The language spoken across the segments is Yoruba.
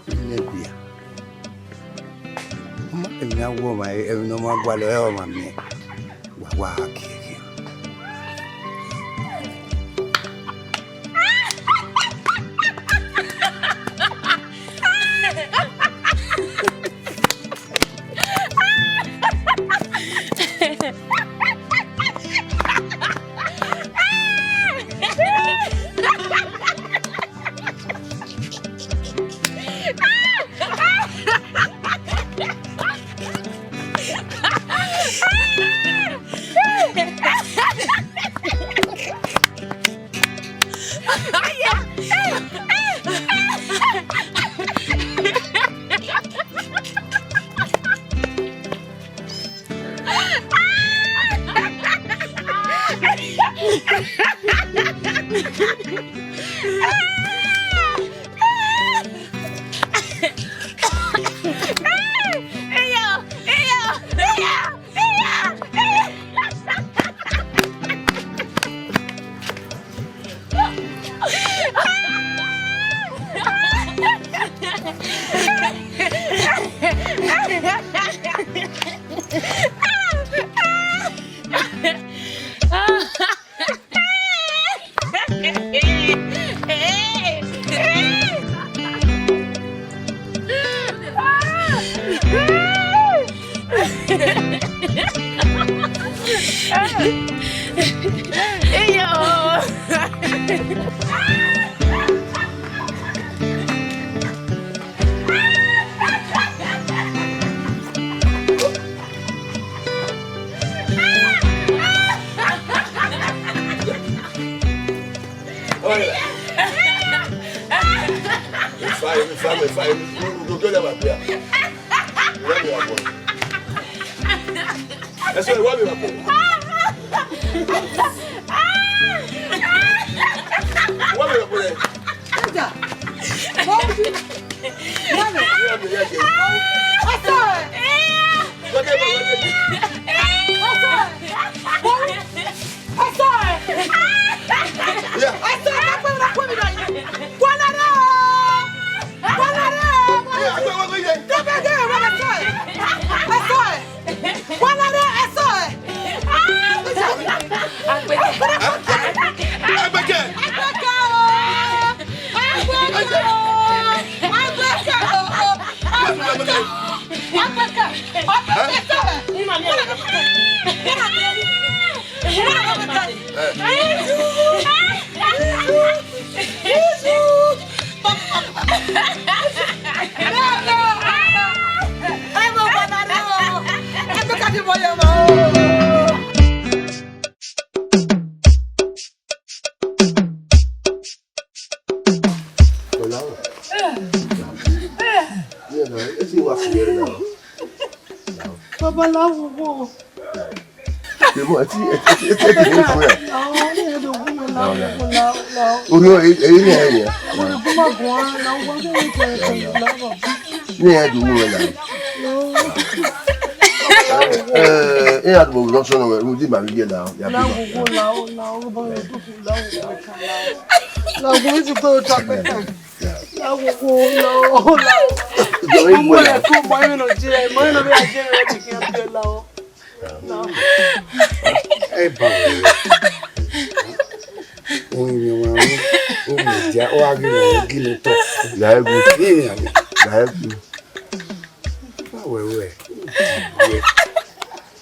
Nebia. Now, woman, no more boil, mammy. Wow,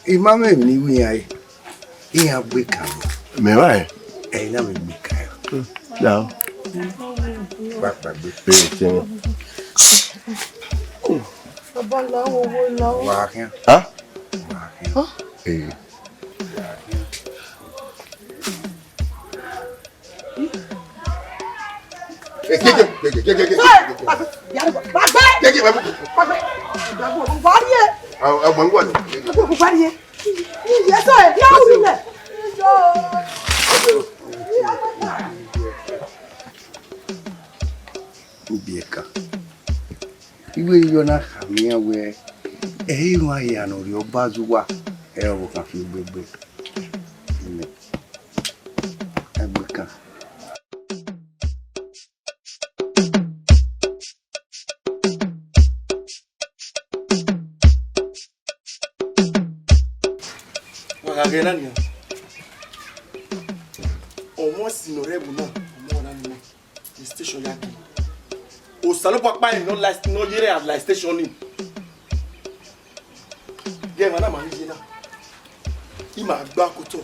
Imame ni wi ai. Aigbekaen. Me vai. Na me Aigbekaen. Não. Ba be Tem. Wa kan. Hã? Hã? Eh. Iwe yona hamia we wa ya no ri obazuwa wo kan fi gbegbe Aigbekaen Agenania. Almost in Orebu now. More than the station Yankee. O Salopapa no last no year at like stationing. Yeah, man, I'm a Ima Bakuto.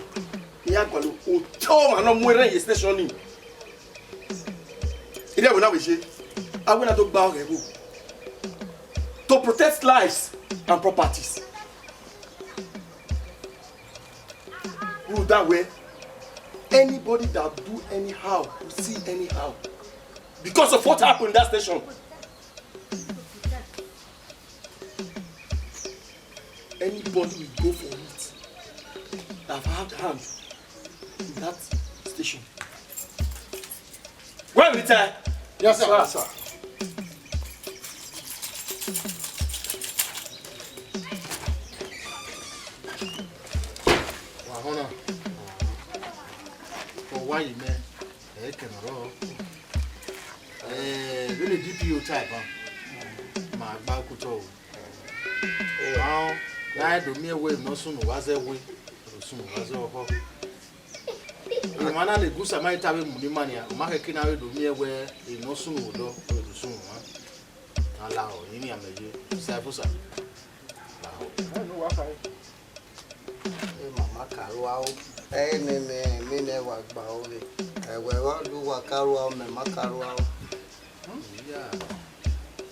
Yakwalo, O Tom and no more than stationing. It will not be she. I will not talk about it. To protect lives and properties. That way, anybody that do anyhow will see anyhow. Because of what happened in that station. Anybody will go for it that have had hand in that station. Where will it take? Yes, sir. Yes, sir. Wahona. For why you man? I can roll. Really DPO type, huh? My Bakuto. Now, I do me away, no sooner was a way, soon was a hawk. The man of the goose I might have money, Market can do me away, no sooner would do soon. Allow any of the Safosa. I know what I. Mama Carwell, me never bow. I will do what Carwell, Mama Carwell. Yeah,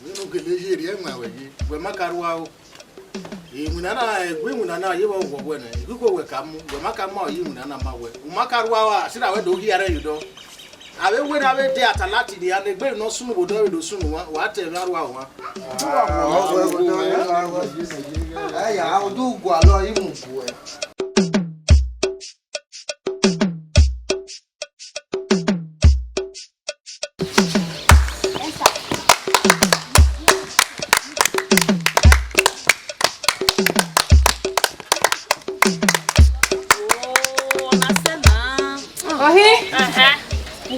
we don't get here, my way. When Macarwell, you will not you won't win it. You go with Camu, when Macamo, you will not my way. Macarwa, should I do here, you know? I will win away there at a Latin, and the great no sooner would do soon. What a Narwa. I'll do Gualo even.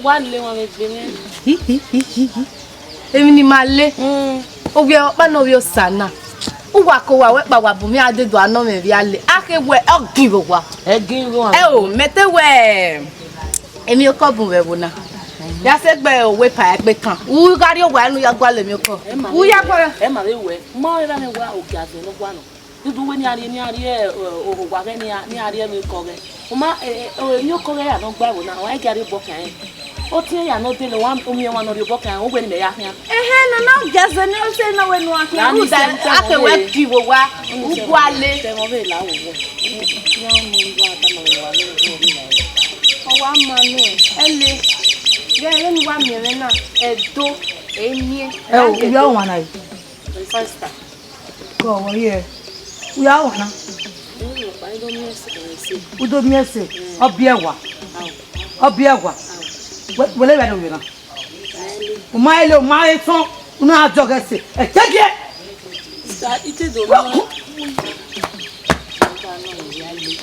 One lay on it, Benin. Emi ni ma le. O gbe opa no wi osana. Uwa ko wa we pa wa bu mi ade do ana me bi ale. Ake we ogin bo wa. Egin ro. O mete we. Emi o ko bun we bo na. Ya se gbe o we pa Aigbekaen. U gari o wa nu ya gwa le mi o ko. U ya gwa. E ma le we. Mo era me wa o ga no gwa no. Dudu we ni ari o wa ge ni ari mi ko ge. O ma o ni o ko ge ya no gba wo na. Wa gari bo kan. O tie ya no tele wan o mi wan no bo kan o gbe ni me ya hia. No gaza no se no we no ahia. U da ake we pi wo wa. U gwa le. Te mo be la wo. Ya mo ngwa ta mo wa le o mi la. O wa ma no ele. Ye ni wa mi re na Edo emi. O ya wa na yi. First time. Ko wo ye. U ya wa na. Udo mi ese. Obi ewa. Obi ewa. Wele ba do mi na. O ma ile o ma e ton. Unu ajo gese. E keje. Sa ite do mo.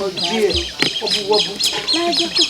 Oji, obu. La je ko.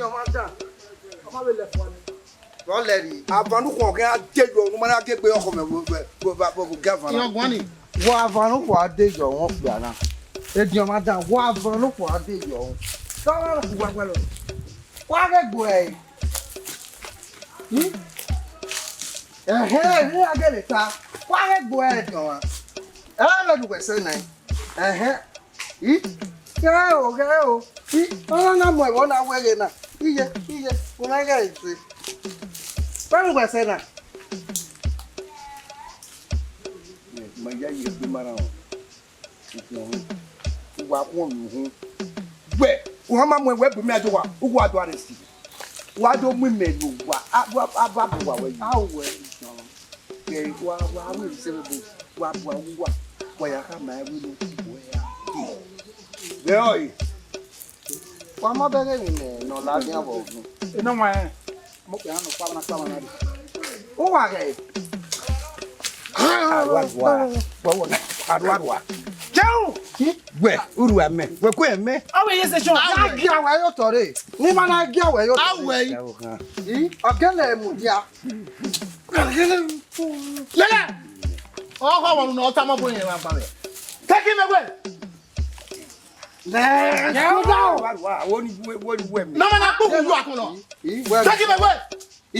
no matter. Come on, left one. Wọ́n lẹ́rìí. Àfààní kò kẹ́ àdéjọ́ ọ̀nù máa ń ké pé ọkọ̀ mẹ́wọ́ gẹ́fà náà. Ìyọ̀n gbọ́n ni. Wọ́n àfààní kò àdéjọ́ wọn pè àná. Èdè ọmọ dàn wọ́n àfààní kò àdéjọ́ wọn. Sọ́wọ́n lọ fún gbàgbọ́ lọ. Wọ́n á kẹ́gbọ́ ẹ̀. Ẹ̀hẹ́ ní agẹ́lẹ̀ ta. Wọ́n á kẹ́gbọ́ ẹ̀ dàn wá. Ẹ lọ́dún pẹ̀sẹ̀ náà. Ẹ̀hẹ́. Kẹ́rẹ́ o. Ọlọ́run náà mọ̀ ẹ̀wọ̀n náà wẹ̀rẹ̀ náà. Iye, kò náà yẹ̀ ẹ̀ sí. Báwo gbà sẹ́ náà? Mà yá yìí gbé mara wọn. Wà wọ́n lù hún. Gbẹ̀ wọ́n máa mú ẹ̀wẹ́ bùnmí àjọ wa, ó wà àdó àrẹ̀ sí. Wà á dó mú ìmẹ̀lú wa, á bá bù wà wẹ̀yìn. Á wọ̀ ẹ̀ ìjọba. Kẹ̀ wà á wẹ̀ ìṣẹ́wé bò, wà á bù àwọn wà. Wà yà ká máa wí ló kí wọ́ ẹ̀ á. Bẹ́ẹ̀ ọ̀yì. Wọ́n má bẹ̀rẹ̀ ìrìnlẹ̀ nà lábẹ́ àbọ̀ ọ̀gbìn. Iná wọn ẹ̀. Mo pè é àná pàmò náà dé. Ó wà rẹ̀. Àdúrà. Jẹun. Gbẹ̀ uru ẹ̀mẹ́. Wẹ̀kú ẹ̀mẹ́. Awo ye se shon. Yá gí àwọ̀ ẹ̀yọ́ tọ̀rẹ̀. Ní máa náà gí àwọ̀ ẹ̀yọ́ tọ̀rẹ̀. Awẹ̀ yìí. Ọ̀gẹ́lẹ̀ ẹ̀mú díà. Lẹ́lẹ̀. Ọkọ̀ wọn nù ọ̀tá mọ́ bóyá máa parẹ́. Tẹ́kí mẹ́gbẹ́. Nọ́mọ̀ náà kúkú yóò àkùnà. Tẹ́kí mẹ́gbẹ́.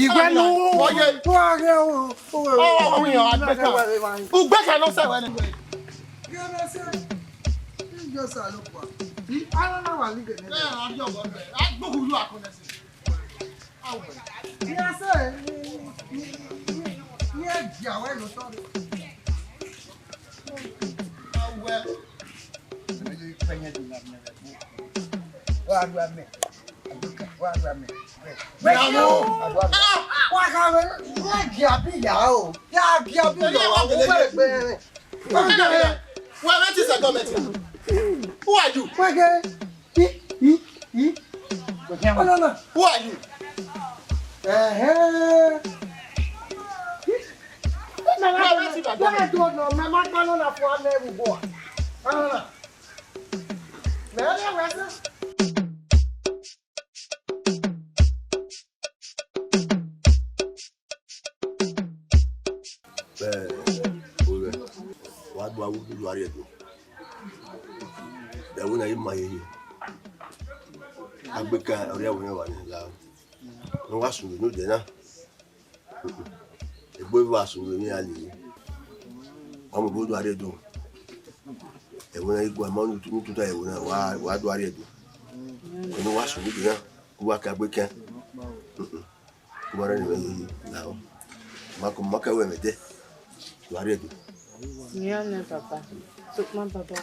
Ìgbẹ́nu. Ọ̀yẹ́. Ọwọ́ yẹn Aigbekaen. Aigbekaen ló sẹ̀wẹ̀ ni. Well, that is a government. Who are you? Who are you? Aigbekaen ọ̀rẹ́ àwọn wà ní la wọ́n wá sùn lóde náà ẹgbẹ́ wá sùn ní alẹ́ ọmọ gbọ́dọ̀ àrẹ dùn ẹ̀wọ̀n náà igbó àmọ́ nítorí ẹ̀wọ̀n náà wà á dùn àrẹ dùn wọ́n wá sùn lóde náà wọ́n wá ká Aigbekaen wọ́n rẹ̀ nìyẹn yìí làwọn mọ́kàwé mẹ́tẹ́ dùn àrẹ dùn. Ìyá ni bàbá tó pọ́n bàbá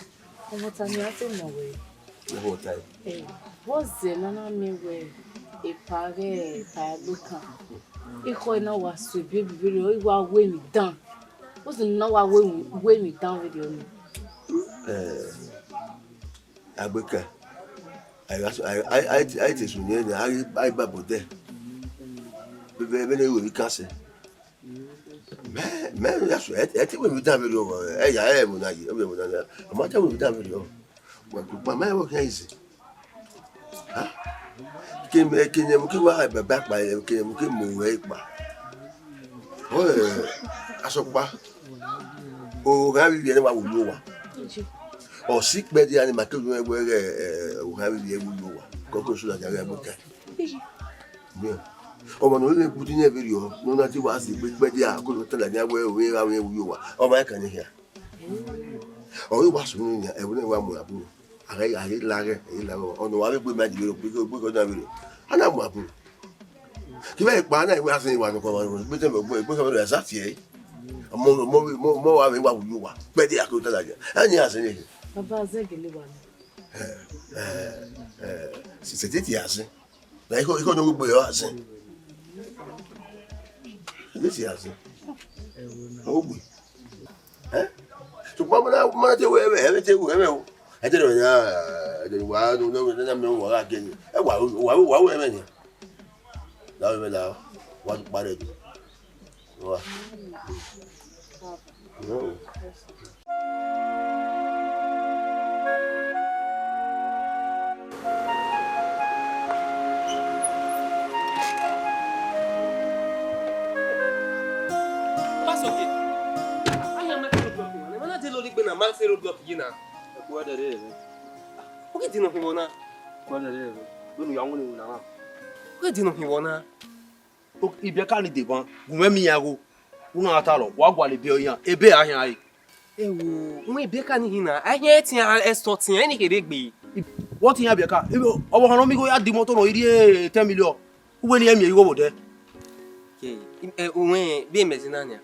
ọmọ ta ni a ti mọ̀ wẹ̀. Lọ́wọ́ ta yìí. Wọ́n zẹ̀ nánà mi wẹ̀ ìparẹ́ Aigbekaen. Ikọ̀ iná wà sùn ìbí bíbí rẹ̀ ó wá wé mi dán. Ó sì ná wá wé mi dán fídíò mi. Aigbekaen àìtẹ̀ sùn ní ẹ̀yìn àìbàbọ̀ dẹ̀ bẹ́ẹ̀ ni ìwé mi kàn sí. Mẹ́rin yà sùn ẹ̀ tí wọ́n mi dán fídíò wọ̀ ẹ̀yà ẹ̀ mọ̀ náà yìí ẹ̀ mọ̀ náà àmọ́ tí wọ́n mi dán fídíò wọ̀ mama yẹ wọ kí n yìí kí ni mo kí wá bàbá pa yẹ kí ni mo kí mo wẹ pa asọpa òhàn bíbí ẹni wà wúlò wa ọsí pẹ̀lú ẹni màkì òhàn ẹgbẹ́ rẹ òhàn bíbí ẹni wúlò wa kọ́kọ́ sọ̀rọ̀ àjàrà Aigbekaen ọmọ náà lè kú ní ẹbí rí ọ ní ọ̀nà tí wàá sì pẹ̀lú àkóso tẹ̀lé ní ẹgbẹ́ òhàn ẹgbẹ́ wúlò wa ọmọ ẹ̀ka ní hìá ọ̀rẹ́ wàá sùn ní ẹ̀wọ̀n náà wà mọ̀ àbúrò. Àyè lára ọ̀nà wà wípé máa dìbò pé kó náà bèrè ọ̀nà àmọ̀ àbúrò kí bẹ́ẹ̀ pa náà ìwé àti ìwà nìkan wọn gbé tẹ̀mọ̀ gbé kọ́ ẹ̀ sáàtì ẹ̀ mọ́ wà wíwà wúlò wà pẹ́ dé àkókò tẹ́lá jẹ́ ẹ̀yìn àṣẹ yẹn. Bàbá Azẹ́gẹ̀lẹ̀ wà ní. Ṣètì tí àṣẹ náà ikọ̀ ní gbogbo ẹ̀ àṣẹ ṣètì tí àṣẹ ó gbé ṣùgbọ́n mọ́nà tẹ́wọ́ ẹ̀rẹ́ o. I don't know. I don't know what I can. Why am I? Now, what about it? No. man say roadblock again now. What the day? Okay, did nothing wanna. What the day? Don't you want to know? Okay, did nothing wanna. Aigbekaen de ban. Gumemi yago. Una atalo. Wa gwa le bi oyan. Ebe ahin ayi. Ewo, mo Aigbekaen hina. Ahin ti an escort yan ni kede gbe. What in Aigbekaen? Owo kan mi go ya di motor no iri 10 million. Uwe ni emi go bode. Okay. Owen be mezinania.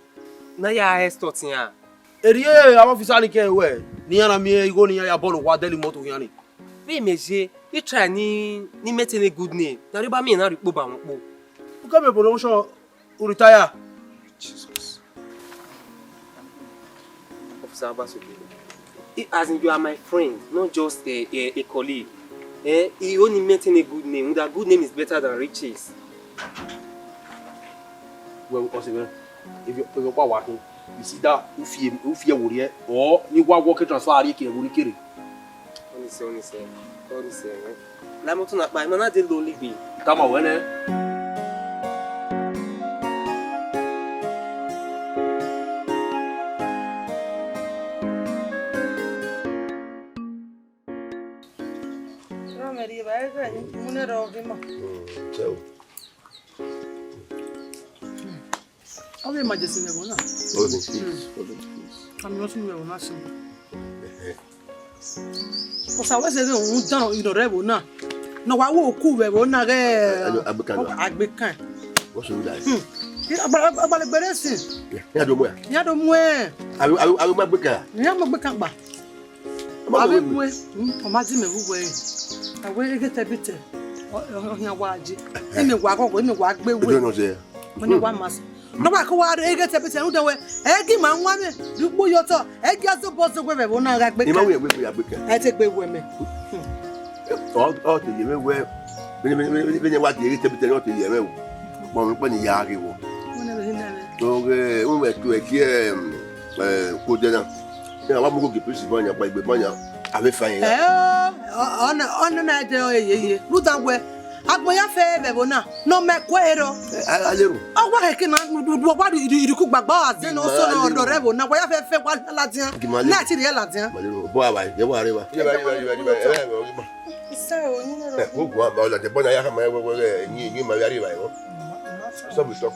Na ya escort yan. Eriye àwọn officer ni ke we. Ni yana mi igo ni ya ball wa deli motor yan ni. Be meje, you try ni maintain a good name. Na riba mi na ripo ba won po. You come promotion you retire. Jesus. Officer Abbas, as in you are my friend, not just a colleague. He only maintain a good name. That good name is better than riches. Well, if you working, you see that if you worry or you work transfer ari ke wuri kere. Honestly. La moto na pa, na dey lonely be. Come on, when So. Okay, Majesty, we will not. I'm not sure we will not see. Because I was saying, down in the rebel now. No, I will cool, we will not get Aigbekaen. What should we do? About the best. Yeah, don't wear. Yeah, don't wear. I will my booker. Yeah, my book. I will wear. Imagine me who wear. I will get a bit. Here, watch it. Let me walk over, let me walk away. When you want mass. No, I go out, I get a bit of the way. Eggy man, one, you put your top. Egg has supposed to wear one. I take away women. All to you where when you want to get a bit of the when you are you. Okay, we were to a here. Good dinner. I want to go to the money by the money. I will find on the night. Look that way. Agboya fe bebona no mekwero owa he kina what do you cook bagba azen no so no odorebo na boya fe wa latian na ti re latian bo awa ye wa re wa so you know o go ba o la te bona ya ma ni ma ya re ba yo so we talk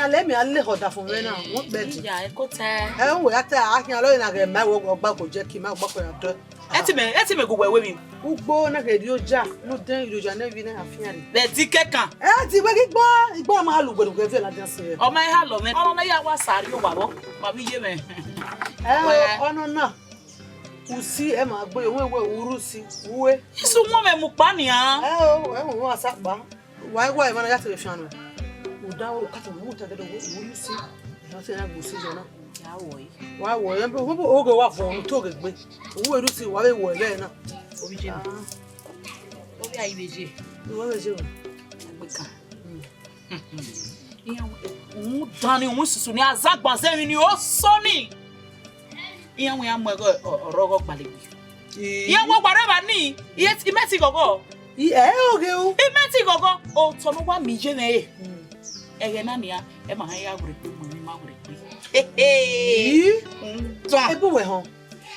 let me a little for me now. What better? Yeah, I got her. We at I alone again. My work back with Jackie, my back with her. Etime go with me. Who go na get you jack? No, then you just never have fearing. The ticket can. Ti we go. Igbo ma halu go go la just say. O my halu me. O na ya wa sari o wa bo. Ma bi ye me. O no na. Usi e ma gbo we urusi. We. Isu mo me mu pa ni an. E mo asagba. Why man ya te fianu. Udawo kata mu ta do you see? Na say na go see jona. Ya wo yi. Wa wo yan bo ogo wa fo to gbe. Owo eru si wa be wo le na. Obi je. Obi ayi beje. Wo beje o. Aigbekaen. Iya wo dani wo susu ni azagba se ni o so ni. Iya wo ya mo orogo gbalegbe. Iya wo gbare ba ni. Iye ti meti gogo. Oge o. Imeti gogo o to no wa mi je me. Egenania e ma ya gure pe mo ni ma gure pe e bo we ho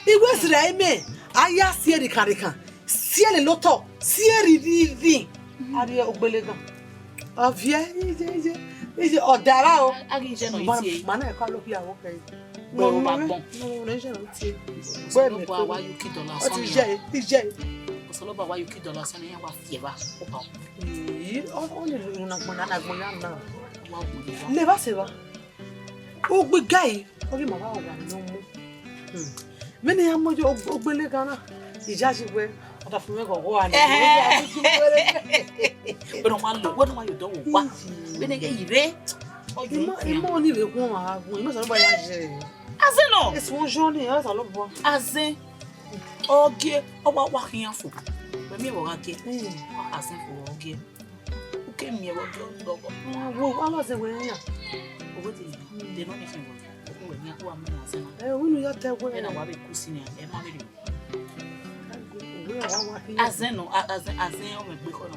igwe sira ime aya sie di karika sie le loto sie ri ari ogbele gan ovie ije odara o agi je no iti mana e kwa lo bi awo pe mo ba bon no je no iti gbe me kwa wa yuki dollar so ni ije so lo ba wa yuki dollar so ni ya wa fie ba o pa on le na gbona na le va se va o gbe guy o ri mama wa no mu me ni amojo ogbele kana ija si pe o ta fun me go wa ni o no ma lo what do you do wa be ne ge ire o mo ni be kun wa gun mo so ba ya je azen no it's one journey ha sa lo bo azen oge o wa kian fo be mi wo ga ke azen fo oge ke mi e wo do wo wa se we yan o ti de no ni fin wo we ni ko am na se na we nu ya te we na wa be ku si ni e ma be Azen o me gbe kono.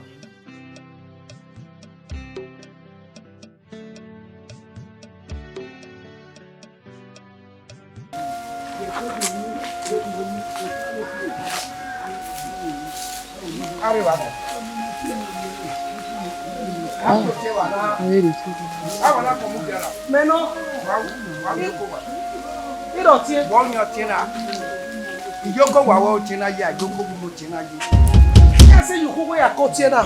Arriba. Meno. Iro tie. Bol mi otina. Ijoko wa wa otina ya, joko bu otina ji. Ya say you kugo ya ko tie na.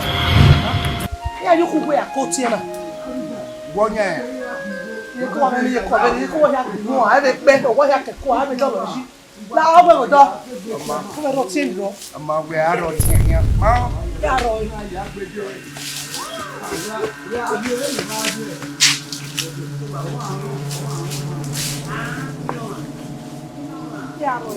Ya you kugo ya ko tie na. Wonya. Ko wa me ni ko be ni ko ya ko a be pe o wa ya ke ko a be do lo si. La o be go do. Ko be ro tie ro. Ama we aro tia ma. Ya ro. Ya ro.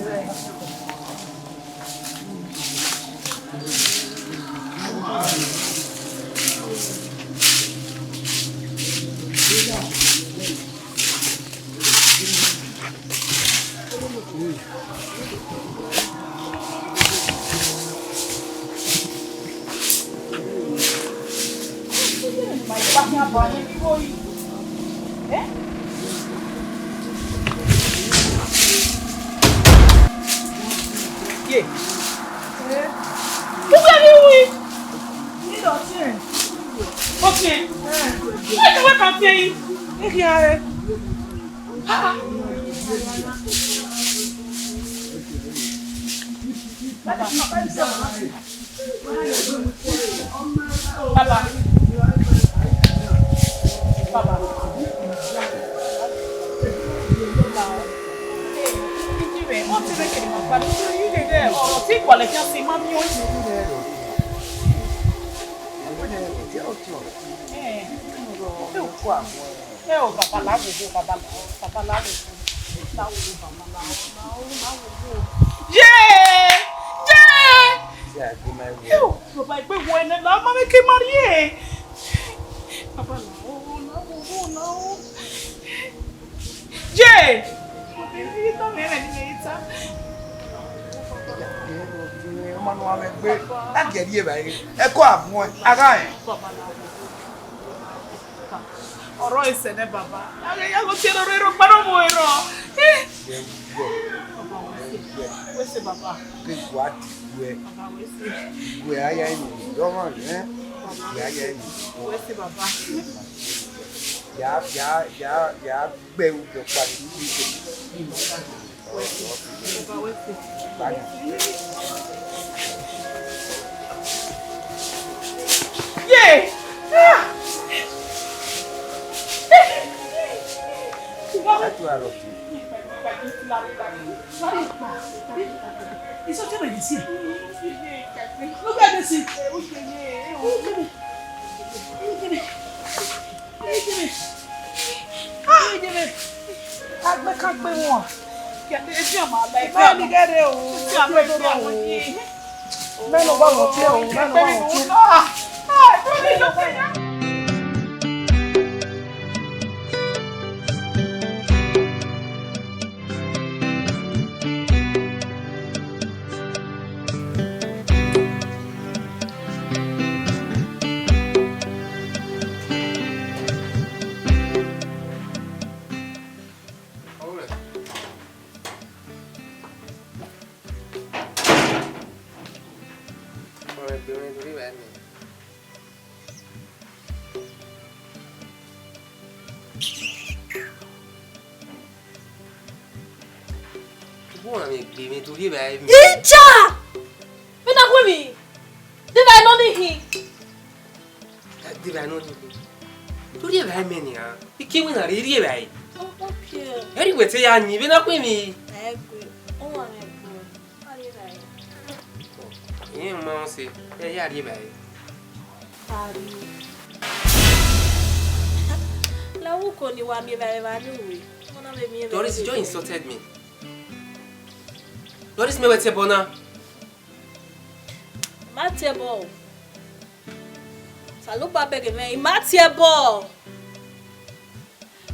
Oro isene baba. Ya go tieno rero paro moero. Wese baba. Ke what we. We aya ni. Don't worry, eh? We aya ni. Wese baba. Ya gbe u do pa ni. Baba wese. Yeah. It's okay to see. Look at this. Aigbekaen pe won. Bẹ́ẹ̀ni gẹ́gẹ́ o. Mẹ́nu bá wọ̀ tí o. Mẹ́nu bá wọ̀ tí o. Icha! When I go me, did I know him? Did I know him? Do you have many? He came in a really way. Okay. Anyway, say I need not with me. I agree. Oh, I agree. You must say, yeah, La wuko ni wa mi very very. Doris, you insulted me. Doris, me what's bona? Matebo. Salupa bege me matebo.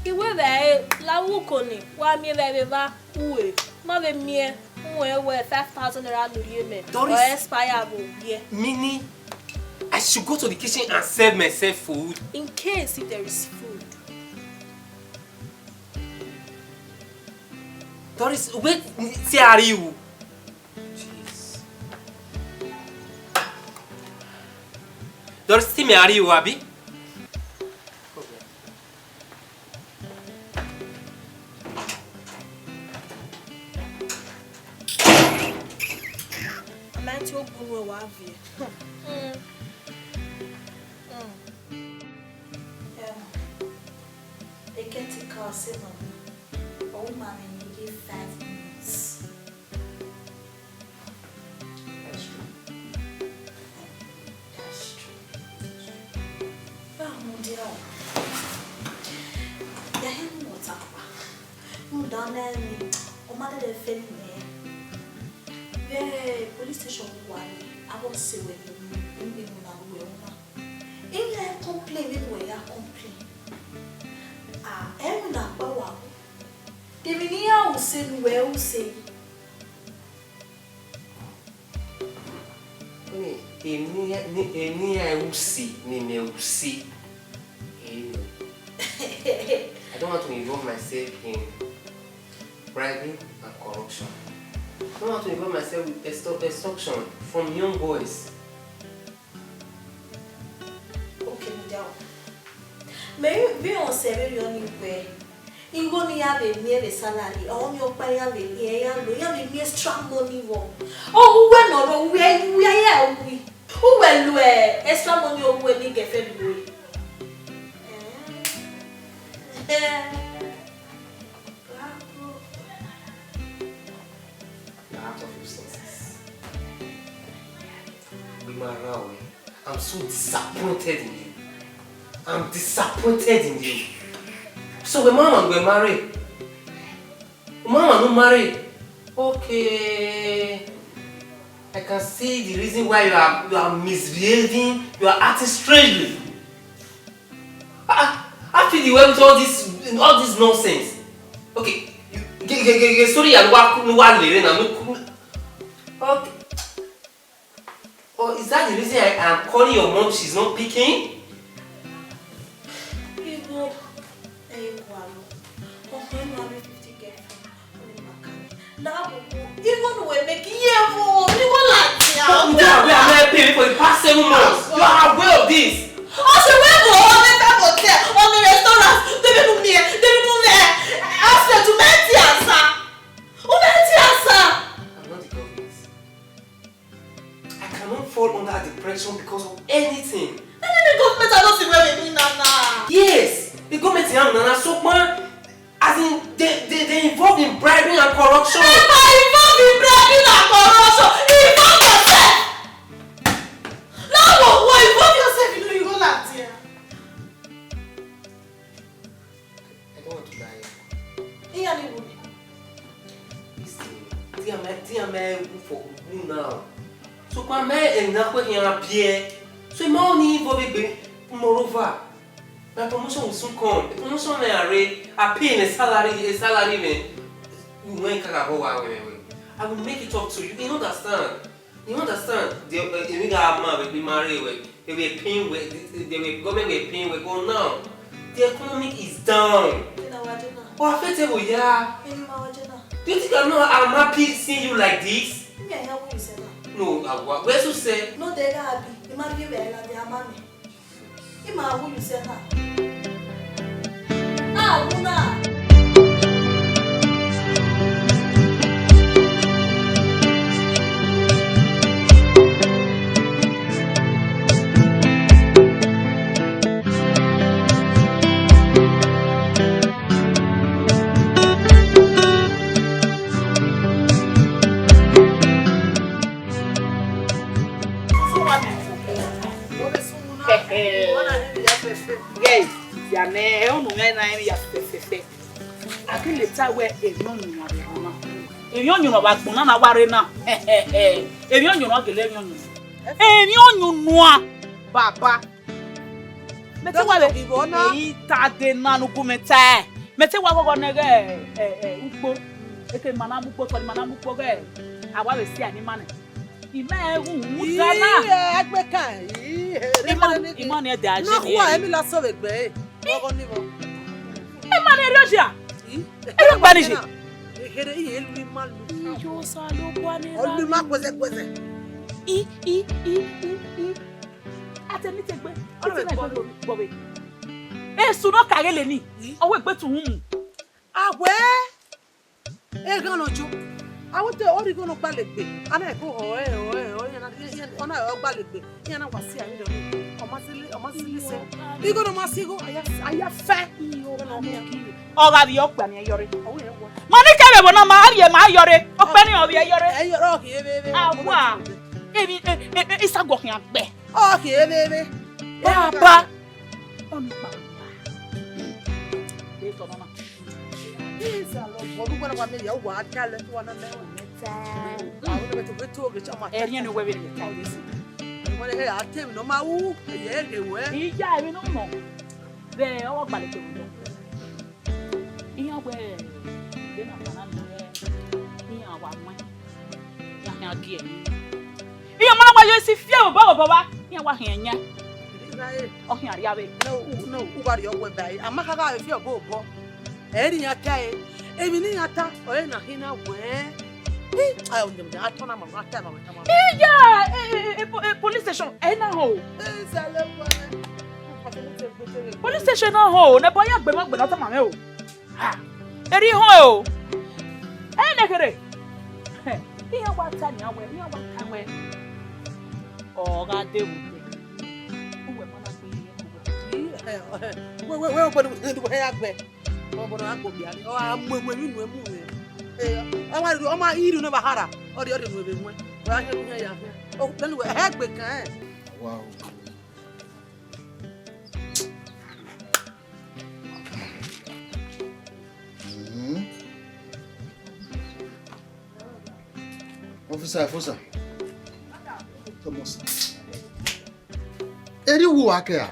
Iwe be la wuko ni wa mi very very uwe. Ma be mie. where 5,000 naira no me. Doris, or expire yeah. Meaning, I should go to the kitchen and serve myself food. In case if there is food. Doris, wait, see are you? Jeez. Doris, see me are you, Abi? They get to call Simon. Old man and you give 5 minutes. That's true. That's true. Oh, dear. Yeah, him what's up? Down there, oh, mother, they're feeling me. Yeah, police station one. I won't say when you in there complain when you complain. Ah, every now and the minia will say well say. I don't want to involve myself in bribing and corruption. I don't want to involve myself with extortion from young boys. Okay, down. Maybe on seven young way. You go near the salary, or your pay a mere strong money. Oh, when or where we? Who will wear extra money or when you get February? I'm so disappointed in you. I'm disappointed in you. So when mama will marry, mama no marry. Okay, I can see the reason why you are misbehaving. You are acting strangely. I feel the way with all this nonsense. Okay, sorry, okay. Or is that the reason I am calling your mom? She's not picking. Even when making you are not paying for the past 7 months. You are aware of this. Also, we go on the hotel, on the restaurant. They don't ask them to make the answer. I'm not the government. I cannot fall under depression because of anything. And then the government are not the way we do now. Yes, the government is not so much. As in, they involved in bribing and corruption. If I involved in bribing and corruption, involve yourself. Now, what involve yourself? You know you go like here. I don't want to die. For who now? So, my man and Nako here appear. So, my only involved. Moreover, my promotion will soon come. The promotion I pay a salary man. I will make it up to you. You understand? You understand? The man will be married. They will pay. The government will pay. We go now. The economy is down. Oh, I feel it, yeah. Do you think I'm happy seeing you like this? No, where's you say? No, they are happy. You might be well, they are mommy. You might who you say that. Ah, Muna. eke mana mu kpo ge awa be si ani mane ime hu dana Aigbekaen imani e da je no wa emi la so be gbe ogo ni mo imani rioja e gba ni je ekere iye lu malu yo sa lo kwa ni ra olu ma kwese i atemi te gbe ati na gbe bobe e suno kare le ni owo egbe tu hun awe e gan lojo awo te ori go no gba le gbe ana e ko o yana ona o gba le gbe yana wa si ayin do ni o ma si lise igo no ma si go aya fe ora bi okpa ni yore mo ni kebe bo na ma yore okpa ni o bi yore yoro ki ebe awa ebi isa go kan agbe o ki ebe baba o mi pa e to mama isa lo bo bu na kwa me ya wa kale to na me o meta awo be to beto ge chama eri ni we be ni ta o desi mo le he atem no ma wu ye ge we iya emi no mo be o gba le to do iya we be na kana no iya wa mo ya gi e iya mo na wa yo si fie o baba iya wa hen nya o hin ari abe no u ga ri o we bai amaka ga fie o bo eri ya kai emi ni ata o na hina we I on them atona mama ata mama iya police station na ho police station na ho na boya gbe mo gbe na ta mama o ha eri ho o na kere iya wa ta ni awe iya wa ta we o ga de mu we mana pe we o bodu he agbe o bodu agbo bi ani o amu emu o ma iru no bahara o de no be nwe wa he nu ya o lenu we Aigbekaen wow Officer. Thomas. Eri wu ake a.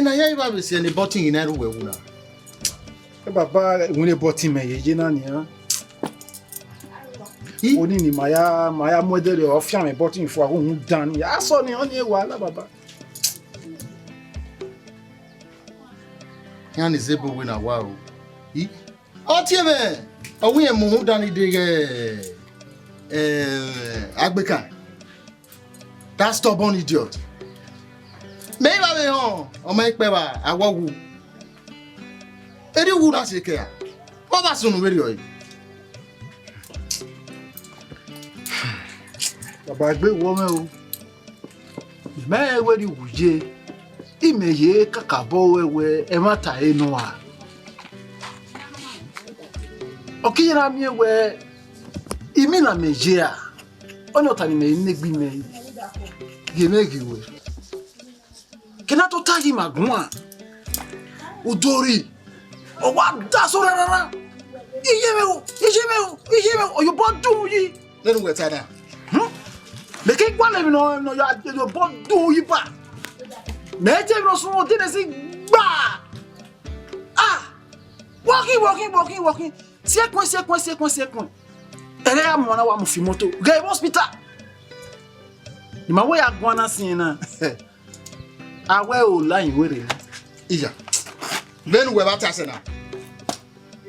Na ya iba be se ni button ina ru wewu na. Baba woni button me yeje na ni ha. Oni ni maya modele ofia me button fo ahun dan ya so ni oni ewa la baba. Ya ni zebo we na wa o. O tie me. Owi e mu dan de Aigbekaen. That stubborn idiot. Me ba be hon, o ma ipe ba awowu. Eri wu na se ke a. O ba sunu we ri o. Baba gbe wo me o. Me we ri wuje. Imeye kakabo wewe e mata enu a. Okira mi we imi na mejea. Onyo tani me negbi me. Gemegi we. Kena to tagi magwa. Udori. O wa da so rara. Ijeme o yo bodu yi. Lenu we tada. Me ke kwa le no yo bodu yi pa. Me je no so o dine si gba. Ah. Walking. Sekwen. Ere ya mwana wa mufimoto. Ga hospital. Ni mawe ya gwana sina. Awe o line were. Iya. Lenu we ba ta se na.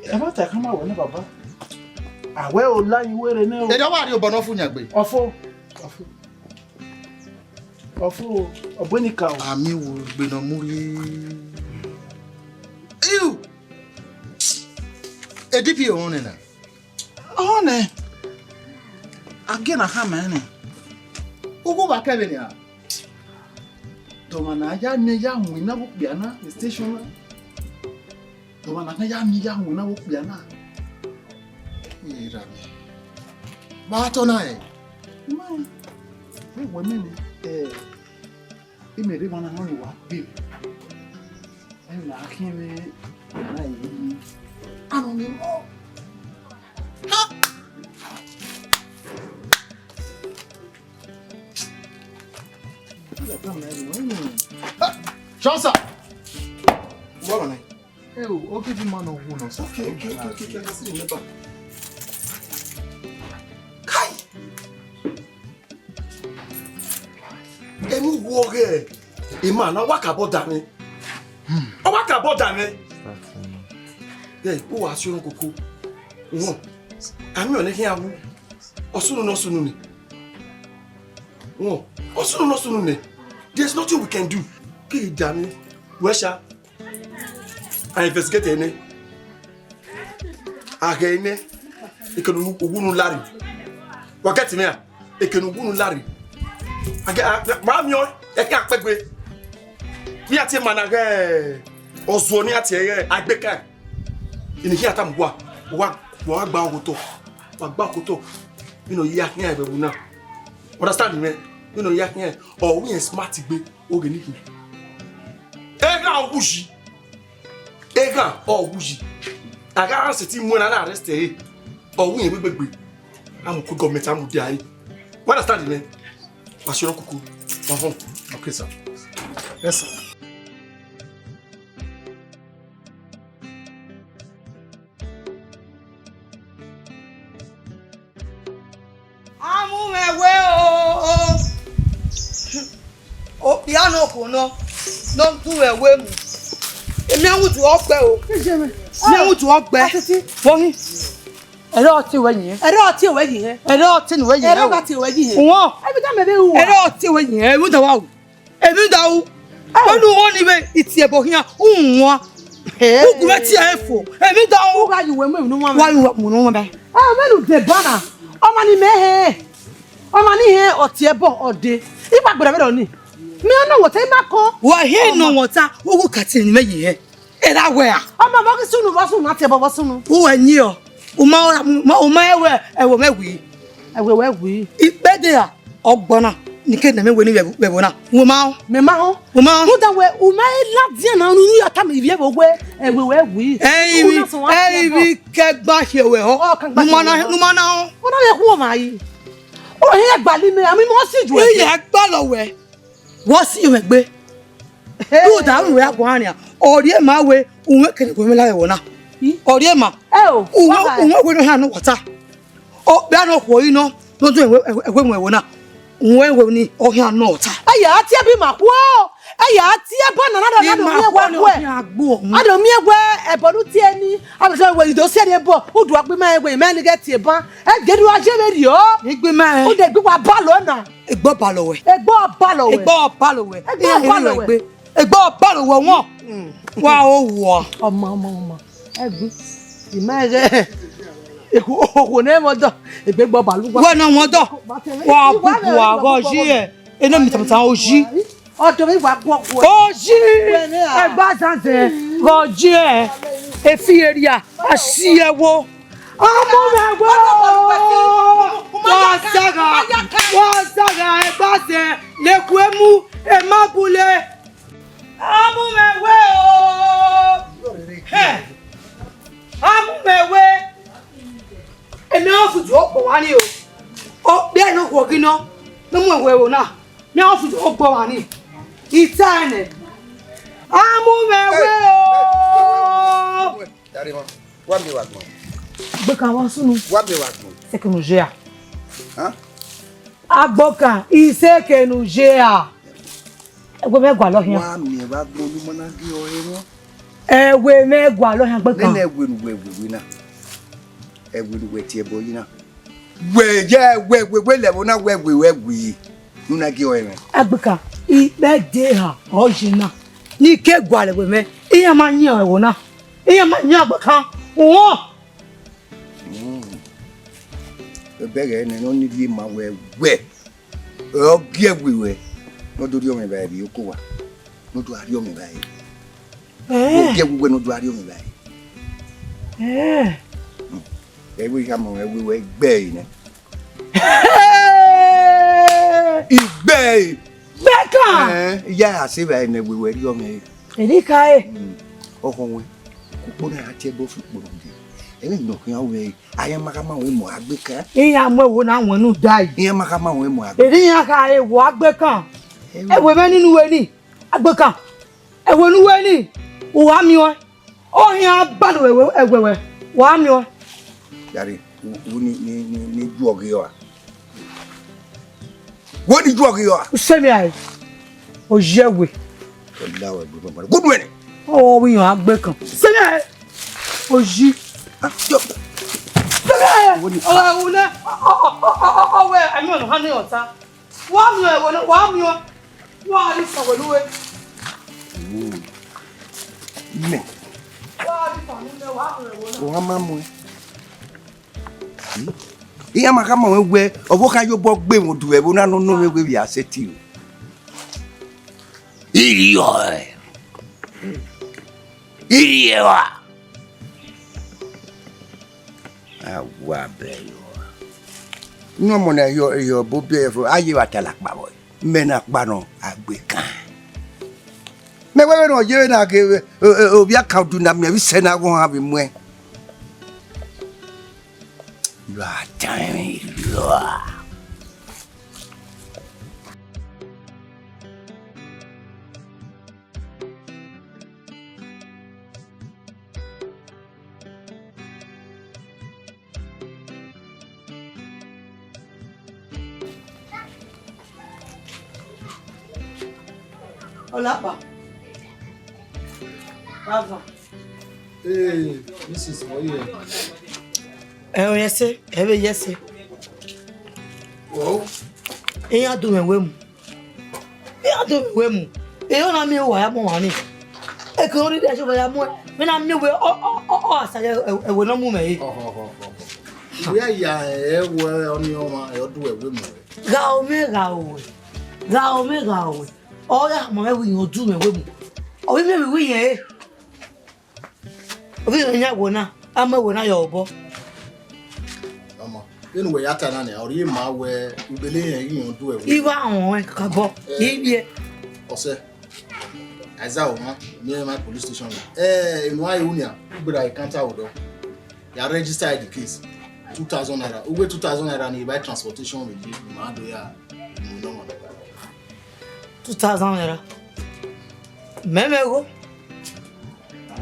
E ba ta kama wo ni baba. Awe o line were ne o. E do wa ri obono fu nyagbe. Ofo. Obonika o. Ami wo gbe no muri. Ew. EDP on na. One. Again a hamane. Ugo ba kebe ni a. Domana ya ne ya hu na bu bia na station na. Domana na ya mi ya hu na bu bia na. Ira mi. Ba to na e. Mai. We women imere mana no ni wa bi. Na akime na yi. Ano ni mo. Ha. Chansa. Voilà. Okay, the man of who knows. Okay. I see you never. Kai. Emu woge. Imana waka boda me. O waka boda me. Yeah, who was your uncle? No. I'm your neck awu. Osunu no sunu ni. No. Osunu no sunu ni. There's nothing we can do. Okay, damn it. Wesha. I investigate any. Again, it can ugunu Larry. What get me? It can ugunu Larry. I get Mammy, I can't pay with. We are telling Managa or Zoniate, Aigbekaen. In here, Tamwa, what Bagoto, what Bagoto. You know, yak here, but now. Understand me? You know, yak here, or we are smart to be organic. Ega Ushi. Ega or Uji. I got a city when I arrested. Or we will be. I'm could go met am die. What understand me? Passion cuckoo. Okay, sir. Yes, sir. Oh, piano kono. Don't do away. Èmi àwọn tu ọpẹ́ o. Mi àwọn tu ọpẹ́. Wọ́n. Ẹ̀rọ ọtí wẹ̀ yìí. Ẹ̀rọ ọtí wẹ̀ yìí. Ẹ̀rọ ọtí wẹ̀ yìí. Ẹ̀rọ ọtí wẹ̀ yìí. Wọ́n. Ẹbí tá mẹ́bí wù. Ẹ̀rọ ọtí wẹ̀ yìí. Èmi dà wá o. Èmi dà o. Olú wọn ni bẹ ìtì ẹ̀bọ̀ hìyà ń wọ́n. Kúkú bẹ tí ẹ fò. Èmi dà o. Wọ́n yìí wẹ̀ mú ìmúnú wọn. Wọ́n yìí mú wọn bẹ. Mẹ́nu dè bánà. Ọmọ ni mẹ́hẹ̀. Ọmọ ni hẹ́ ọtí ẹ̀bọ̀ ọ̀dẹ. Ìgbà gbọ́dọ̀ bẹ́ẹ̀ lọ ni. Me no water ma ko. Wa he no water. Wo kati ni meyi he. E da we a. O ma bo ki sunu bo sunu na te bo sunu. Wo anyi o. O ma ewe ewo mewi. Ewe we wi. Ipede a ogbona ni ke na me we ni we bo na. Wo ma o. Me ma o. Wo ma o. Wo da we o ma la dia na nu ya ta me bi e bo we ewe we wi. Bi ke gba se we ho. Nu ma na o. Wo na le ku o ma yi. O he gba li me ami mo si ju e. Ye gba lo we. Wọ́n sì ìwẹ̀ gbé yóò dáhùn ìwẹ̀ àgbọ̀nrìn ọ̀rí ẹ̀ máa wẹ òun kẹ̀lẹ̀ gómìnà láyẹ̀ wọ̀ náà ọ̀rí ẹ̀ máa òun wẹ̀ hàn ní wọ̀tá bí a náà kọ̀ yín náà lójú ẹ̀wẹ̀ ìwẹ̀ náà òun ẹ̀wẹ̀ ní ọ̀hìn àná ọ̀tá. ẹ̀yà àti ẹbí mà kú ọ́ ẹ̀yà àti ẹbọ nàná dọ̀ adọ̀ mi ẹ̀wẹ̀ ẹ̀bọ̀dú tí ẹ ní abẹ́sẹ̀ ẹ̀wẹ̀ Edo State ẹ̀bọ̀ ó dùn àgbẹ̀ máa ẹ̀wẹ̀ ìmẹ́ni kẹ́ tiẹ̀ bán ẹ̀ gẹ́dú ajé bẹ́ẹ̀ rí ọ́ ìgbé máa ó dẹ̀ gbígbà bá lọ́nà. Ẹgbọ́ balọ̀wẹ̀. Ẹgbọ́ balọ̀wẹ̀. Ẹgbọ́ balọ̀wẹ̀. Ẹgbọ́ balọ̀wẹ̀. Ẹgbọ́ balọ̀wẹ̀ wọ́n. Wá ó wọ̀. Ọmọ. Ẹgbẹ́. Ìmọ̀ ẹ̀rẹ́. Òkò ní ẹ̀mọ́ dọ̀. Ẹgbẹ́ gbọ́ balùwẹ̀. Wọ́n náà wọ́n dọ̀. Wà á bùkù àgọ́ jí ẹ̀. Iná mi tàbí tàn ó jí. Ọ̀dọ̀ mi wà gbọ́ kú. Ó jí. Ẹgbẹ́ àtàntẹ̀. Rọ̀ jí ẹ̀. Efi èrìà. Àṣìyẹ̀wò. Ọmọ mẹ́wọ́. Wọ́n sága ẹgbàṣẹ lẹ́kùn ẹmú ẹmọ́bulẹ̀. Amúmẹ̀wé ooo. Amúmẹ̀wé. Èmi àwọn fùjù ó pọ̀ wá ní o. Bí ẹ̀nà kò gíná ló mú ẹ̀wẹ̀ wò náà. Mi àwọn fùjù ó pọ̀ wá ní. Ìta ẹ̀nẹ̀. Amúmẹ̀wé ooo. Wọ́n mi wà gbọ́n. Gbẹ̀ka wọn súnú. Wọ́n mi wà gbọ́n. Sẹ́kẹ̀nù jẹ́ à. Aigbekaen ìsẹ́kẹ̀nù jẹ́ à. Ẹgbẹ́ mẹ́gbàá lọ́hìn. Wọ́n mi ẹ̀ bá gbọ́n olúmọ́ náà bí ọ̀rẹ́ wọn. Ẹ̀wẹ̀ mẹ́gbàá lọ́hìn Aigbekaen. Nínú ẹ̀wẹ̀rùwẹ̀ náà. Ẹ̀wẹ̀rùwẹ̀ tiẹ̀ bọ̀ yìí náà. Wẹ̀ lẹ̀wọ̀ náà wẹ̀ nínú agé ọ̀rẹ́ rẹ̀. Aigbekaen ìgbẹ́dẹ̀ à ọ̀yìn náà. Ní kẹ́gbàá lẹ̀wẹ̀ mẹ́. Ìyẹn máa ń yàn ẹ̀wọ̀ náà. Ìyẹn máa ń yàn Aigbekaen. Wọ́n. Bẹ́ẹ̀ ni wọ́n ní bí máa wẹ̀ ọ̀gí ẹ̀wẹ̀ lọ́dọ̀rí ọmọ ìbáyìí bí ó kó wa lọ́dọ̀ àrí ọmọ ìbáyìí ọ̀gí ẹ̀wẹ̀ lọ́dọ̀ àrí ọmọ ìbáyìí. Ẹ̀wẹ̀ ìka mọ̀ ẹ̀wẹ̀ gbẹ́ yìí náà. Ìgbẹ́ yìí. Aigbekaen. Ìyá àṣìbà ẹ̀ ẹ̀wẹ̀ rí ọmọ yìí. Èdè ká ẹ̀. Ọkọ̀ wọn kókó náà àti ẹ̀bọ̀ fún ìpòrò dé. Ẹni nọkùn àwọn ẹ̀ ayé makama wọn mọ̀ Aigbekaen. Ìyá mọ̀ èwo náà wọnú dá yìí. Ìyá makama wọn mọ̀ Aigbekaen. Èdè yẹn ká èwo Aigbekaen. Ẹ̀wẹ̀ mẹ́ nínú wẹ̀ ní Aigbekaen. Ẹ̀wẹ̀ nínú wẹ̀ ní òwà mi wọn. Oh, yeah, bad way. Why am you? Yari, ni drug you are. What is drug you are? Say me, I. Oh, Jewe. Good winning. Oh, we are Aigbekaen. Say me, oh, G. Oh, where I'm not honey or sir. Why is our way? Iya makama wewe oboka yo bo gbe mo du e bo na no we we aseti o. Iri wa. Awa beyo. No mo na yo bo be fo aye wa tala pa boy. Me na pa no Aigbekaen. Me we no je na ke obi account na me bi se na go ha bi mu e. You are dying. You are. Hola, pa. Bravo. Hey, this is for you. Yes, yes. Wow. Eya do me wemu. E ona mi wa ya mo wa ni. E ko ri de so ya mo. Me na mi we asa e we no mu me. We ya e we oni o ma e do e we mu. Ga o me. O ya mo me we o do me wemu. O we me we yen. O we nya wo na. Ama wo na yo obo. Anyway, after that, I already ma we ubele yin do e. Iwa awon ka bo. Ibi Ose. Aiza o ma near my police station. In why unia, but I can't out do. Ya register the case. 2,000 naira. Uwe 2,000 naira ni buy transportation with you. Ma do ya. No no. 2,000 naira. Memego.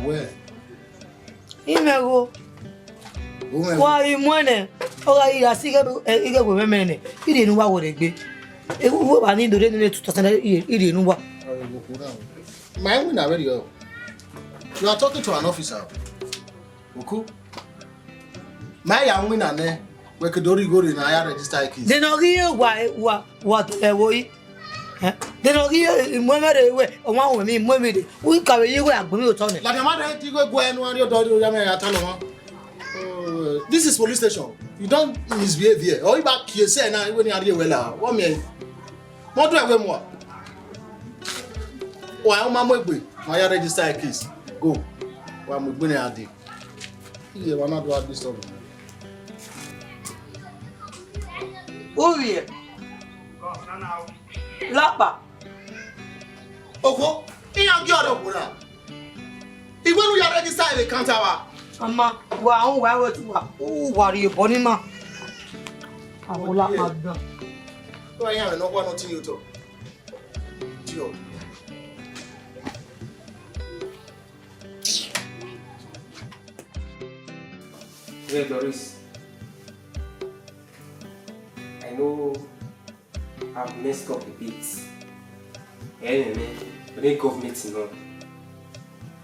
Where? Imego. Kwa imwene oga ira sige go memene ire nu wa wo de gbe e wo ba ni dore ni 2000 ire nu wa My own already go. You are talking to an officer. Oku. My young winner ne we could go na ya register case. de no ri wa to e wo yi de no ri mwemere we o wa wo mi mwemere we ka we yi we agbon o to ne La ma de ti go enu ari do ya me ya ta lo mo. This is police station. You don't misbehave here. Or you back here say na when you are here well. What me? What do I we mo? Why o ma mo egbe? Ma ya register a case. Go. Wa mo gbe na ade. Iye wa na do this stuff. Owie lapa Oko, iyan gi odo bura. Igwe nu ya register a counter wa. Mama, wa won wa we tu wa. O wa ri ebo ni ma. Awola ma gan. So I have no one nothing you talk. Tio. Hey Doris, I know I've messed up a bit. Anyway, but they government no.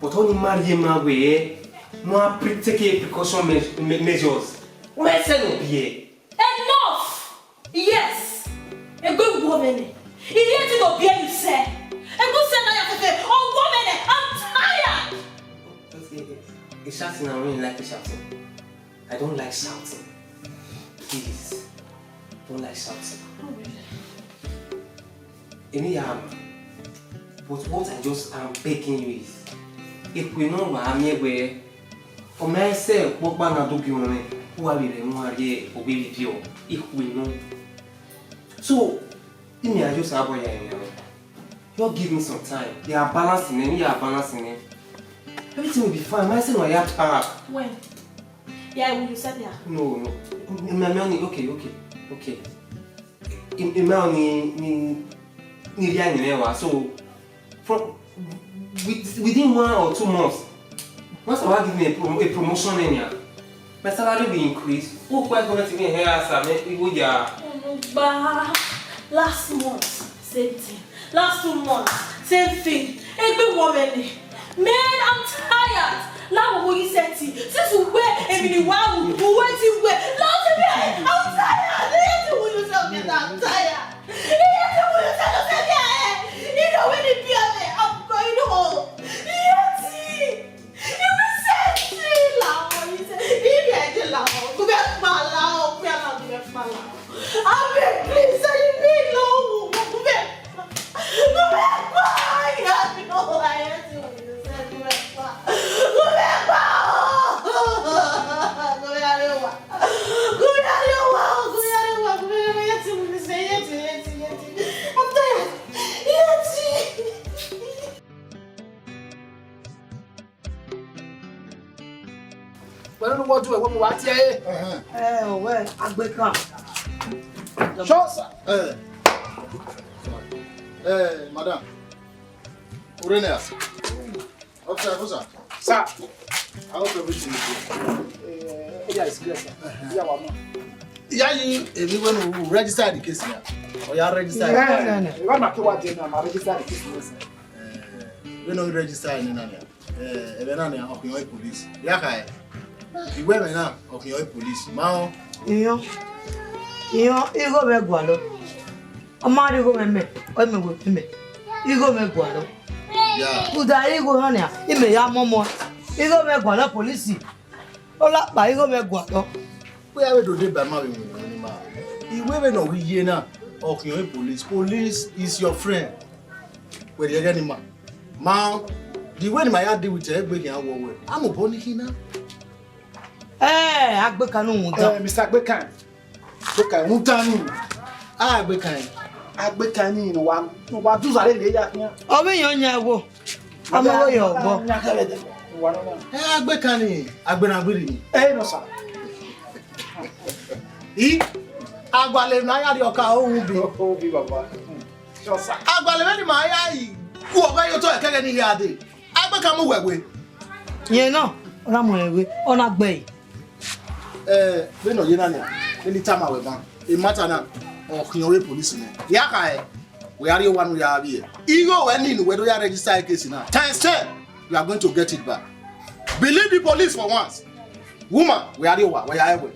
But only marry my way, more take precaution measures. Where say no be? Enough! Yes! A good woman. He had to go be you say. A good son of a woman. I'm tired! It's shouting, I don't like the shouting. I don't like shouting. Please. Don't like shouting. But what I just am begging you is, if we know what I'm here where, for myself, what man do you know, who are we here, or baby Pio, if we know. So, I just have you give me some time. They are balancing them, you are balancing them. Everything will be fine. Myself, I have to. When? Yeah, when you said yeah. No. Okay. So, from within 1 or 2 months, Once I give me a promotion in here, my salary will increase. Who quite going to give me hair as last month, same thing. Last 2 months, same thing. Every woman, man, I'm tired. Now what you said, since we wear, every wow, we went to wear. Now I'm tired. I'm tired. You know when it be I'm going home. You will send me loud. You say, go back my loud. Please, I need no. Go back. Go back. No, I have to. Go back. I'm tired. Well, I don't know what to do. What we want here? Well, Aigbekaen. Sure, sir. Madam. Urenia. Officer. Sir. I hope everything is good. Yeah, it's clear, sir. Yeah, one more. Yeah, you when we register the case here. Or you register? No. You want to what then? I'm register the case, sir. We no register in Nanya. Ebenania of your police. Yeah, the women now of your police. Mao. You go back, Gualo. A man go me. I'm with me. You go me, Gualo. Yeah. Who die go, honey? You may have more. You go back, Gualo, police. Oh, that by you go back, Gualo. Where we do the Bama? The women of Vienna of your police. Police is your friend. Where you getting man? Mao. The way my deal with Aigbekaen, I'm a bonny here. Aigbekaen, Mr. Aigbekaen. Aigbekaen, one. What do I lay out here? Oh, when you're near, I'm away. Aigbekaen, Aigbekaen. Eh, no, sir. Agbale na ya di oka o bi baba. Sure, sir. Agbale ni ma ya yi. Ku oga yo to ekege ni here ade. Aigbekaen mo wewe. Yen no, ona mo ewe, ona gbe. We no yen na ni. Any time we ban. E matter na o kinore police ni. Ya ka we are one we are here. Ego when in we do ya register case now. Times 10, you are going to get it back. Believe the police for once. Woman, we are here we are here.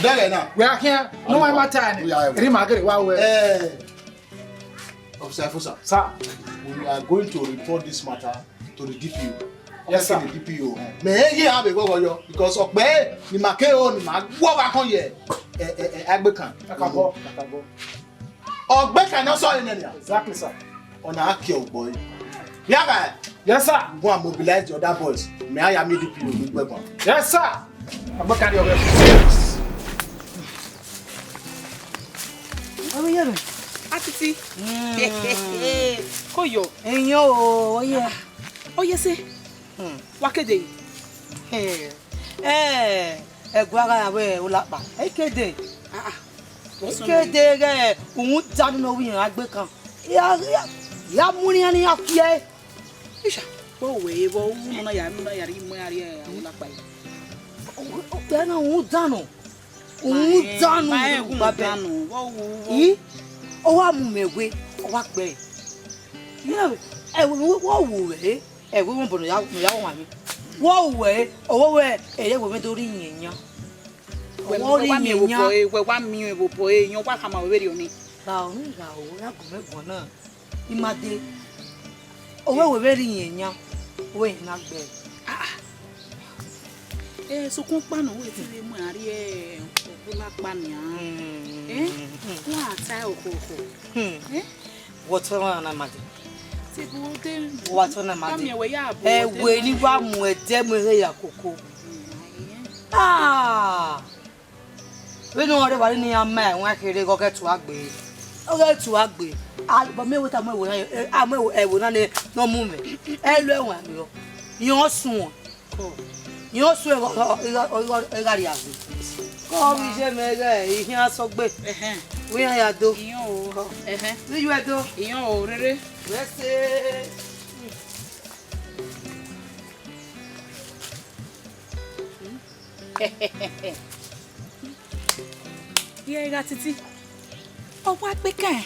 There now. We are here. No one matter. We are here. Officer, sir, we are going to report this matter to the DPO. Yes, sir. The DPO. May he have a go yo because of me ni make o ni ma wo wa kan ye. Aigbekaen. Akabo. Aigbekaen no so in there. Exactly, sir. On a kill boy. Yeah, yes, sir. Go and mobilize the other boys. May I am the DPO with weapon. Yes, sir. Aigbekaen your weapon. Oh, yeah. Atiti. Koyo. Enyo, oh yeah. Oh yes, wakede. Egwaga we ulapa. Ekede. Ekede ge ohun janu no wi Aigbekaen. Ya muni ani afie. Isha. Bo we bo mo na ya ri mo ya ri ulapa. Tena ohun janu. Ohun janu babanu. Yi o wa mu mewe o wa gbe wo we won bono ya won mi wo we owo we eye we metori yiyan wo ri yiyan we wa mi e bobo eyan wa kama we ri oni la o ya go megbon na imade owo we ri yiyan we na gbe sukun panu we ti le mu ari olapa ni wa ta okoko what one na made ti bu de what one na made we ya bo we ni wa mu ede mu re ya koko we no ore wari ni ama won kere go get to agbe o get to agbe but me wota mo ewo na le no mu me e lo ewon mi o yan sun yan sun e gari agbe ko mi je mere iyan sogbe we yan ya do iyan o ni you do iyan o rere we se Yeah, got it. Oh, what Aigbekaen?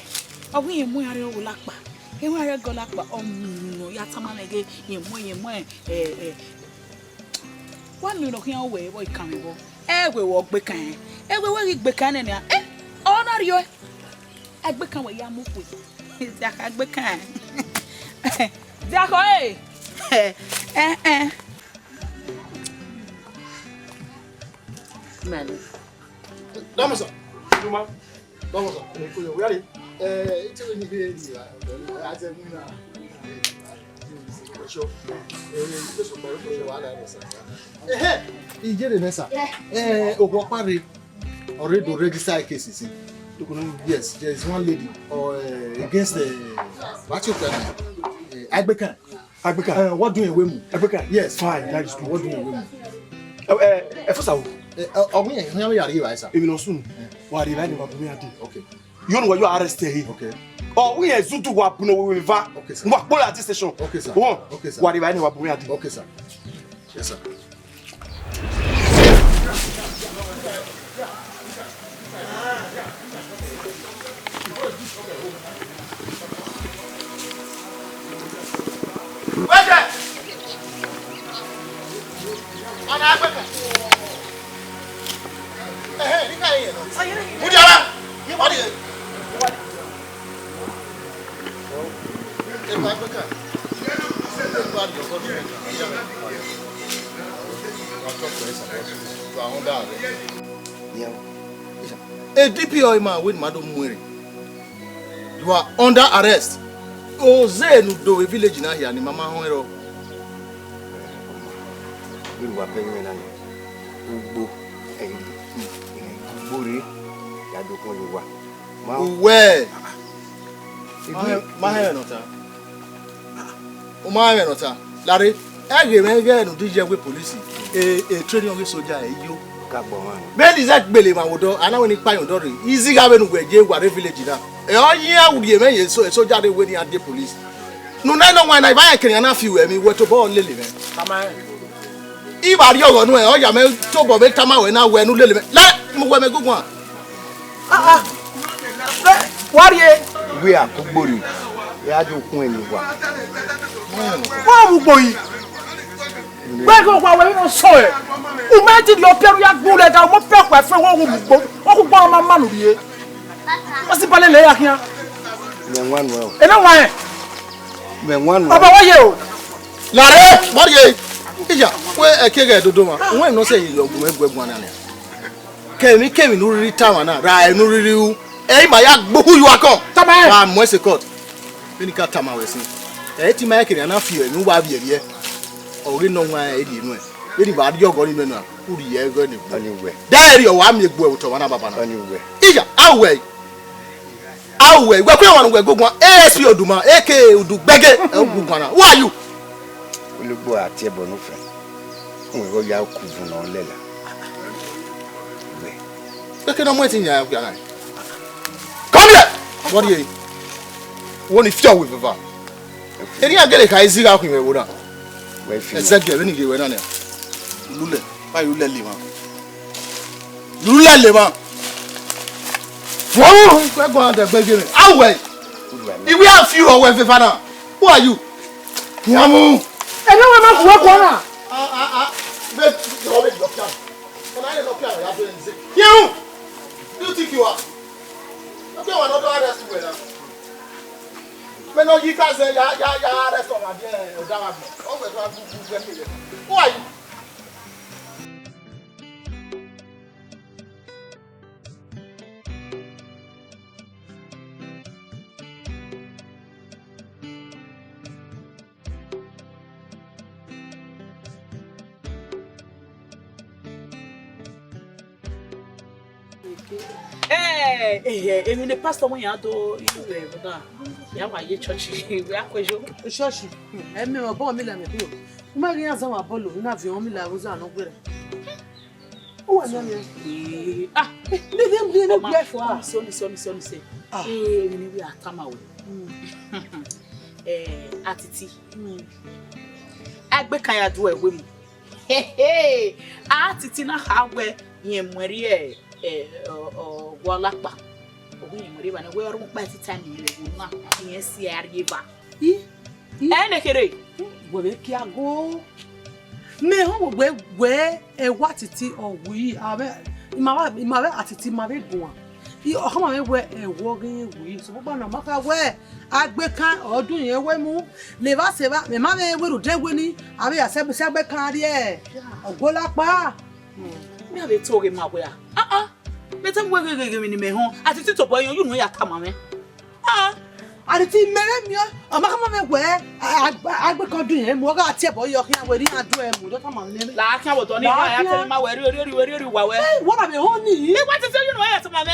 Oh, we ain't more lakpa. He want go lakpa. Oh no, ya tamana again. You more. One minute here away. Boy, come go. We walk Aigbekaen. We Aigbekaen na. Oh, not you. Aigbekaen we ya move with. That Aigbekaen. That Man. Vamos a. Vamos a. Ready? It's only here. I said, already register cases. Yes, there is one lady against Aigbekaen. Aigbekaen. What doing with me? Aigbekaen. Yes, fine. That is good. What doing with me? First of all, okay. You know what you are arrested here. Okay. Oh, we are Zutu Wapuno with Va. Okay, sir. At this station. Okay, sir. Okay, sir. What if I know what we are doing? Okay, sir. Yes, sir. Where's that? On Aigbekaen. Hey, you can't hear. Put your hand. What is it? A DPO man with Madam Mwiri. You are under arrest. Oze no do a village na here ni mama honro. We were paying na Ugbo Ugbori ya dokon ni wa. Where? My nota. My nota. Larry, I no DJ with police. A training of soldier you. Ben is that belly man would do, and I want to pay on Dory. Easy having where Jay were a village now. Oh, yeah, would be a so a soldier when he had the police. No, no, when I buy a can enough you and me what to born Lily. Come on. If I go on where all your men talk about Tama when I wear no Lily. Let me wear a good one. What ye? We are Kuburi. We are doing what? What boy? Where go where we don't saw it? Who made your period good at our felt my friend who bought my man here? What's the ballet here? Then one well. And no one. Then one. About you. Larry, what ye? Ija, where a keg to do? When no say you go one. Came in no return now. Right, no review. Eh, my who you are called? I'm West Court. When you got Tama was saying, eh, Timaki and a few, no one here. Or we know why I didn't know. Anybody you're going to know who you are going anywhere. There you are, me go to one anywhere. Ija, away. Away, we're going to go one. ASP Oduma, AK, do beg it. Who are you? We look at table no friend. We go out Kuvan or Lela. Look at I'm waiting here. Come here! What do you want to fill with the van? Any get a high zig out in the wood. Exactly, when you went on there. Lule, why you let him? Lule, Leva. We're going to beg you. I'll wait. If we have few or with the father, who are you? Yamu. I know I'm not work one. You! Who do you think you are? Okay, one other arrest you now. But no, you can't say ya arrest on again. Who are you? Hey, the pastor when you are to you have a church. We are going to church. I mean, a bomb, Milan. You might have some Apollo, you have your Milan was on. Oh, I don't know. Ah, they don't play for us. Sorry, say. Hey, we are come away. Attitude. Aigbekaen do a woman. Atiti na hawe yemwere walapa. Ogun yemwere ba na we oru pa tita ni ile na yesi ariba. Ene kere we be ki ago me ho we ewa titi owi abe imawe atiti mabe gun I okama me we ewo gen wi so gba na maka we Aigbekaen ọdún yẹn we mu le ba se ba me ma be we ru dewe ni abe ya se Aigbekaen rie ogolapa me abe toge ma we me tem we ni me ho atiti to boy you no ya kama me Ariti mere mi o maka ma me we Aigbekaen ọdún yẹn mo ga ti e boy yo kian we ri adu e mu do ta ma me la kian wo to ni ya tell ma we ri wa we what am ho ni me what say you no ya to ma me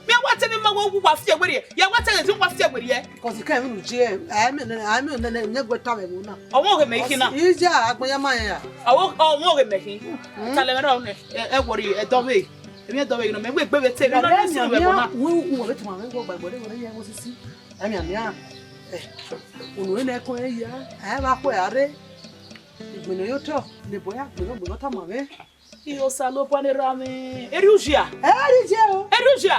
me what me ma wo wa fie we ya what say you wa fie we ye cause kan mi je me ne gweta we mu na owo ge me kina ija agbanya ma ya owo ge me kin tale me ro e wori e do me emi do we no me gbe we te no no si we bo na wo be tuma me go gbagbo de wo ye wo sisi ami onu ne ko ya ba ko are igbino yo to le boya gbino ta ma me Iyo salo pane rame erujia o erujia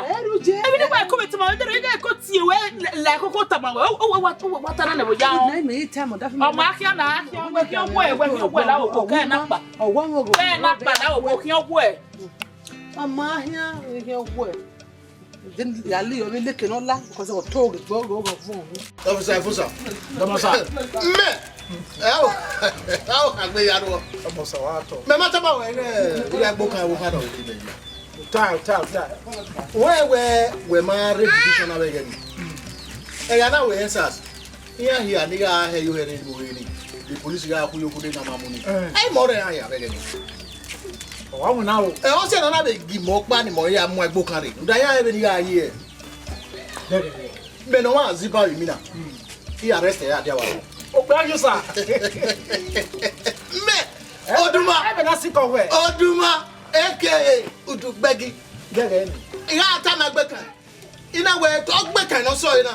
ebi ni kwa ko betuma we dere ga ko tie we la ko tama we o tana ne bo ja o na me time da o ma kia na kia we kia we la o ko na pa o wa ngo go na pa la o kia we ama hia we kia we den ya li o me leke no la because o to go fun Officer me agbe yaro omosa wa to me ma taba we Aigbekaen wo ka do ni be ta we ma repetition abe gani e ya na we ensas here ni ga he yo here ni we ni the police ga ku yo ku de na mamuni ai mo re ya be gani o wa na o o se na be gi mo pa ni mo ya mo Aigbekaen re nda ya be ni ga here be no wa zipa mi na he arrest ya dia wa o gba you sir me oduma e be na siko we oduma aka udugbegi gege ni ina ata na Aigbekaen ina we to Aigbekaen no so ina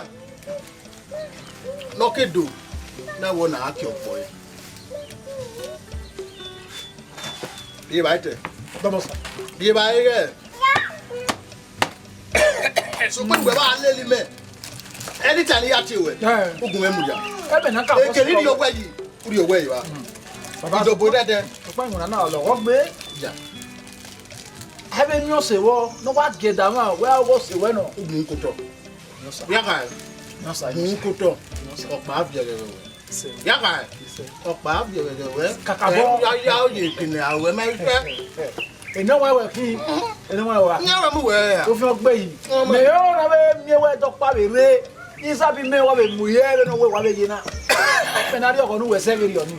no kedo na wo na aki opo e bi ba ite domo sir bi ba ire so pe gbe ba le li me anytime ya ti we ogun emu ja e be na ka e keri ni owe yi uri owe yi wa baba do bo dede opa ìmúra náà lọ wọ́n gbé ja ebe ní ọ̀sẹ̀ wọ́ ní wá gẹ̀dà máa wẹ́ ọwọ́ ṣe wẹ́ náà ogun ko to ya ka ogun ko to ọ̀pá abiyere we ya ka ọ̀pá abiyere we Kakabo ya o ye kini awe ma ife ena wa fi ena wa ni ara mu we ya o fi ogbe yìí me yo na be mi we to pa be re isa bi me wa be mu ye be no we wa be yi na me na ri oko nu we se ri oni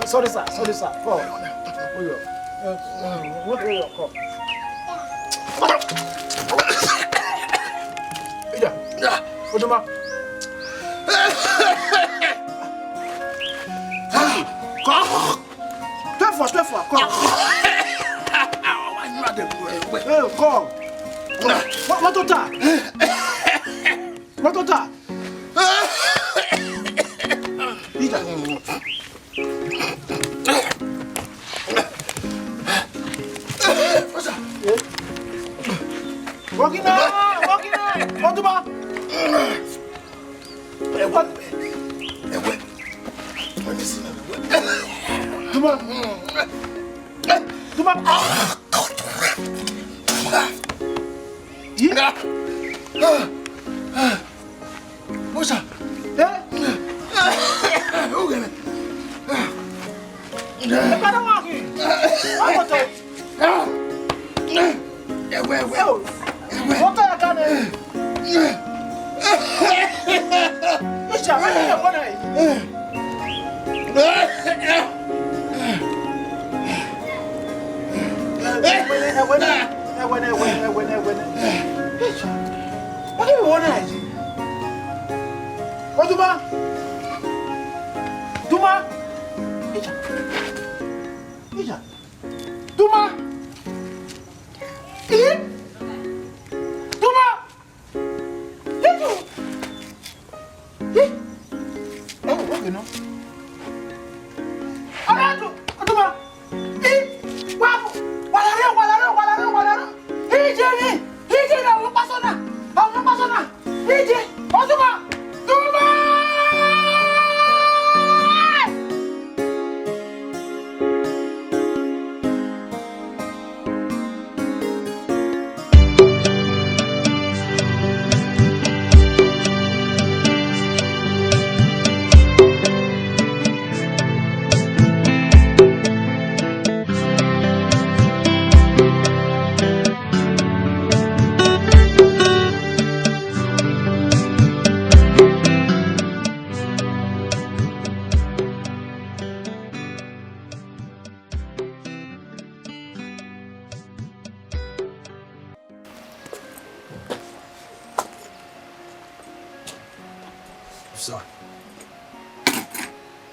sorry sir oh oyo what are your call ida oduma Toi fois, quoi. Quoi. What tota? What tota? Ida. Walking on. Oduma. What? Duma. Ina. Mosa. Ogen. Para waki. Amoto. Ewe. Wota yakane. Mosa, ani yakona. What do you want to do? What do Duma? Ija. Duma? Duma? Oh, okay, no. Arado.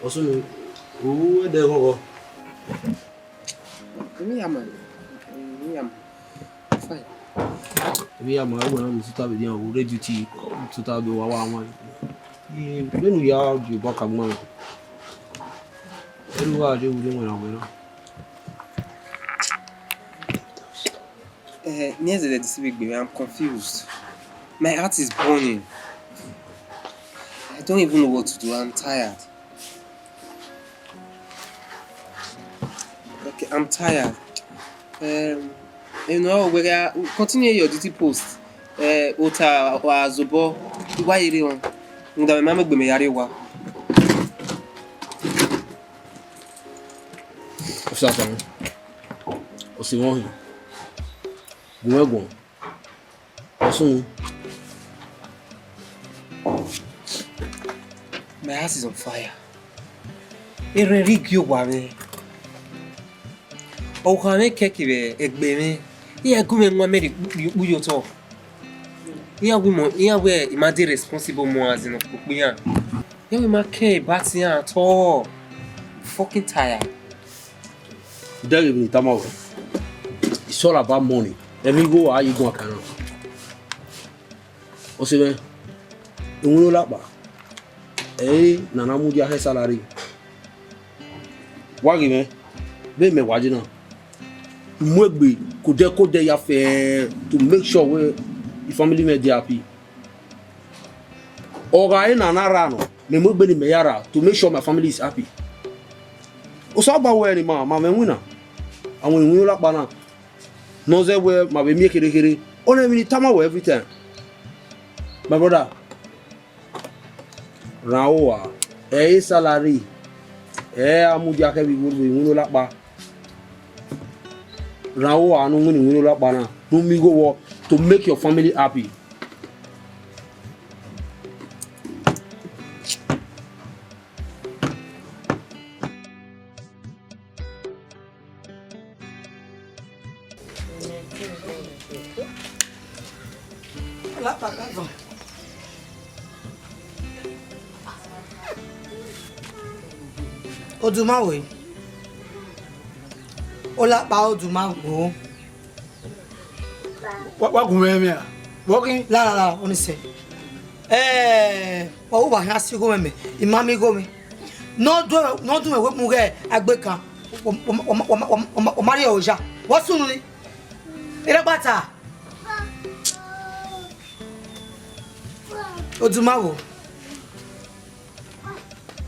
Osun o de go. Me am fine. Me am I want to start with you ready to start the wa. When we are you back agma. Elu wa je wu mo na mo. Near the this week, I'm confused. My heart is burning. I don't even know what to do. I'm tired. Okay, I'm tired. You know, we continue your duty post. Ota wa zobo. Why you doing? Nga mama gbe me yare wa. Osasan. Osiwon. Gwegon. Osun. My house is on fire. Rig wa me. O kan me keke be egbe me. Iya gume nwa me bu yo to. Iya we imagine responsible mo as in okuyan. Iya we ma care about ya at all. Fucking tired. Don't even tell. It's all about money. Let me go. How you going to canal? Osibe, you know ba. Nana mu dia salary. Wagi me, be me waji na. Mwegbe ko de ya fe to make sure we the family me dey happy. Oga nana rano, me mwegbe ni me yara to make sure my family is happy. Osaba we ni ma me wina. Awon you la pa na. No say we ma be mi kere. Ona mi tama we every time. My brother, Raoa, salary, amudia ke bi wonu la pa. Raoa no wonu la pa na. No mi go work to make your family happy. Odumawe. Ola pa Odumawo. What me a? Walking? La, onise. O wa ha si go me. Imami go me. No do me we mu ge Aigbekaen. O mari oja. What sunu ni? Ere bata. Odumawo.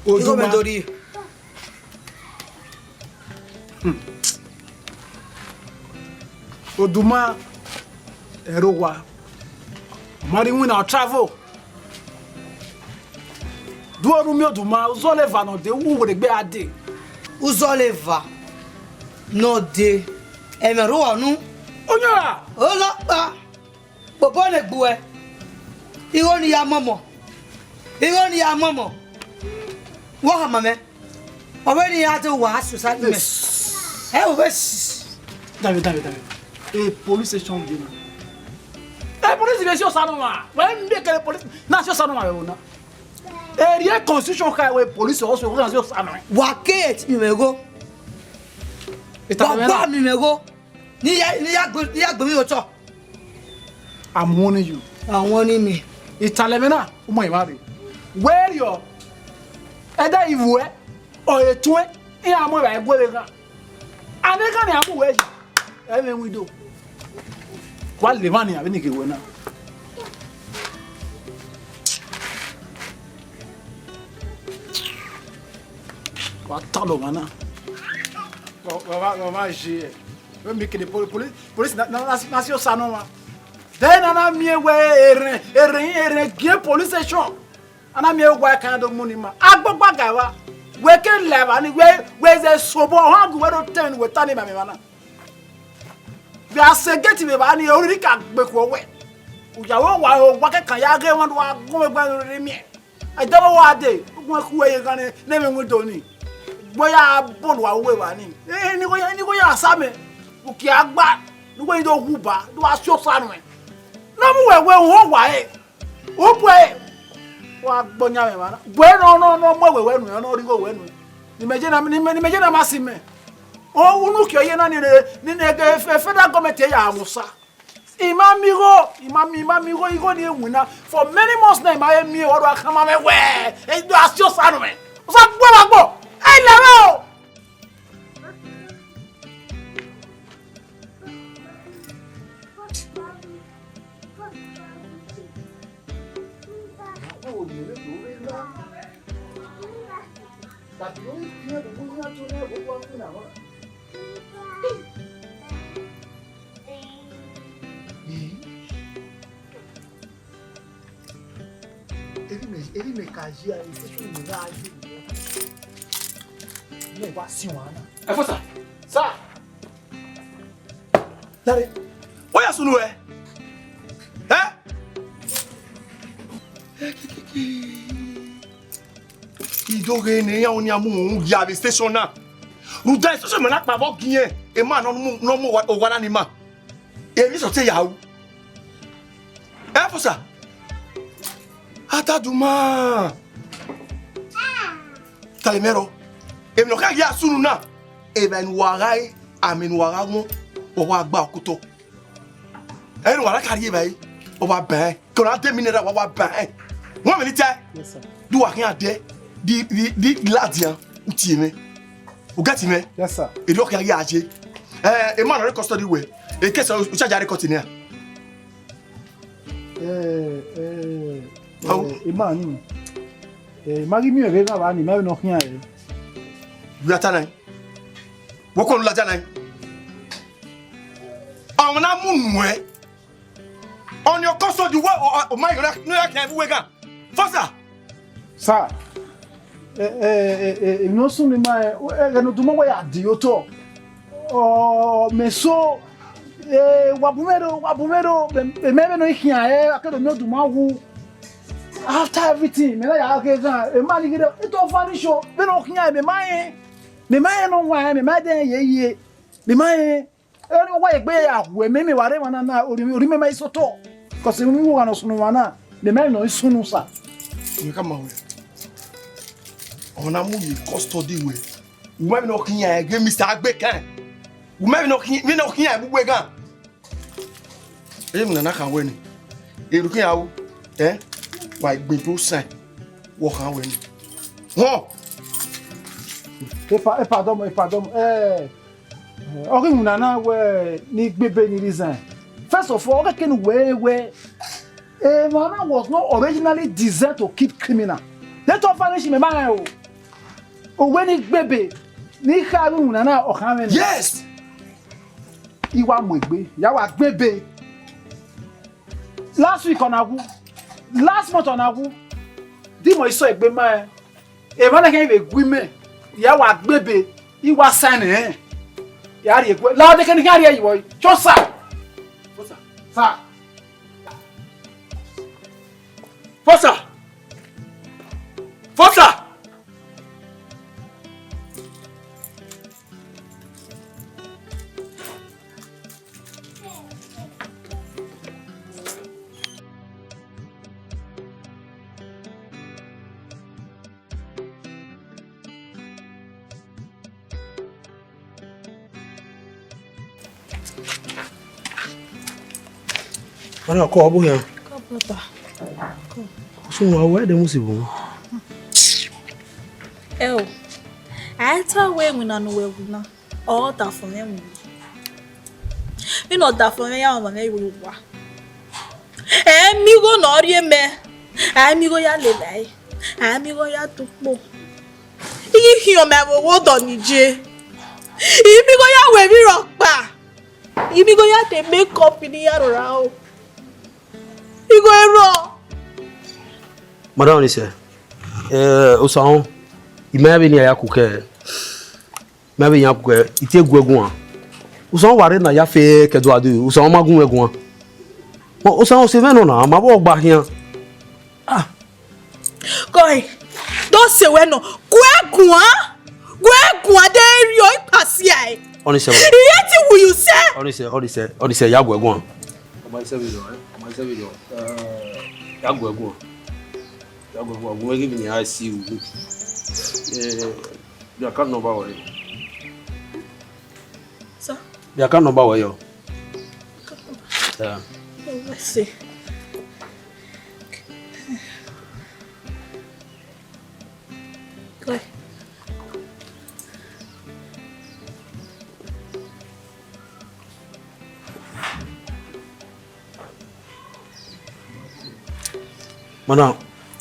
Oduma. Oduma Erowa. Mari wina travel. Do orumi Oduma Uzoleva no de wu we gbe ade. Uzoleva no de Emerowa nu. Onya. Olopa. Bobo le gbu e. Iro ni ya momo. Wo ha mame. Owe ni ya to wa society me. David. Police station bi na. Police station sanoma. When make the police na station sanoma we na. Area constitution kai we police also na station sanoma. Wa ke mi mego. Ba mi mego. Ni ya gbe mi o to. I'm warning you. I'm warning me. Italemena umo imari. Where your either iwe or etwe e amo ba egwe ga. Aneka ni amu we. Even we do. What the money abi ni ke we na. What talo mana. Mama je. We make the police na si o sanoma. Then ana mi we ere ge police station. Ana mi we kan do money ma. Agbogba ga wa. We can live and we ze sobo hang we do ten we tani ma me mana. We are segeti me ba ni ori ka gbe ko we. Ujawo wa ke kan ya ge won wa go me gba ri mi. I don't wa dey. Won ku we kan ne me do ni. Boya bolu wa we wa ni. Ni ko ya same. U ki agba. Ni ko do huba. Do wa so sanu e. No mu we ho wa e. O bu e. Wa bonya me mana. Bueno no mo we no no rigo we no. Ni meje na masime. O unu kyo ye na ni federal government ya amusa. Imamigo igo ni enwuna for many months na mi oru akama me we. E do asio sanu me. O sa gbo. Ai lewo. Ele me cagia, ele fez um milagre. Negócio, Ana. É força. Sa. Dale. Olha sunu é. Idore ne ya oni amu ya be station na. Ruda station me na pa bo gien. E ma no mo wala ni ma. E mi so te ya wu. É força. Ataduma. Talemero. E mi no ka ya sunu na. E ben warai amen waragun o wa gba okuto. E no wala kari e bai. O wa ben. Ko na 2 minutes wa ben. 1 minute. Yes sir. Do wa kin ade. Di ladian uti me. O gati me? Yes sir. E do kari aje. E man no custody we. E case o charge are continue. Imani. Magi mi ebe na ba ni me no hia e. You are tanan. Wo ko la tanan. On na munwe. On your custody we o my no ya kan we gan. Fosa. Sa. No sunu ma e no tuma we adioto. Oh, meso wabumero meme no hia e akedo mi oduma wu. After everything, me like okay, e ma ni gide it of funny show. Me no hia me mai no wa me ma den ye. Me mai e no wa egbe ya we me ware wana na ori me mai soto. Cause we wo no sunu wana, me mai no sunu sa. You come on. On a mou custody we. Ou même no hia e ge Mr. Aigbekaen. Ou même no hia e bu gan. E mi na kan we ni. E ru hia wo. Wa igbedo san wo kan we ni. Won. Pardon. Ori munana we ni gbebe ni reason. First of all, can we Mana was not originally designed to keep criminal. Let us finish me man. O when it baby ni kharu munana o kan we. Yes. Iwa mwegbe, ya wa gbebe. Last week on Agu, last month on Agu, di mo iso egbe ma e ma na kan be gwime, ya wa gbebe, iwa sign ya ri egbe. La de kan kan ri yiwo, chosa. Chosa. Sa. Força! Força! Olha a cobo, hein? Papa. Suma wa de musibo. I tell we na no we na. All that for me. Me not that for me ya ma me wi wa. Mi go no rie me. Mi go ya lelai. Mi go ya tukpo. Iyi hi o me wo do ni je. Mi go ya we mi rock pa. Mi go ya te make up ni ya ra o. Mi go ero. Madame Lise, au salon, il m'a venu à couper. M'a venu à couper. Il était gouagouan. Au salon, on va fait que doit deux. Au salon, on va gouagouan. Au salon, c'est vrai non, on m'a pas rien. Ah. Quoi? Donc c'est ouais non. Gouagouan de rio passé. On est sérieux. Il est où you say? On est sérieux, ya gouagouan. On va essayer vidéo, Ya gouagouan. We'll give me I see you. The account number where you? Sir? The account number where you? Yeah. Oh, let's see. Go. Mana,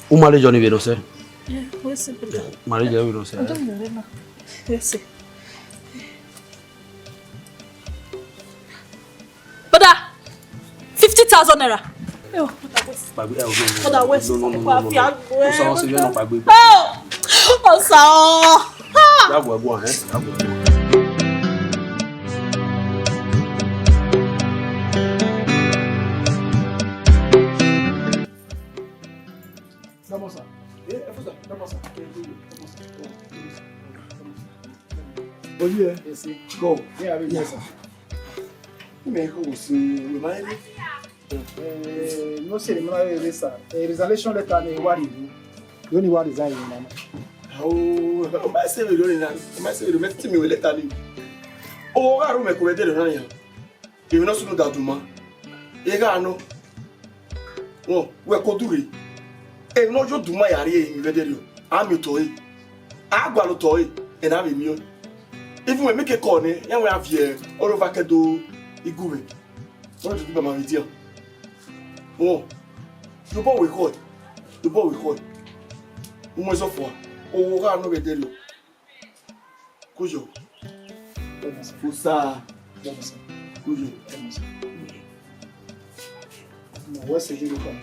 umale Johnny we no say. Yeah, where's the bill? Marriage we no say. I don't know, no. Let's see. Brother, 50,000 naira. Oh, Brother, West. No. Oh, so. Ya go go eh. Damosa. Damosa. Oh yeah. Yes, go. Yeah, yes, sir. You may go see. Remind me. No ceremonial release. A resolution letter ni worry. You only worry resign now. Oh, my say we don't know. My say we make me we letter ni. Oh, ga ro me ko we dey ran yan. If no sunu da duma. E ga no. Oh, we ko duri. E no jo duma yare e mi we dey lo. Ami to yi. Agwa lo to yi. E na me mi o. Even when make a call, yan we have here all over Kedo Igume. What do you do my video? Oh, you boy we call. You boy we call. Umo so for. Oh, ga no be dey lo. Kujo. Fusa. Kujo. No, what's the deal from?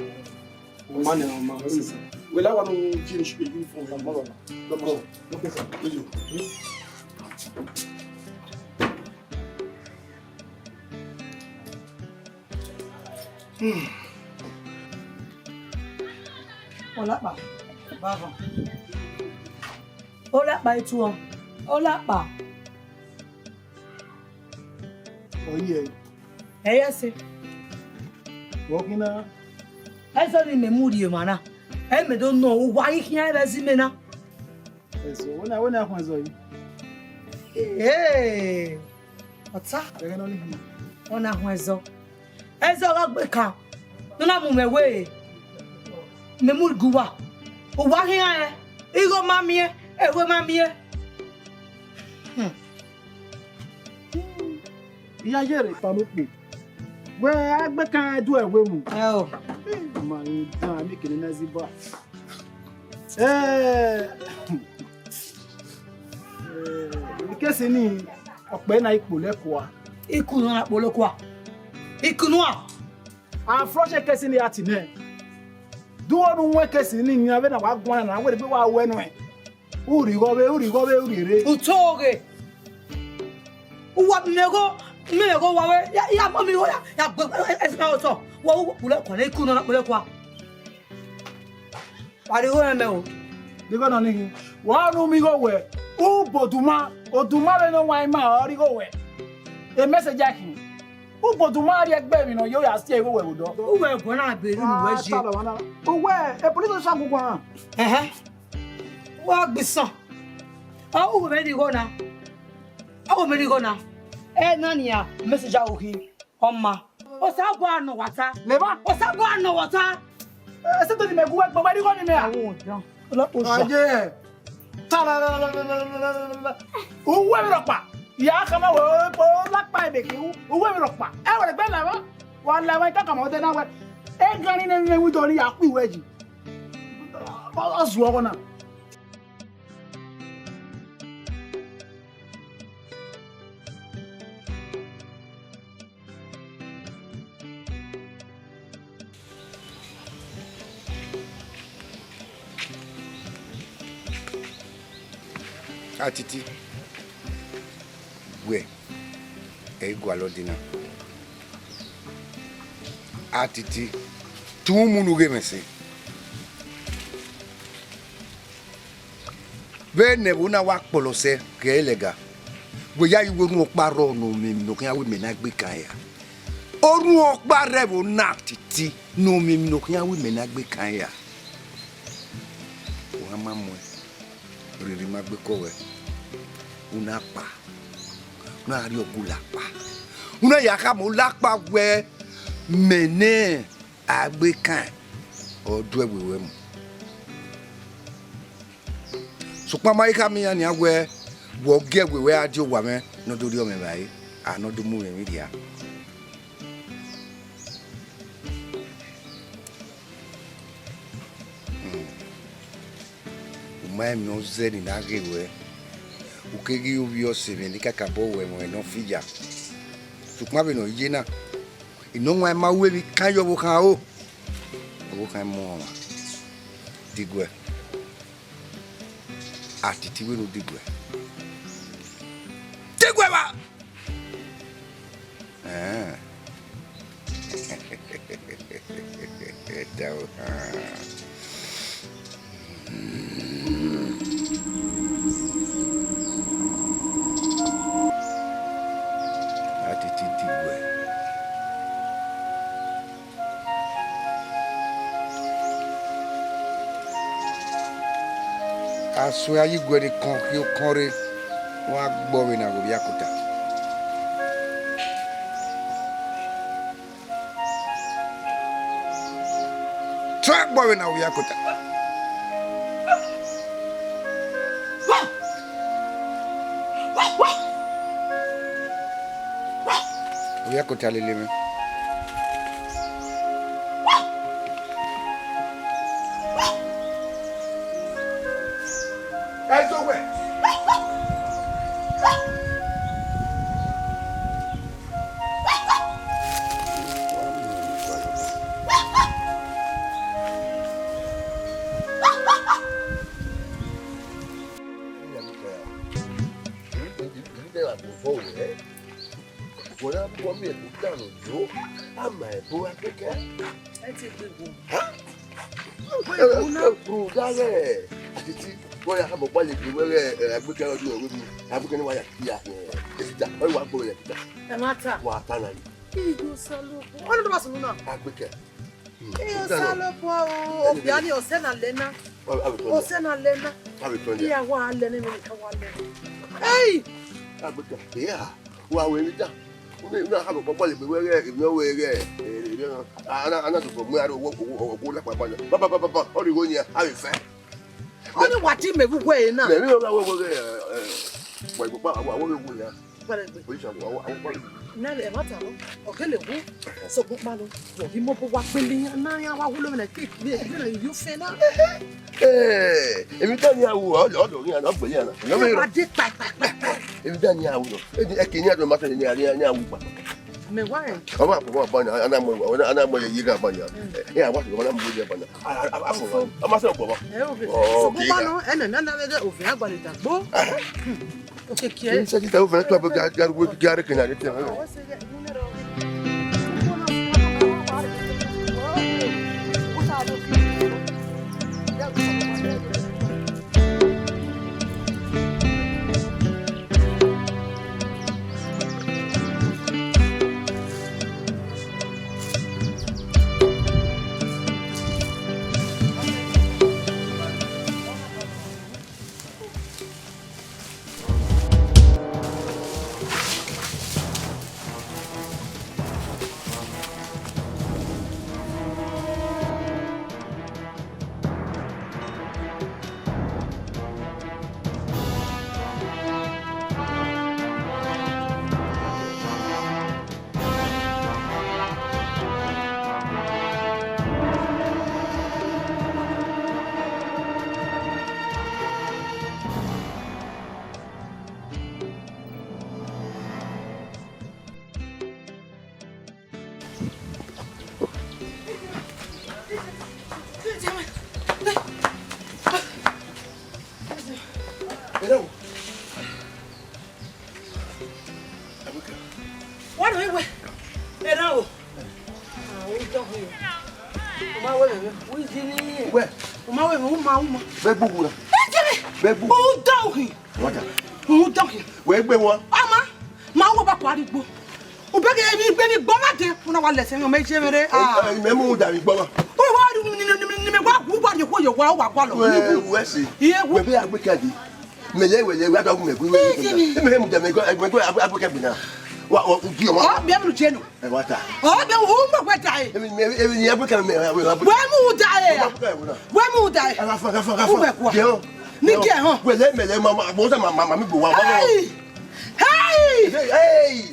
Money on my. Well, I want to finish the uniform from Mama. Okay, sir. Kujo. Olapa. Baba. Olapa itu. Olapa. Oh yeah. Yes. Walking now. I saw in memory, mana. I don't know why he had a zimena. Yes, when I was on. Hey. What's that? I can only hear. Ona hwezo. Ezo Aigbekaen. Nona mumewe. Memul guwa. Uwa hiya igo mamie, ewe mamie. Iya yere panopo. We Aigbekaen do ewe mu. Oh. Ma ndan mi kini na ziba. Kesi ni ọ̀pẹ na ipò lẹ́kọ̀ọ́. Ikunu na polokwa. Ikunu a. Afroche kesi ni atine. Duwo nu nwe kesi ni ni ave na wa gwan na we be wa we nu e. Uri re. Utoge. Uwa mego wa we ya mami wo ya gbe esika oto. Wo polokwa na ikunu na polokwa. Pari wo me o. Digo no ni. Wa nu mi go we. Uboduma, oduma no why ma ori go we. A message akin. Uboduma ri egbe mi no yo ya si ewo we do. Uwe go na beru nu we je. Uwe, e police officer gugu an. Wa gbisan. Uwe me di go na. Awo me di go na. Na ni a message awoki. Oma. O sa bo anu wata. Leba. O sa bo anu wata. Se to ni me guwe gbo di go ni me a. Aje. Uwe mi ropa. Ya kama we po lapa ebeki. Uwe mi ropa. E we gbe lawa. Wa lawa ta kama o de na we. E gani ne wi dori apu iweji. Ozu owo na. Atiti we gwalodina atiti tumunu gemese be ne bona wa polose ke elega we ya iwo nu paro no mi no kan we me na Aigbekaen ya orun opa revo na atiti no mi no kan we me na Aigbekaen ya mamwe. Riri magbekowe. Una pa. Una rio gulapa. Una yaka mulapa we mene Aigbekaen odwe wewe mu. So kwa maika mi ani agwe wo ge wewe adio wa me no do rio me bai. No do mu me dia. Umai no zeni na gewe. Ukegi ubio sebe ni kakabo we mo no fija. Sukma be no yena. Ino nwa ma we bi kan yo bo kan o. Bo kan mo ma. Digwe. Atiti we no digwe. Digwe ba. Dawo. Aso ayi gwere kon ki o konre wa gbo we na go biakuta. Tra gbo we na go biakuta. Biakuta lele me. Voilà combien de temps nous ama pour Aigbekaen. Pour d'aller. Titi, voilà comment pas les joueurs Aigbekaen du Rwanda. Aigbekaen wa ya ya. Tita, on va pour les tita. Mata. Wa tana. Igo salo. On do basu na. Aigbekaen. Igo salo po obiani osena lena. Osena lena. Ya wa lena mi ka wa lena. Hey! Aigbekaen. Yeah. Wa we ta. Una ha bo bo le we ana to mo ara owo la pa ba o ri go ni a we fe oni wa ti me gugu e na me mi o la wo bo bo pa wa wo gu ya pare gbe o isa wo na le mata no o kele gu so bu pa no wo bi mo bo wa pele na ya wa wulo na ke bi e na you fe na èmi ta ni awu o ri ana gbe yana no me wa de pa èmi ta ni awu no e ke ni ado ma ni awu pa me wa o ma po ba ana mo ye yiga ba ya e a wa ko na mo ye ba na afo ama se bo ba so bu pa no e na le o fi agbale dagbo o ke ki e se ti ta o fe to ba ga ke na le te we gbe won ama ma wo ba pari gbo o be ke mi gbe mi gbo ma de una wa lese mi o meje mere me mu da mi gbo ma o wa ru ni ni me wa ku wa ni ko yo wa kwa lo. We see. We be Aigbekaen. Me le we da ku me ku. Me he mu da me go Aigbekaen na. Wa o di o. Oh, be am lu chenu. E wata. Oh, be wo ma kwa tai. E ni Aigbekaen me. We mu dai ya. We mu dai. Rafa. Ni ke ho. We le me le mama mo sa mama mi bo wa. Hey! Hey!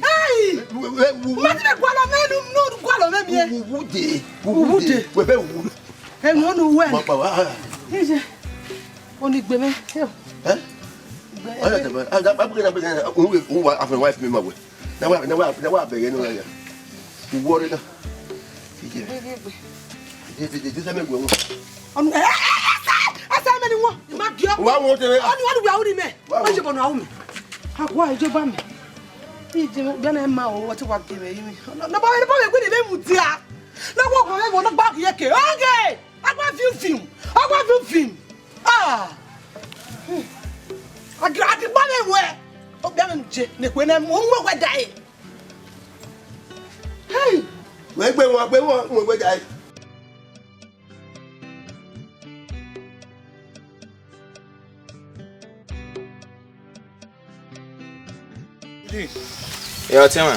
Mati me kwalo me no kwalo me mi. Wude. We be wu. E no no we. Ma pa wa. Ije. Oni gbe me. Eh? Ala ta ba. Aigbekaen o wa afa wife me ma we. Na wa be no ya. Wo re na. Ije. Ije sa me gbo. Onu asa me ni won. Ma gyo. Wa won te. Oni wa du awuri me. Ma je bono awu me. Akwa ijoba mi. Ije me bia na ma o wo ti wa gbe yi mi. Na ba gbe ni be mu ti a. Na wo ko me wo no back ye ke. Okay. Akwa film. Ah. Ati ba me we. O bia me je ne kwe na mo mo kwa dai. Hey. We gbe won mo gbe dai. Yo, Tima.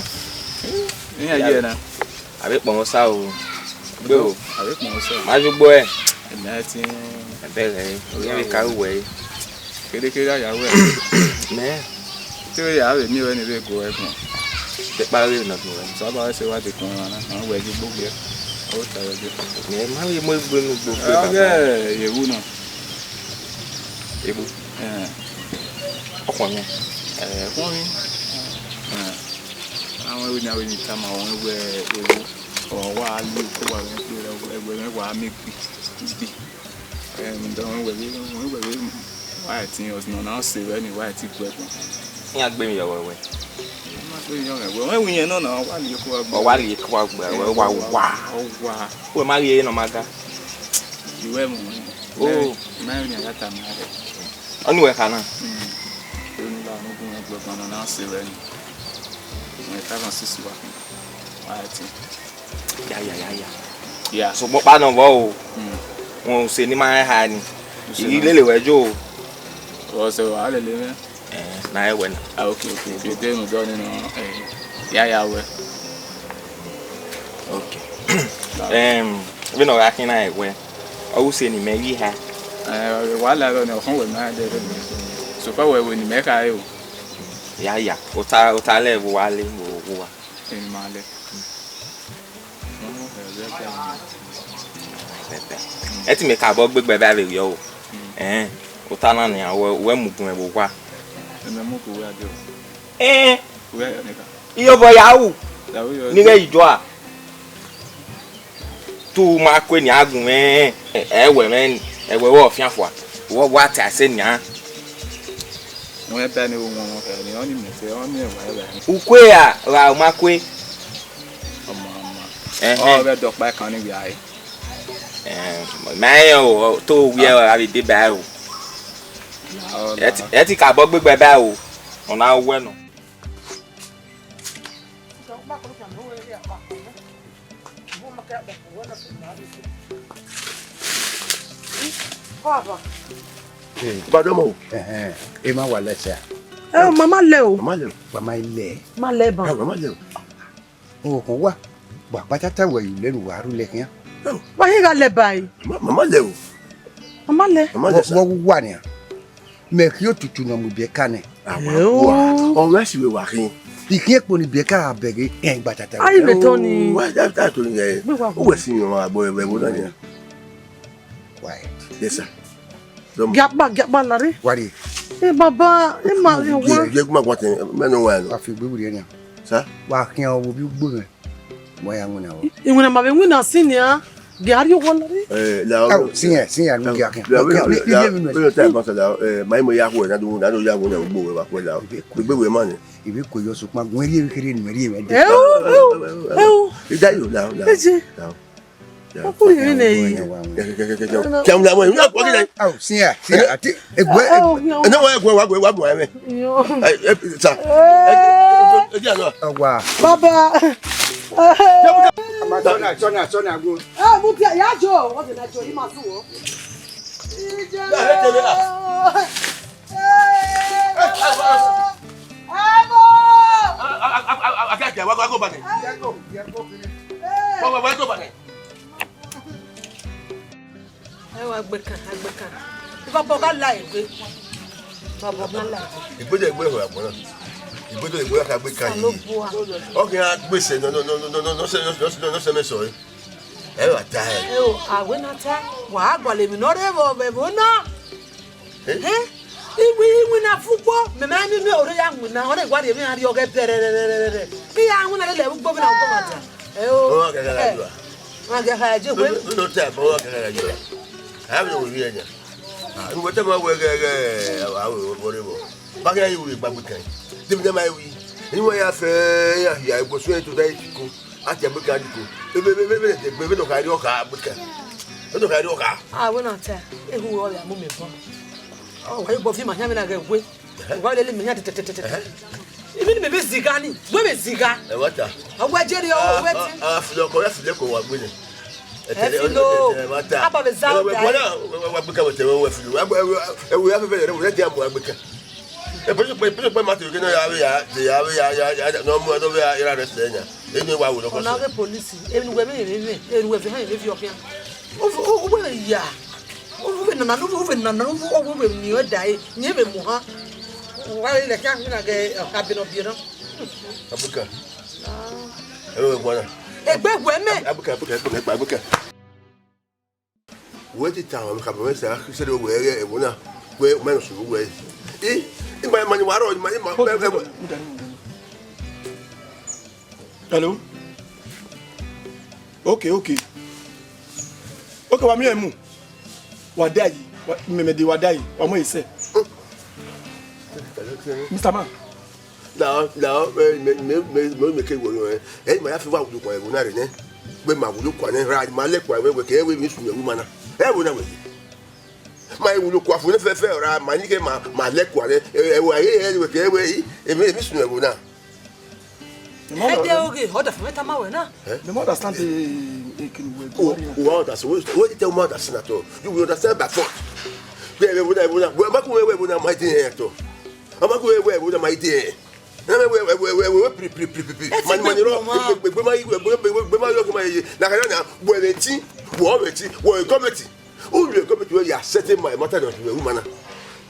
Yeah, na. Avec mon sa o. Gbe o. Avec mon sa. Ma ju gbo e. Na ti. Bele, o ye ka we. Kede ya we. Me. Ti o ya we mi we ni be go e kun. Te pare na mi we. So ba se wa te kun na. An we ju gbogbo e. O ta yo de. Me ma we mo gbo nu gbogbo. Okay, ye wu na. Ebu. Okon mi. Kon mi. Àwọn ewu ni àwọn ni ta ma won we ewu o wa lu ko wa we wa mi bi don we wa ti os no na se we ni wa ti ku ekun Ni agbe mi yo we ma pe yo we wu yen na wa li ko wa gba o wa li ko wa gba we wa we ma ri e no maga iwe mo o ma ni ata ma re oni we kana o ni la no gun gba kan na se we ni mo ta kan sisi wa ti ya so mo pa no wo o won se ni ma ha ni iri lele wejo o se wa lele me na e we na okay de de no do ni no ya we okay we no rakin na e we o se ni me yi ha wa la ro ni o fun we ma de so pa we ni me ka e o ya o ta le wo wa le wo wa en ma le e ti me ka bo gbegbe ba le yo o ta na ni we mugun e wo wa me mu ko we ade o we ne ka iyo bo yawu ni re ijo a tu ma ko ni agun e we men e we wo fiafo a wo wa ta se nya wọ́n bá ní ohun ọmọ ẹni wọ́n ní mẹ̀tẹ́ wọ́n ní ẹ̀wà ẹ̀wà ẹ̀mí. Ukwe a ra o ma kwe. Ọmọ. Ọ bẹ dọ̀pá kan níbi ayé. Máa o tó wí ẹ ra bi dé bá o. Ẹ ti ka bọ́ gbégbé bá o. Ọ̀nà awọ́ ẹ̀nà. Badomo. Ma wà lẹ́sẹ̀. Mama le o. Mama ile. Ma le ba. Mama le. O ko wa. Ba patata we yu lenu wa ru le kan. Wa hin ga le bai. Mama le o. Mama le. Wo wa ni. Me ki o tutu na mu be kan. O wa si we wa kin. Ikin epo ni be ka abege en patata. Ai be to ni. Wa da to ni e. O we si mi ma bo e wo na ni. Quiet. Yes sir. Gaba lari. Wari. Baba, ma wa. Je kuma kwate me no wa no. Wa fi gbegbu ni. Sa? Wa kin o bi gbo me. Mo ya nguna o. Inguna ma be nguna sinia. Gari wo lari. La. Sinya nu ga kin. Lo ta ba sa la mai mo ya ko na do na gbo we wa ko la. Gbegbe we ma ni. Ibi ko yo so pa gun eri kere ni eri me. Ida yo la. Oku yiri na yi. Kiam la mo. Sinya ati egwe. Na wa mo ame. Sa. Wa. Baba. Sonia go. Ah, mutia ya jo. What the nacho? You must do. Aigbekaen. Baba ga la egbe. Baba ga la. Igbodo egbe ho agbon na. Igbodo egbe ka Aigbekaen. Okay, agbese no se me so. Wa ta e. Awe na ta. Wa agbale mi no re bo na. Iwi na fugo, me ma ni ore ya nwu na ore gwa de mi ari oge perere. Ki ya nwu na le gbo bi na gbo mata. O ga ga la. Ma ga ha je gbe. No ta bo ga ga la. Ha bi wo ri enya. Ah, wo ta ma we ga awo bo re bo. Ba ga yi wo Aigbekaen. Dem dem ai wi. Ni wo ya fe ya igbo so to dai ko. Ati Aigbekaen ko. Be no ka ri o ka Aigbekaen. No ka ri o ka. Ah, we na ta. Ehu wo ya mu me fo. Oh, why go fi ma nya me na ga gwe. Wa le me nya tete. Ibi ni me be ziga ni. We be ziga. E wata. Awa jeri o weti. Filo ko wa gbe ni. Aba be za o da. Wa Aigbekaen te we filo. E ya fe fe re dia mo Aigbekaen. E pe ma te gena ya no mo do ya ira rest enya. E ni wa wo lo ko. Na ge police. E ni we me. E ni we fi han le fi ofian. O we ya. Uve na uve ni odai ni be mu ha wa le kan na ge abino bi no Aigbekaen ewe gbona egbe me Aigbekaen we ti ta am ka be se se do we e wona we me no so we ma ni waro ma hello okay wa mi emu Wadai, Memedi Wadai, or more say. Mr. Man. Now, make it one. And my after what look when I read, when my look one and ride my leg while we can we miss a woman. Every now my look off with a fair, my nigga, my leg one, away, and miss a woman. The mother understand that's what you tell mother, Senator. You will understand by force. We're back away with a mighty actor. I'm not going away with a mighty. My mother, woman.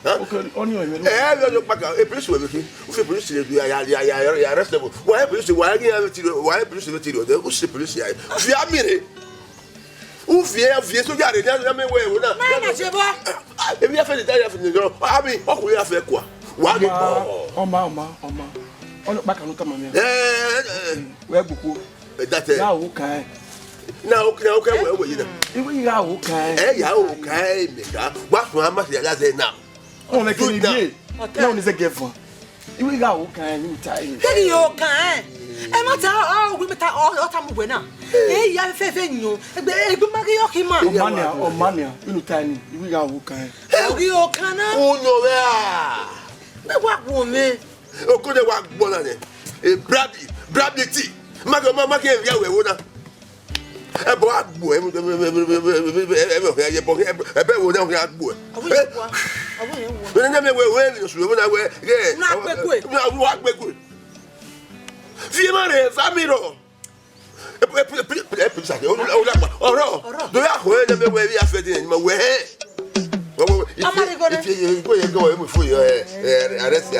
Okay, on your back a police will be police arrestable. Why police? Why police material? The police police. Who fear so yard? If you have any time of the girl, I mean, what we have a Oma. On back and look at me. Where book? That's now, okay. Now, where you know? You are okay. Okay, what much now? Oh, like a day. No one is a gift for. You will go okay. You tie. Then you can. I'm not all we met all time winner. Hey, ya fe you. E go magi okima. O mania, you tiny. You will go okay. Hey, you can. Oh no, where? What woman? O ko de wa gbona ne. E brably tea. Mama ke ya we wona. E bo agbo e be wo na agbo. When I we so we na we na agbeku. Fi mare famiro. Do ya ho na me we ya fedi ni ma we. If you go for you arrest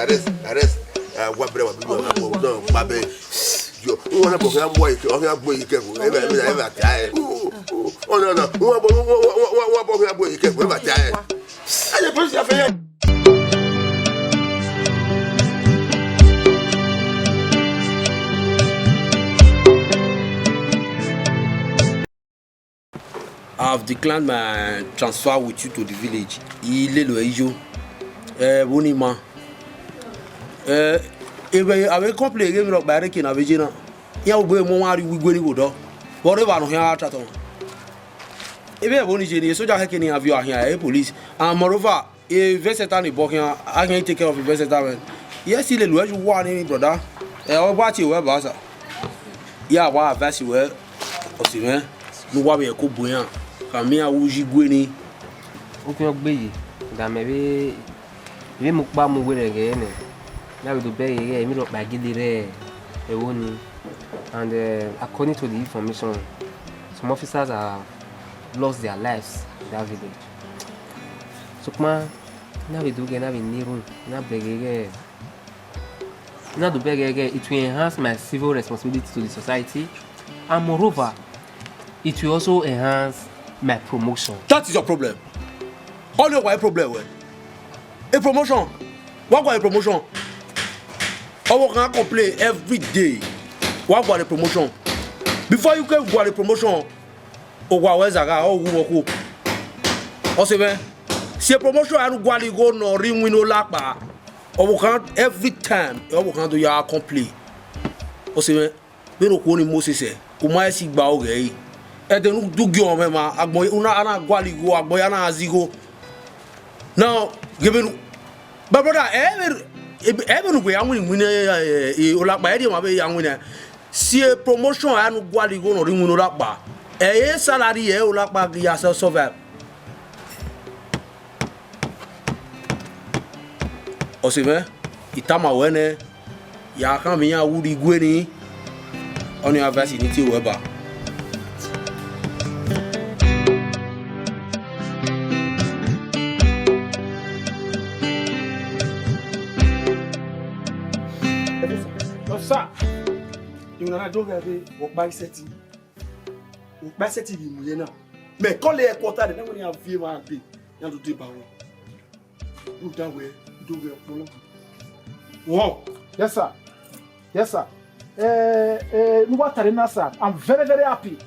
what brother will do babe. You want to go boy you careful. Oh no. What boy you careful. I police affair. I've declined my transfer with you to the village. Il est le Ijo. Bonima. Avec complet game rock by Rekin Avigina. Ya ube mo ari wigweri wodo. Whatever no here chaton. Ebe boni jeni soja hekeni have you here police. And moreover, a versatile bokin I can take care of the versatile. Yes, il est le one brother. Watch you web basa. Yeah, wa advice you well. Osime, no wa be ko boyan. Kami a uji gweni. O fi ogbe da maybe we mukba mu we rege ne. Na we do be ye mi lo pa gidire ewo ni. And according to the information, some officers have lost their lives in that village. So kuma na we do get na we niru na begege. Na do begege it will enhance my civil responsibility to the society, and moreover it will also enhance my promotion. That is your problem. All your why problem a promotion. What got a promotion? I can complain every day. What got a promotion? Before you can get a promotion, oh wow, where's that guy? Oh who? Oh see si a promotion I don't go no ring we no lakba. Oh can every time you can do your complain. Oh see we no ko ni Moses say. Kuma si gba o ge. E de nu du gyo me ma agbo una ana gwali go agbo ya na azigo. Now given but brother even we are winning olakba e de ma be ya win si a promotion anu gwali go no ring no olakba e salary e olakba ya survive osime itama wene ya kan mi ya wuri gwe ni oni avasi ni ti weba. Sir, you know, I don't have a work by setting. Work by setting in Muyena. Mais quand les quotas, les gens qui ont vu ma vie, ils ont dit bah oui. Nous t'avons Wow. Yes, sir. Yes, sir. Sir. I'm very, very happy.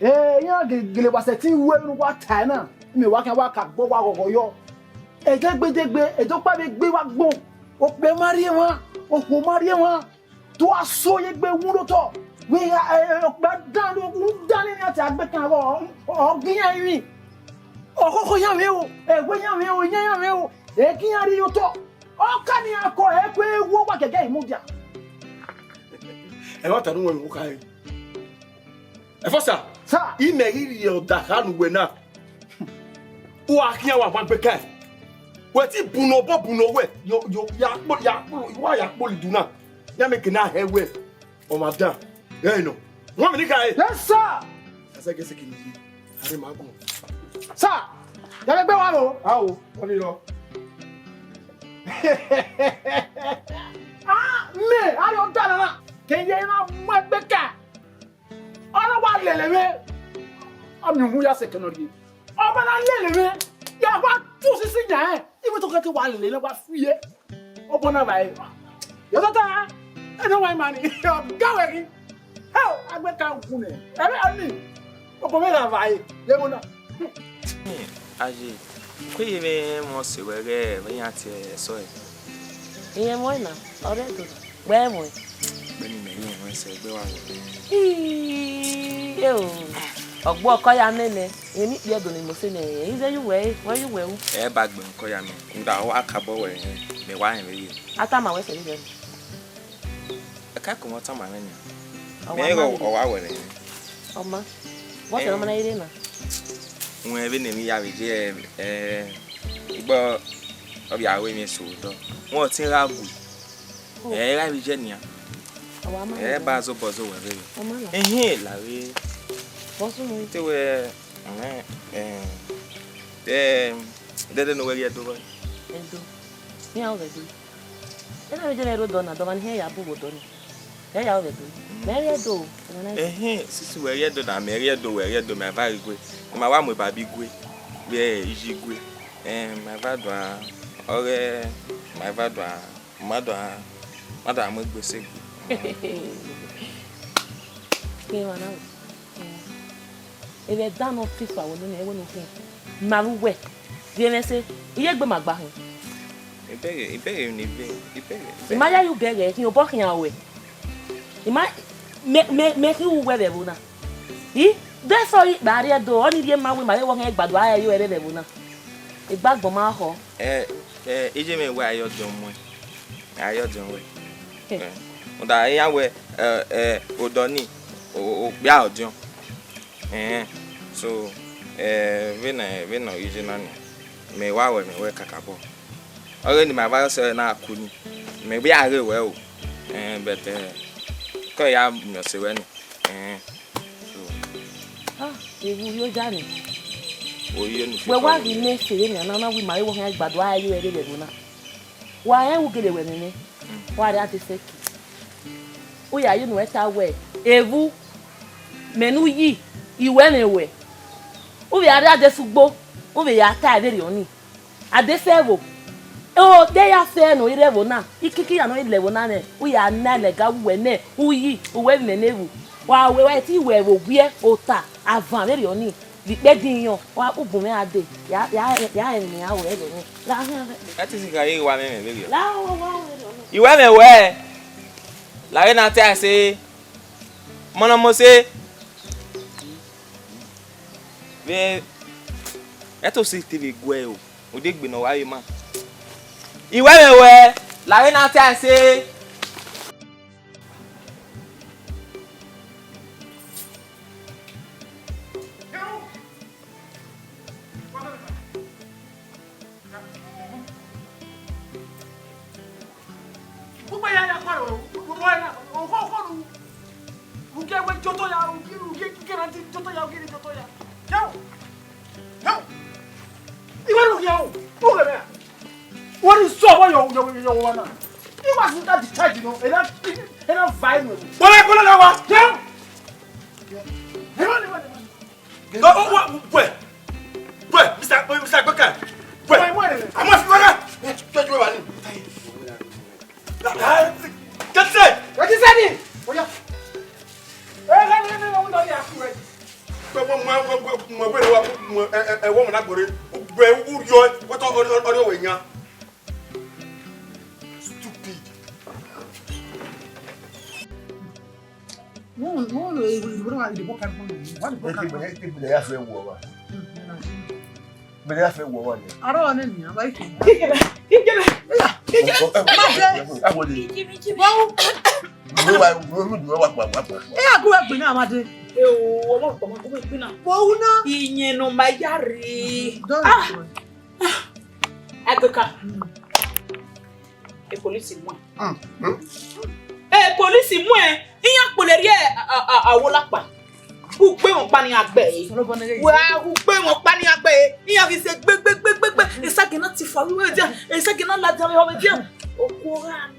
You was a thing where you were China. Me work at Boba yo. A don't be work boom. Ope Mariama. Opo Mariama. To a so ye be wuroto. We are down in at Aigbekaen or Guinea. Oh, Yameo. When Yameo. Ekiari yoto. Oh, can you call a walk again, Mudia? And what I don't want to carry. Sir, he may hear that hand when up. Who are here one Aigbekaen? What if Buno Bobuno way? Yo, why are you do not? You make an hair way. Oh, madame. You know. One minute, yes, sir. As I guess I can hear. Sir, you be one. Oh, what do you know? Me, I don't know. Can you not my Aigbekaen? I don't want Lele. I'm the who you second. Oh, but I Lele. Yeah, what two sisters there? Even to get to one Lele, what free? Open a way. You don't know. I know my money. Go away. How? Aigbekaen Pune. I mean, open a way. You know. Aji, kwe me mo se were when ya ti so e. Iye mo na, ore do. We mo. Beni me yin won se gbe wa. Yo. Ogbo ko ya nene, emi pe do ni mo se ne. Ize you we, where you we. E ba gbe nko ya me. Nda wa kabo we me wa yin we. Ata ma we se ni. E ka ko mo ta ma nya. Me go o wa we ni. Oma. What am I doing? When we name ya we igbo obi awe mi so do won tin ragu ra we je nia ba zo bozo we re la we bozo mo te we de no we ya do edo ni a we do ena we je le do na do man he ya bu do ni ya we do me do sisi we ya do na me ya do we ya do me va igwe ma wa mo ba bi gwe be iji gwe my vadwa ore my vadwa madam gbese ke wana ebe dan no fifa wo ni e wo no kin ma we bi ene se iye gbe magba hin ibere ni be ma ya yu bere kin o bo kin awe ima me ki wo we be bu na that's all bari do oni die ma we ma le wo kan gbadu aya yo ere be bu na igbagbo ma ho eje me we ayodun we oda ya we odoni o bia odio so we na original me wa we kakabo already my voice na akuni me be are we o but ko ya mi se we ni ewu yo jani oyo ni we wa gi me se ni na we ma wo han gbado ayo ere le bona wa en wu gele we ni wa da te seki o ya you no eta we ewu menu yi iwe na ewe o bi ada de sugbo o bi ya ta ere oni ade sevo o de ya se no ire bo na ikiki ya no ile bo na ne o ya na le ga we ne uyi uwe menevu wa we ti we wo gbe o ta avan ere oni di pe diyan wa ubun me ade ya eni ya we ere ni la ati si ga yi wa me ere la wa iwe me we la re na te ase mono mo se be eto si tv gwe o de gbe no wa yi ma iwe me we la re na te ase What is so what you want? You must not discharge, you know, enough violence. What? Yeah. Where? Mr. Aigbekaen. Where? I'm not sure. That's it. What is that? Oh yeah. Police moi iyan polerie awolapa u pe won pa ni agbe wa u pe won pa ni agbe iyan fi se gbe isake na ti fa wiwe dia isake na la jare ho me dia okora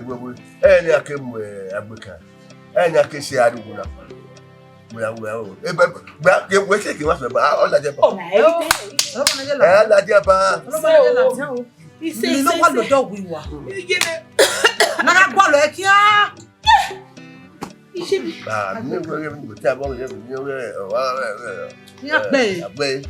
no ni akemu Aigbekaen ni akese adugo na gba ke we se ki ma fe ba o la je pa la je pa Ise no wa lo do wiwa. Na gbo lo e kia. Ise mi. Mi go ti abo ye mi wa ya pe.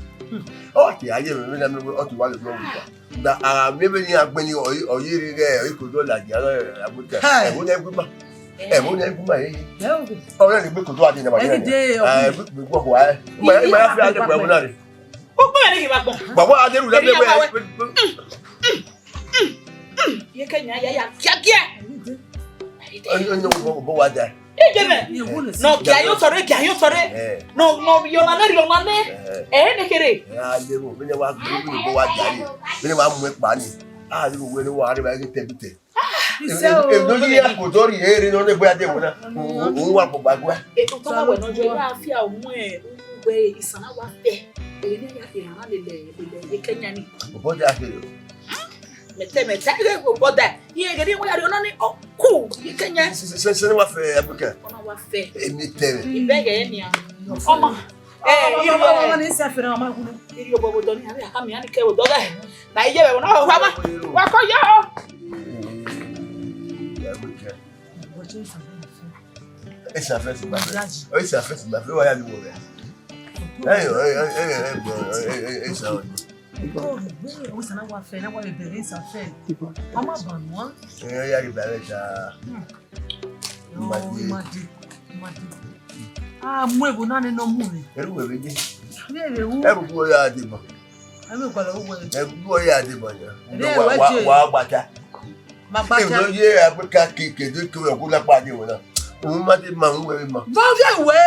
O ti aye mi na mi o ti wa lo wiwa. Da ara mi be ni agbe ni oyiri re ko do la ja Aigbekaen. E wo ne gba. E wo ne gba yi. O re ni gbe ko do ade na ba ni. Gbo ko wa. Ma ya fi ade pe wo na re. O gbo ni ki ba gbon. Baba aderu le gbe. Ye kenya ya kia. Onye bo wa da. No yo tore. No yo na ne. Ne kere. Aderu bi ne wa gbo bo wa da ni. Bi ne wa mu pa ni. Aderu we ni wa re ba ki tebite. E do ni ko do ri ere no ne bo ade wo na. O wa po gbagba. E to ma we no jo ya fi a mu we isana wa fe. E ni ya fi han le kenya ni. Bo da fe. Mete go boda. Ye gari wo ya ri ona ni oku ye kenya. Se ni wa fe Aigbekaen. Ona wa fe. Emi tere. Ibe ye ni a. Oma. Iri ni se fe na ma gunu. Iri obo do ni abi aka mi ani ke wo do ga. Na iye be na wa ma. Wa ko yo. Aigbekaen. Esa fe si ba fe. O esa fe si ba fe wa ya ni wo be. Esa O sana wa fe na wa be sa fe. Ama ban mo. Ya ri ba ja. Madi. Mu ebo na ni no mu ni. Eru we be. Ere wu. Eru ko ya de bo. Ami gba lo wo. Eru ko ya de bo ya. Wa gbata. Ma gbata. E lo ye Aigbekaen ke do ko la pa de wo na. Umadi mangwe ma. Vovye we.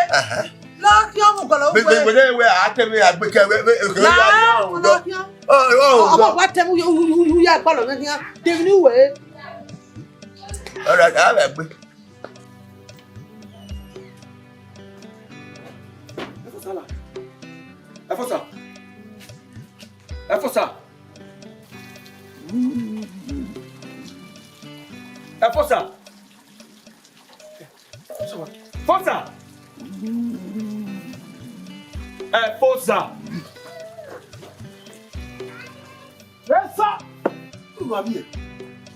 La kyo mo kola we. We atemi Aigbekaen we. La kyo. Oh, what time you ya palo na dia. Devini we. All right, I have Efosa. Efosa. Fosa. Efosa. Yes, sir. Who are you?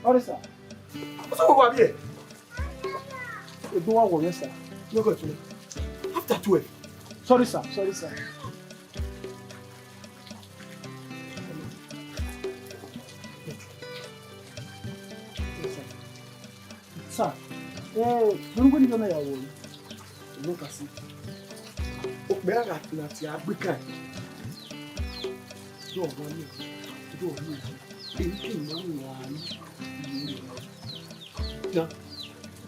Sorry, sir. What's over here? You don't want to, sir. No go to after 12. Sorry, sir. Sorry, sir. Sir, don't go to your own. Look at it. Where are you at? Aigbekaen. You are one. You are one. Now,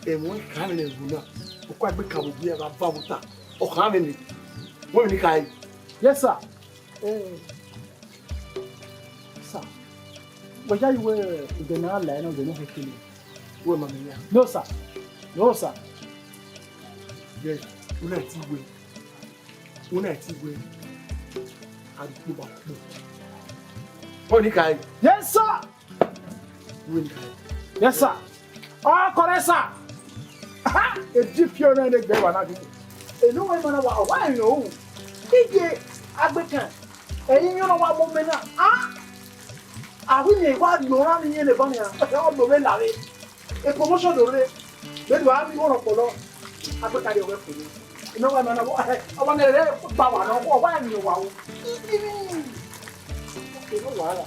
and one coming in Buna, or quite become a beer about Babuta, or Hamini. When you can. Yes, sir. Sir, where you were in the line of the Nohekili? No, sir. No, sir. Yes, when I see way. When I see way, I'll go back. When you can. Yes, sir. When you can. Yes, sir. Oh, correct, sir. Aha! A deep pure and a bear. And no one about why you know. Ije Aigbekaen. And you know what moment? Ah! I will what you run in the bunny. All the way. A promotion to read. Then you have one of the Aigbekaen away for you. You know what I want to power or why you wow. Okay, no wala.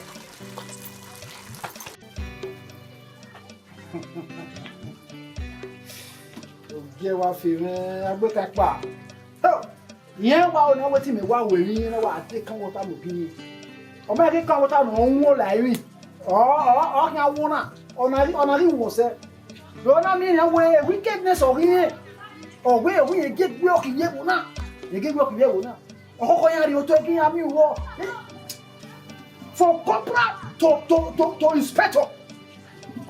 Oge wa fi Aigbekaen pa. Yen wa o na wetin me wa we yin na wa ate kan water mo bi. O ma ke kan water no won la ri. O kan won na. Ona ri wo se. Do na mi na we wickedness o ri. O we get work ye wo na. Ye get work ye wo na. O ko yan ri o to kin ami wo. For corporal to inspector.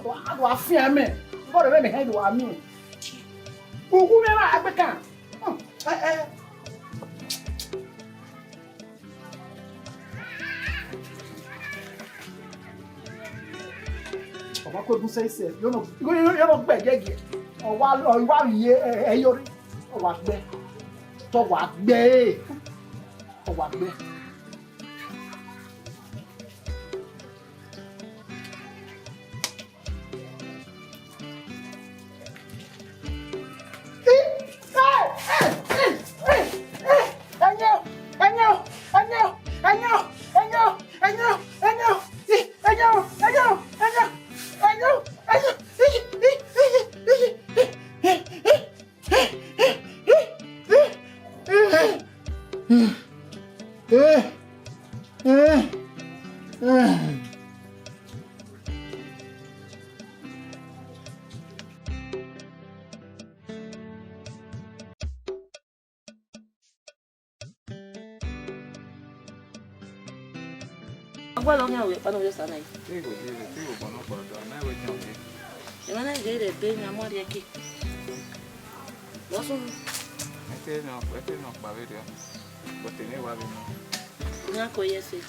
Wa fi ame. Go de me head wa mi. Ogun me na Aigbekaen. Ọba ko egun sẹ́sẹ̀ yóò gbẹ̀ gẹ́gẹ́ ọwá yẹ ẹyọrí ọwà gbẹ tọwà gbẹ ọwà gbẹ. Well, I'm going to use a knife. They go give it. They go burn up for the door. Now we can get. The man I get it, baby, I'm already a kid. What's on? I tell you, Bavaria. But they never have enough. Not yesterday.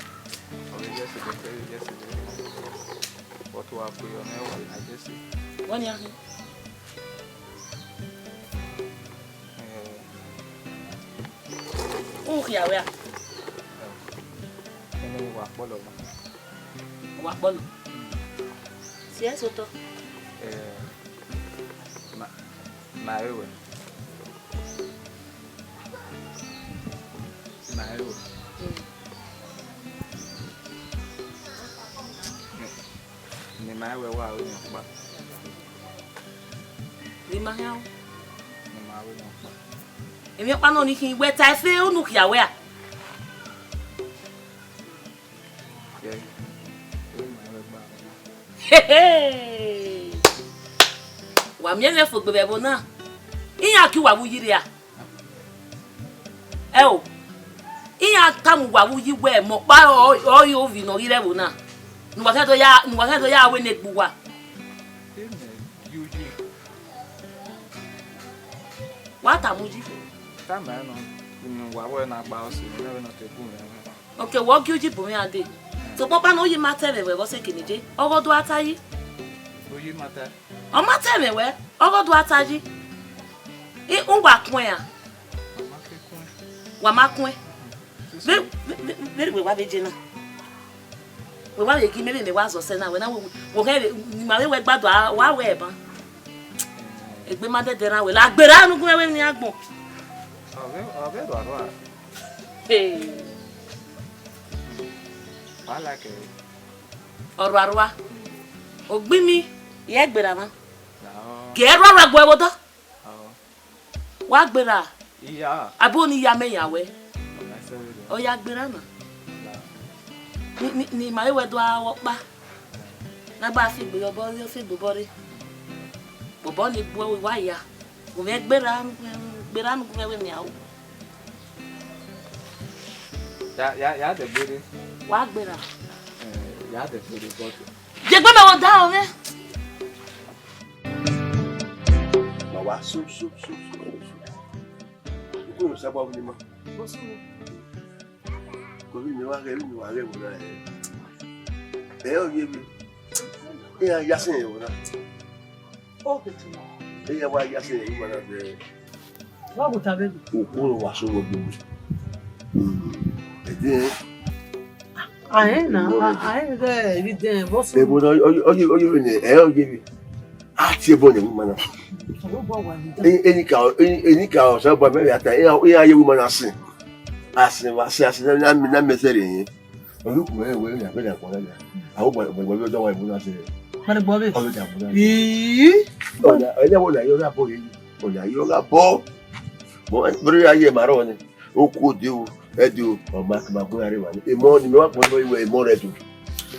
Yesterday. What will I put on there? I just see. One year. Oh, yeah, where? Wakbolo. Si es otro. Maewe. Ni maewe wa we npa. Ni mahao. Ni maewe npa. Emi pa no ni kin we ta fe unu kia we a. Wa mi le fo gbebe bo na. Iya ki wa wuyiri ya. O. Iya tamu wa wuyi we mo pa o yo vi no ire wo na. Nuwa ke to ya we negbu wa. What amuji? Tama no. Wa we na gba o si no no te bu me. Okay, what you bu me ade. So papa no yi matter we go se kinije. Ogodo atayi. Oyi matter. O matter me we. Ogodo ataji. E ungwa kun ya. Wa makun. We wa beje na. We wa be ki me wa so se na we na wo ke ni ma we gbado wa we ban. Egbe ma dede ran we la gbera nu kun we ni agbon. Ave do arwa. Hey. I like it. Ọ̀rọ̀ arwa. Ogbi mi ye gbera ma. Ke ro ra gbo ewo to. Wa gbera. Iya. Abo ni ya me yawe. O ya gbera na. Ni ma we do awo pa. Na ba fi gbe obo yo fi gbo bore. Bobo ni gbo wa ya. Mo me gbera nu we mi awo. Ya de bere. Wa gbera. Ya de bere but. Je gbe me wo da o me. Ma wa so. Ko no sabo ni ma. Ko ni wa re mo na. O ye bi. Ya yasin yo na. O ke tu. Ya wa yasin yo na de. Wa go ta be. Ko wa so wo gbe. There, evident. What's the boy? Oh, you ah, you born a woman. Any cow, so but maybe at a woman as seen. As I'm messaging. Look where we are better. I hope we don't want to say. But Bobby, I don't want to boy. You're a ball. But I am Marone. Who could you? Edo or Mark Maguire. A morning, you are more ready.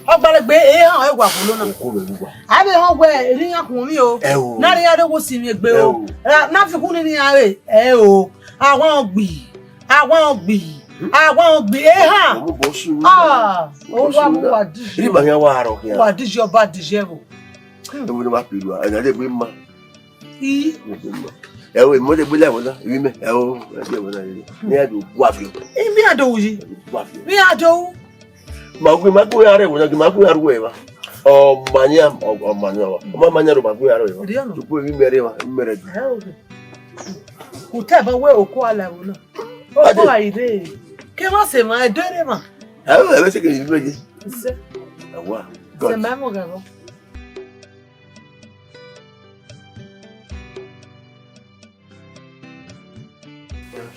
Ọgbàlẹ̀gbé èèyàn ẹwà kò lónà. Àbẹ̀ hàn wẹ̀ ènìyàn kùn mí o. Náà ni adéwò sí mi gbé o. Náà fi kún ní ààrẹ ẹ o. Àwọn ògbì èèyàn. Ó wà mú wà díjì. Ní màá wá àrọ̀ kí a. Wà díjì ọba díjì ẹ̀rọ. Ewu ni wàá pèlú à, ẹ̀nà lè gbé mma. Ẹ wo ìmọ̀lẹ̀ gbé lẹ́wọ̀n náà, ìwé mẹ́, ẹ wo ẹgbẹ́ ìwọ̀n náà yìí. Ní ẹ̀dùn wà fi. Bí àdòwù yìí. Bí àdòwù. Magu yare wona magu yare wewa o mania o mania ro magu yare wewa tu ko mi mere ku te ba we oko ala wona o ko aide ke ma se ma dere ma e se ke ni meje se wa se ma mo gabo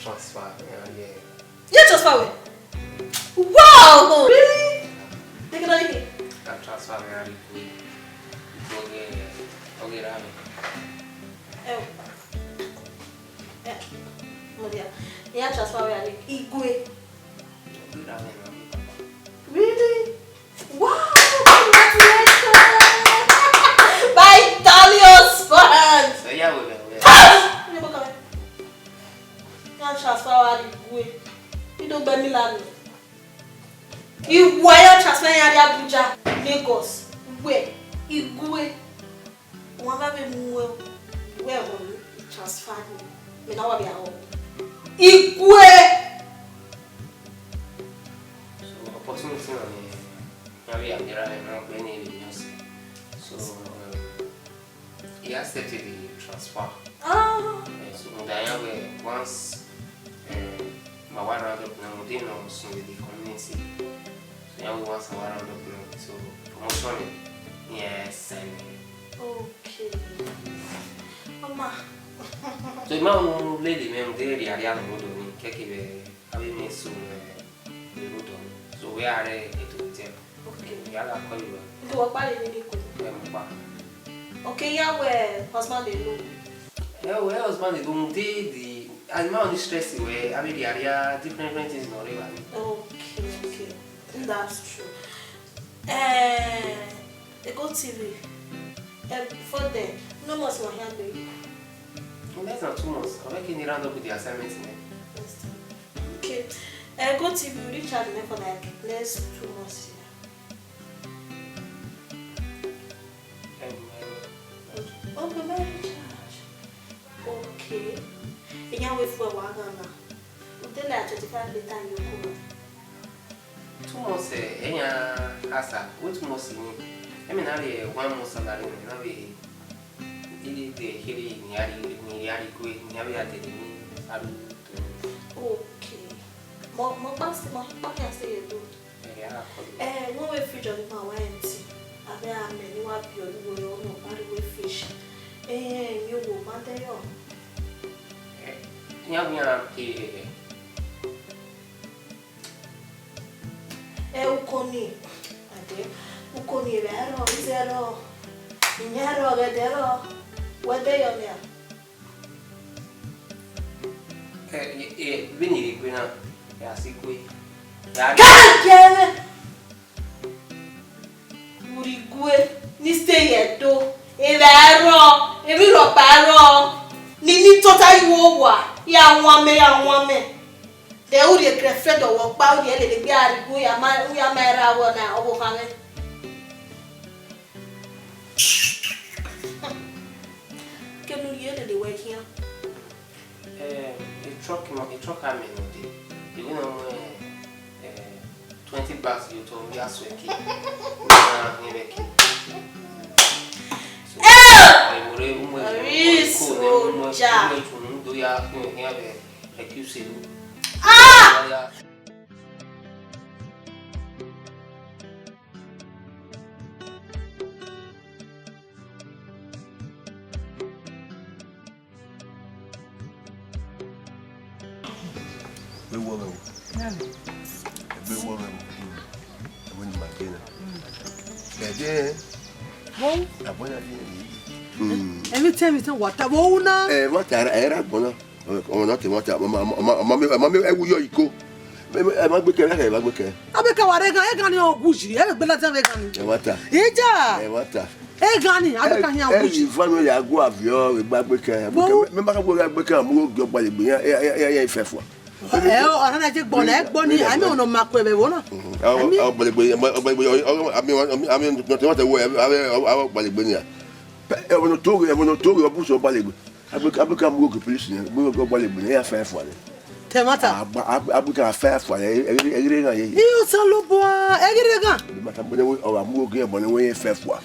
transfer you transfer we wow really take it away transfer me okay rami Modia ya transfer we igwe really wow congratulations by Dalios fans so yeah we ya transfer we igwe you gbe mi lanu Igwe ya transfer ya Abuja Lagos Igwe wọ́n bá be mu we won transfer me na wa be aho Igwe so opportunity na we am there na go any news so he accepted the transfer so that we once my one round up now they know so with the community so now we want some round up so promotion yes and okay mama so imam lady mem dey area area no do ni keke be abi me so the road so we are Edo State okay yala call you do wa pa le ni ko okay ya we husband dey know we husband dey go the and my only stress way I mean the area different things in Oriwa. Okay. That's true. Ego TV. Before then, no more so here baby. In less than 2 months, I'm making it round up with the assignment. Okay. Go TV, you recharge me for like less 2 months. Okay, my recharge. Okay. And you wait for a while now. Until like 25 later, you come. 2 months, asa. What 2 months? I mean, I 1 month salary. Now we did the hearing, Yari, okay. Mo pass my pocket say you do. One way fish on my went. I mean, I'm many what you will no way fish. You will matter yo. Ukoni. Ade. Ukoni vero, zero. Nyaro vedero. What day on there? Veni qui na ya sikui. Kake! Urigwe ni stay edo. Evero, eviro paro. Ni total iwowa. Ya nwame. De uri grefred o wo pa uri ele gbe arigu ya ma ra wo na obo kan. Kenu yele de work here. A truck I'm in the 20 bucks you told me as well. Every time you say water, wona. Water era bona. O not water. Mama e wuyo iko. E ma gbe kere e ma gbe kere. Abeka ware gan, e gan ni oguji, e gbe lati e gan ni. Water. Eja. Water. E gan ni, abeka ni oguji. E family ago avio e gba gbe kere. Me ma ka gbo gbe kere mo go gba le gbe ya ifefo. Ọ̀rọ̀ náà jẹ́ gbọ́n náà gbọ́n ní àmì ọ̀nà máa kọ ẹ̀bẹ̀ wọ́n náà. Àmì nọ̀tẹ̀wọ̀tẹ̀ wọ àwọn gbalẹ̀gbẹ̀ ni à. Ẹ̀wọ̀n tó rí ọbúṣọ gbalẹ̀gbẹ̀. Abúkà mú òkè pílísì ní gbogbo gbalẹ̀gbẹ̀ ní ẹ̀fẹ́ ẹ̀fọ́ rẹ̀. Tẹ̀mátà. Abúkà afẹ́ ẹ̀fọ́ rẹ̀ ẹ̀gídé náà yẹ. Yíyó sá ló bọ́ ẹ̀gídé gan. Ọ̀rọ̀ àmú òkè ẹ̀bọ̀n ni wọ́n yẹ fẹ́ fọ́.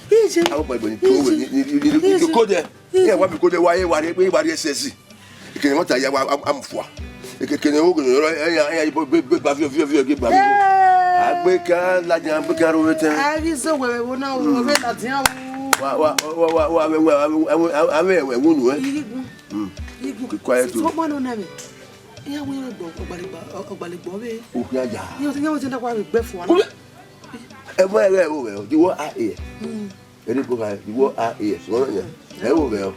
Àwọn gbalẹ̀gbẹ̀ ni tó wẹ̀ ní kódẹ̀. Ẹ̀ wá mi kódẹ̀ wáyé wáyé ẹsẹ̀ ìkẹyìn mọ́ta yà wá amúfọ́. Ekekene ogun yoro eya be ba fi ge ba mi Aigbekaen la jan Aigbekaen ro ten ari so wewe wona wo be la tin ame wonu irigun quiet to so mo no na me iya wo gbo ogbalegbo be o fi aja yo tin wo tin da kwa gbe fun wa e mo ere o we di wo a e ere ko ka di wo a e so no ya e wo be o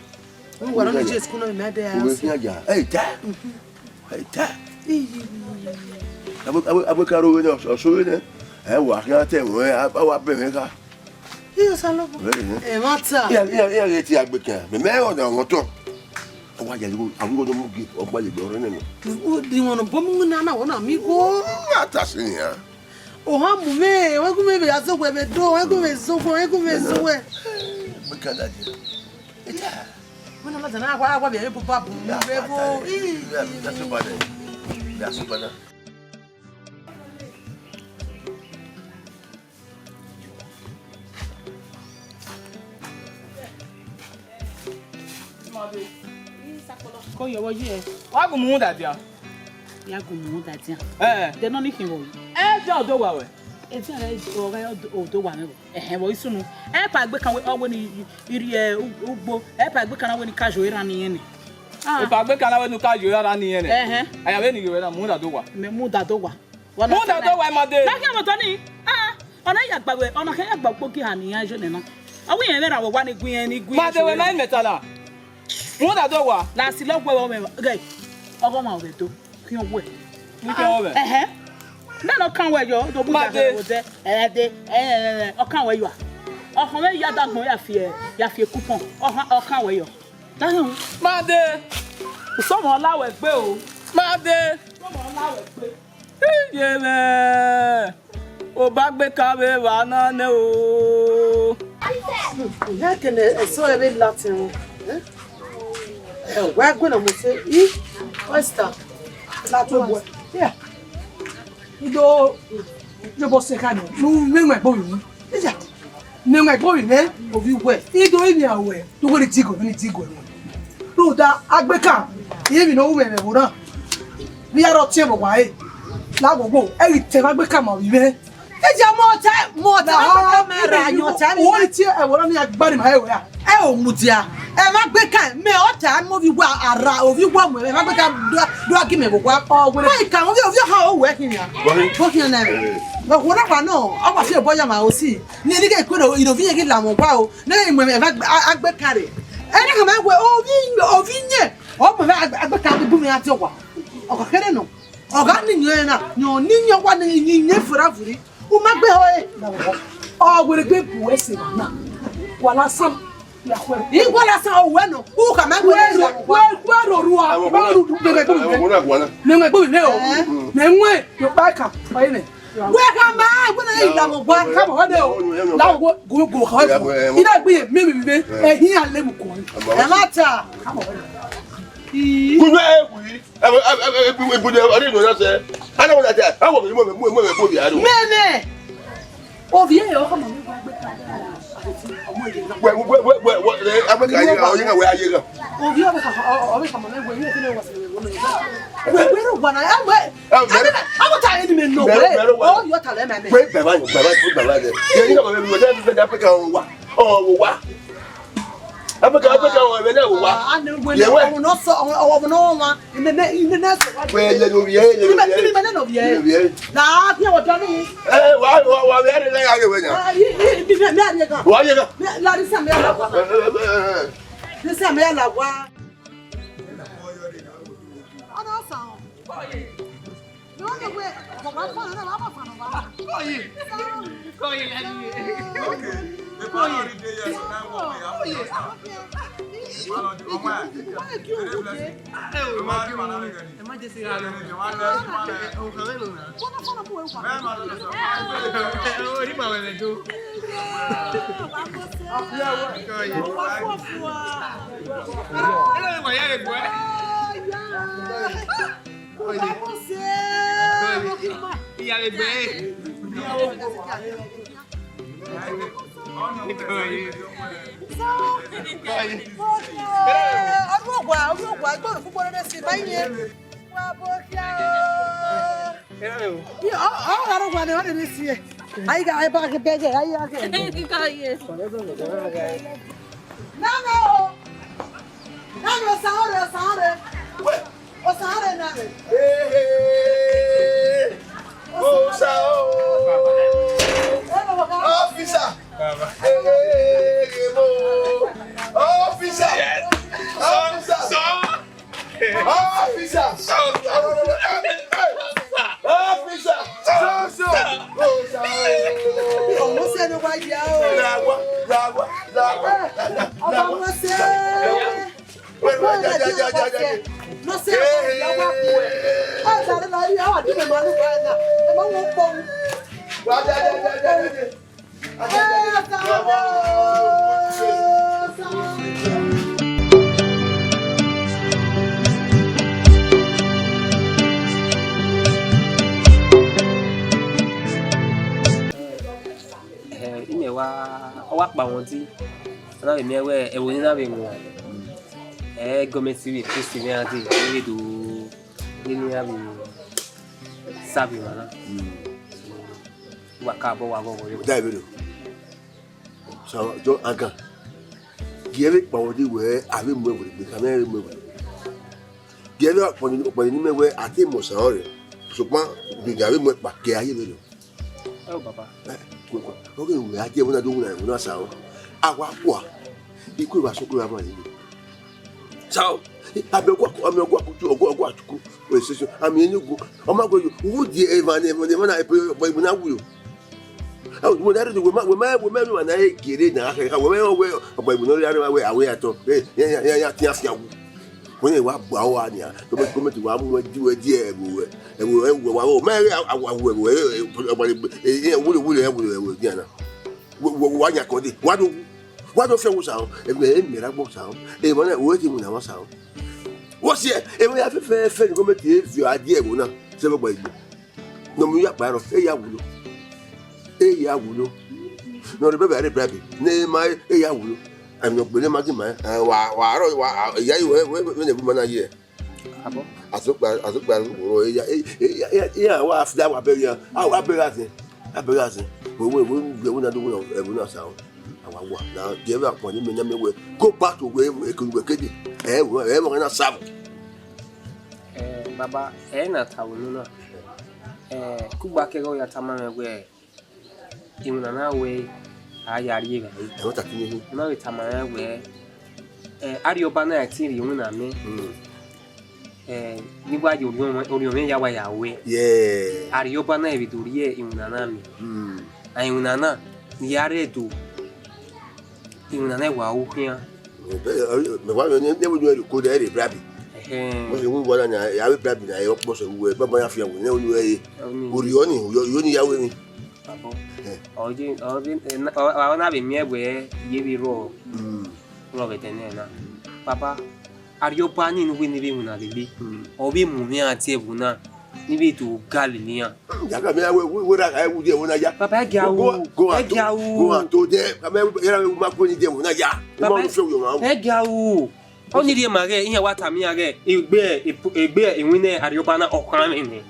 wo no je school no me da o fi aja ta Aita. Aigbekaen ro ni oso ni. Wa kan te won wa be mi ka. Iyo sa lo bo. Mata. Iya ti Aigbekaen. Me ọ̀nà won to. O wa je go àwọn go mo gi ogbalẹ̀gbẹ̀ ọ̀rọ̀ ni. O di won bo mu na na won na mi go. Ata si ni ya. O ha mu me, wa go me be aso ko be do, wa go me so ko, wa go me so we. Aigbekaen la je. Ita. Wọ́n náà tẹ̀lé àgbà bẹ̀rẹ̀ bó bá bù ú bẹ́ẹ̀ bó. Kó yọwọ́ yí ẹ. Wá gùn mú dàdí à. Yá gùn mú dàdí à. Dẹ́nà ní kí n wọ̀ yìí. Ẹ jẹ́ ọ̀dọ́ wà wẹ̀. Eti ọ̀rẹ́ ọ̀dọ́ wà mẹ́wọ̀. Wọ̀ ìsúnú. Ẹ pa Aigbekaen ọwọ́ ni iri ugbo. Ẹ pa Aigbekaen ọwọ́ ni kájọ ìra nìyẹn ni. Ẹ pa Aigbekaen ọwọ́ ni kájọ ìra nìyẹn ni. Àyàwó ni ìwé náà mú dàdó wà. Mú dàdó wà. Mú dàdó wà ẹ máa dé. Lákì àmọ̀tọ́ ni. Ọ̀nà ìyàgbàwẹ̀ ọ̀nà kẹ́ yàgbà gbókè hà nìyẹn ẹjọ́ nìyẹn. Àwọn èèyàn mẹ́ra wọ̀ wá ní gbin ẹni gbin. Máa dé wẹ̀ náà mẹ́tàlá. Mú dàdó wà. Làásì lọ́gbọ̀ ẹ̀wọ̀ mẹ́wàá. Ọgọ́ máa wẹ̀ tó kí wọ́n wẹ̀. Ní kí wọ́n wẹ̀. Nana kan wẹ̀ yọ tó bú dàgbà wò tẹ́ ọkàn wẹ̀ yọ ọkàn wẹ̀ yọ dàgbọ̀n yà fi coupon ọkàn wẹ̀ yọ. Máa dé. Someone allow it go. Mother. Someone allow it go. Yeah. O Aigbekaen wana ne o. Ya kene so ebe Latin. We're going to say, what's that? Latin. Yeah. You boss second. No, my boy. Is that? No, my boy, man. Of you were. You don't even aware. You want to tickle, you need to go. No, that Aigbekaen. You know, women, we are not table. Why? Now go. Every time Aigbekaen, we may. It's your more time. What is here? I want to bury my hair. Oh, Mutia. Aigbekaen, me all time movie wa ara of you one way. Aigbekaen do give me what or when I come of your how working here. Working there. But what I know, I was here boy my see. Nearly get good of you lamb wow. Name when Aigbekaen. And I come out where oh vinye. Oh my Aigbekaen booming at your one. Okay, no. Oh, got no ninja one in for every. Who might be oh, with a good voice now. While I some. You want us all bueno. Who come and where no your back up. Where am I? When I come on, now go. He not be maybe he and Lemon. Come on. I don't know that. I want to government civil festival ati Edo ni abi sabi mana waka bo wa go wo David so jo aga giere pawodi we ave mo we be kamere mo we giere pawodi ni me we ati mo san ore supan bi ave mo pa ke aye lo oh baba ko we aje mo na do na sa o awa po iku ba so ko ba ni so abegwa ogwa atuku we session ami enugu o ma go who di evan na boy na wuyo mo dare do we ma na e gere na aka we boy no ya we awe ato ya ti asia wu when they were Bawania, come to one do a dear, and we were married. I what of your sound, and we ain't made sound, and when I working with our sound. What's here? And we have a fair friend committee if your idea will not celebrate. No, we are part of Ayawulu. Ayawulu. No, the baby, baby. Name my Ayawulu. I'm not going to imagine my. When the woman are here. I took by, yeah, well, after that, I beg you. I beg us. We will not do everyone sound. Now, give up when you go back to where we could get it. We're not some. Baba, not how we know. Kubakero Yatama way. In an way, I are even. No, it's a man where Ariobana activity, you know me. Nobody will be away. Yeah, Ariobana Vidurie in Nanami. I am Nana, Niare do. In an hour here. Never do good at it, Rabbi. You want to have a baby. I hope most of you, but my affair will know you. Urioni, you only have me. I'll not be mere way, ye roll. Robert and Papa, are you planning when you will not be? Or be moving at Tebuna? Maybe to Galilee. I would Papa go to them. I only dear Maggie, in what I mean, a bear in winner at Yobana or crime.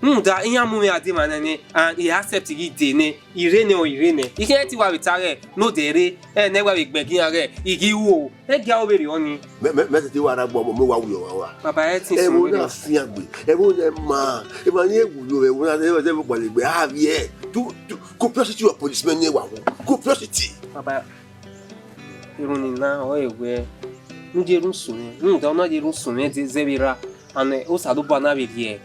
That in your movie at Dimani, and he accepted it, Irene. He can't see what we tell no dairy, and never be begging again. He give you a girl very only. Message you are a bomb. Papa, I think I would not fear me. Everyone, ma, if I knew when I never everybody we have yet to prosecute a policeman near one. Go prosecute. Papa, you only now where you soon, don't know you soon, Zevira, and also do Banavia.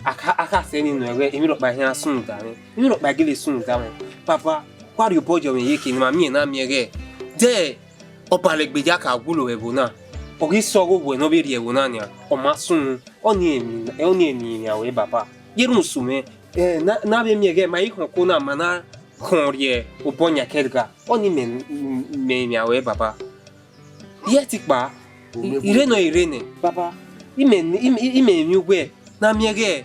I can't say anywhere, you look by here soon, darling. You look by Gilly soon, darling. Papa, what you put your making, mammy and I'm here. There, Opalek Bejaka, Gulu Ebuna, or his sorrow will not be the Ebunania, or Masun, only in your way, Papa. You don't sue me, now me again, my Kona Mana, Corrier, Oponia Kedga, only me away, Papa. Yet, Irene, Papa, he may you way. Na miege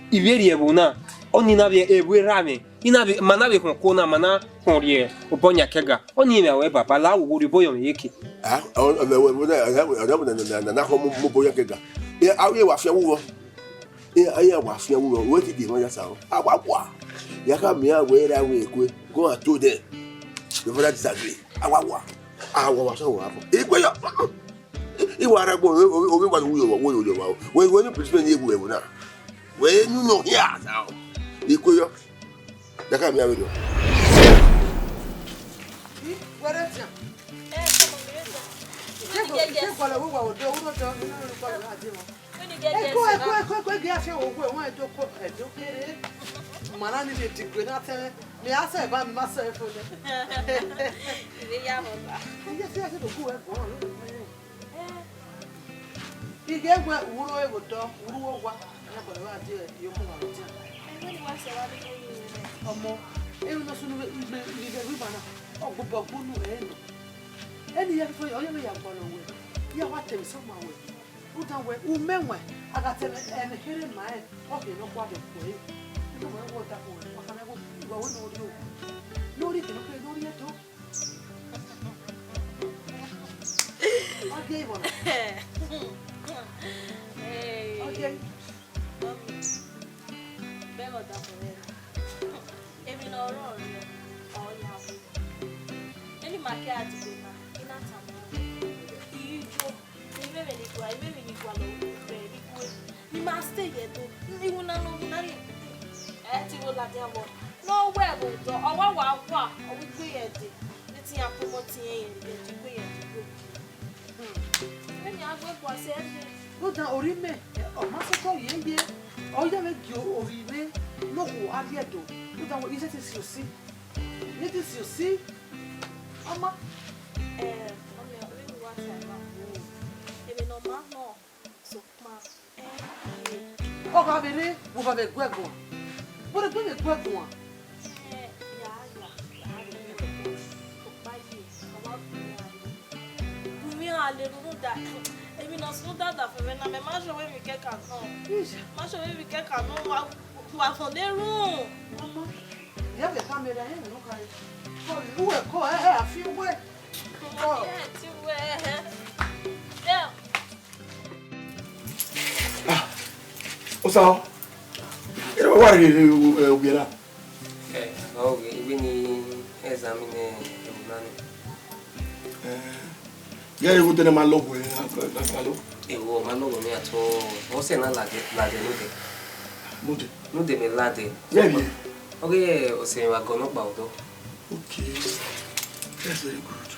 iveri ebuna oni na be ewe rame ina be mana be kona mana konrie obonya kega oni me we papa la wo ri boyo yeke ah na ko mo boyo kega e awe wa fia wo e aya wa fia wo wo ti di mo ya sa awa wa ya ka mi awe ra we ekwe go and to them the father disagree awa wa so wa e gbe yo you are a boy, or what we were. When you present you were now. When you know here now, you could. The camera will do. What is it? He gave what Uro would do, Uro, what I did, you come out. Or more, even as soon as you leave a ribbon, or go back one way. Any other for your young away. You want to somewhere. Put away, remember, I got and here in mind, okay, no water for you. You know what that was. What can I go to? No, you can play no yet. I gave one. Hey. Okay. Better than for every no wrong. All you have. Any market at the in a town. You joke. You must stay here too. You will not know. No where will go. Or what? Or we create it. Let's see, I'm promoting it. When you are going to say, go down or remain. Or Master Yen, or you make you or remain. No, I yet do. You don't want to see. It is you see. Mama, Oh, Rabine, vous m'avez quoi? Vous ne pouvez quoi pour moi? Osa, era what we are. Oh, we need examine Yeah, you wouldn't have my logo. E wo ma logo mi ato o se na lade no de me lade yeah yeah okay o se wa gono pa odo okay that's very good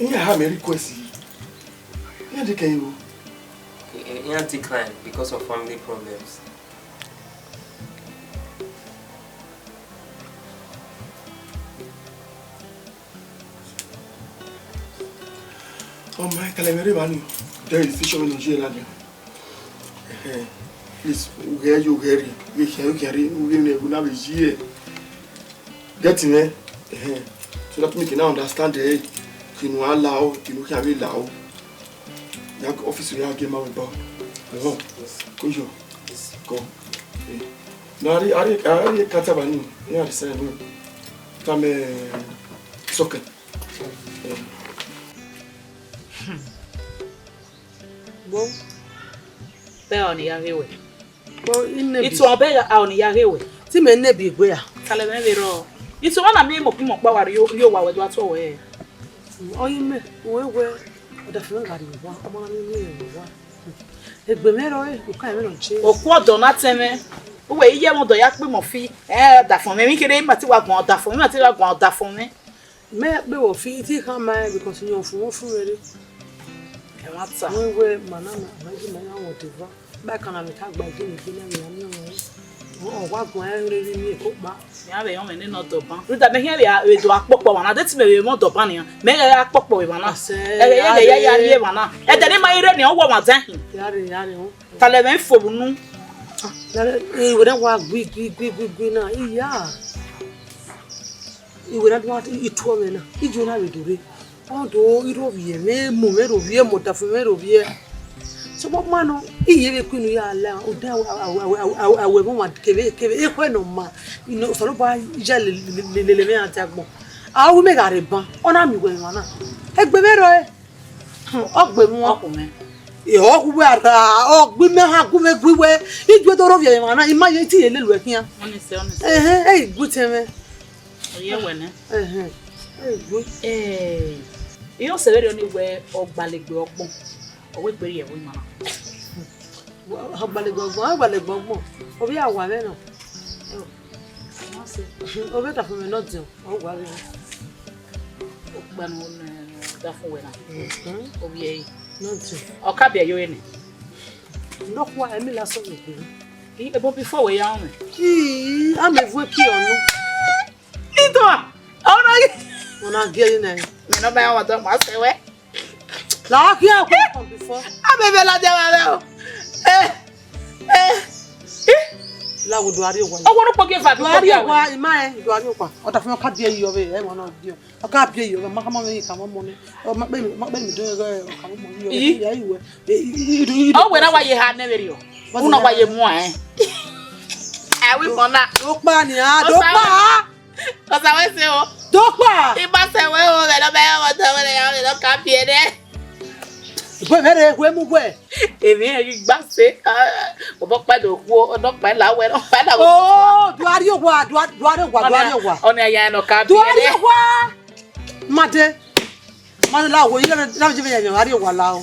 yeah have a request yeah they can you decline because of family problems. Oh my, calamity money. There is fish in Nigeria. Please, we hear you, Harry. We will not be here. Get me, so that we can understand the can allow, can allow. Yak office we have game out about. Oh, go. No, I Katabani. Yeah, the same. Come, socket. Bon. Bẹ́ẹ̀ ni yarewe. Bon, itu obega a oni yarewe. Ti me nne bi egbe ya. Kale me vero. Itu wana mi mo pa wari yo wa wedo ato we. Oyin me, we oda fe ngari wa, omo na mi wa. Egbe me ro e, o kan me no che. Oku odo na teme. Uwe iye mo do ya pe mo fi. Da fun mi kere ma ti wa gbon da fun mi, ma ti wa gbon da fun mi. Me pe wo fi ti kan ma because you fun rere. We manana maji na won deva ba kana mi ka gba gini gini mi am no o wa gun rere ni ko pa ya be yon me ni no doban ru da me here ya edo apopo wana de ti me mo doban ni me ya apopo we wana ya rie wana e de ni ma ire ni o wo ma tan yare o tale me fo nu e we na wa gwi na iya e we na do itu me na ijo na we dure odo irovie me rovie motafume rovie so mano iye kwinu ya la oda awe mo kebe ekwe no ma ino so lo ba ja le me atagbo awu me gare ban ona mi gwe wana egbe me ro ogbe mu okume e ogwe ara ogbe me ha gume gwiwe igwe do rovie wana imaye ti ele lu ekian onise guteme oye wene iyo severe oni we ogbalegbe ogbon owe pere ye we mama ogbalegbe ogbon obi awa be no obi ta fun me not do ogba be ogba no da fun we na obi e not do oka bia yo ene no kwa emi la so me e bo before we ya on ki amevu ki onu ito ona geli na me no ba wa do ma se we la ki a ko before abebe la de wa le o la wo do ari wa owo no poke fa do ari wa ima do ari kwa o ta fun ka bie yi o be e mo na bie o ka bie yi o ma ka mo mi ka mo mo ni o ma be mi do o ka mo mo yi ya yi we o we na wa ye ha na beri o una wa ye mu we mona do pa ni a do pa o sa we se o Dopa! Iba se we o me lo be o to me ya me lo ka pie de. Gwe mere gwe mu gwe. Emi e gba se o bo pa do ku o do pa la we no pa da. Oh, do ari ogwa, do ari ogwa. Oni aya no ka pie de. Do ari ogwa. Mate. Mane la wo yin na je be yan ari ogwa la o.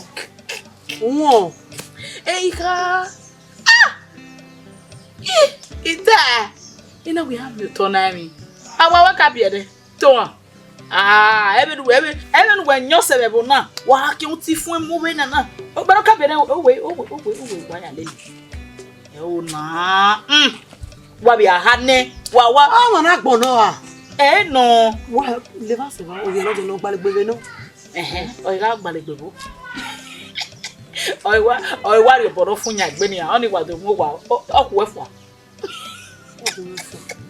Won. Ika. Ita. Ina we have me to na mi. Awa ka pie de. To even when you say na wa ki un ti fun mu we na o gba ka be na o we wa ya le e o na wa bi aha ne wa o mo na gbon no no wa le ba se wa o ye lo de no gba le gbe no Oiga Balibebo. Oi worry about Funya Benia, only what the move up with one.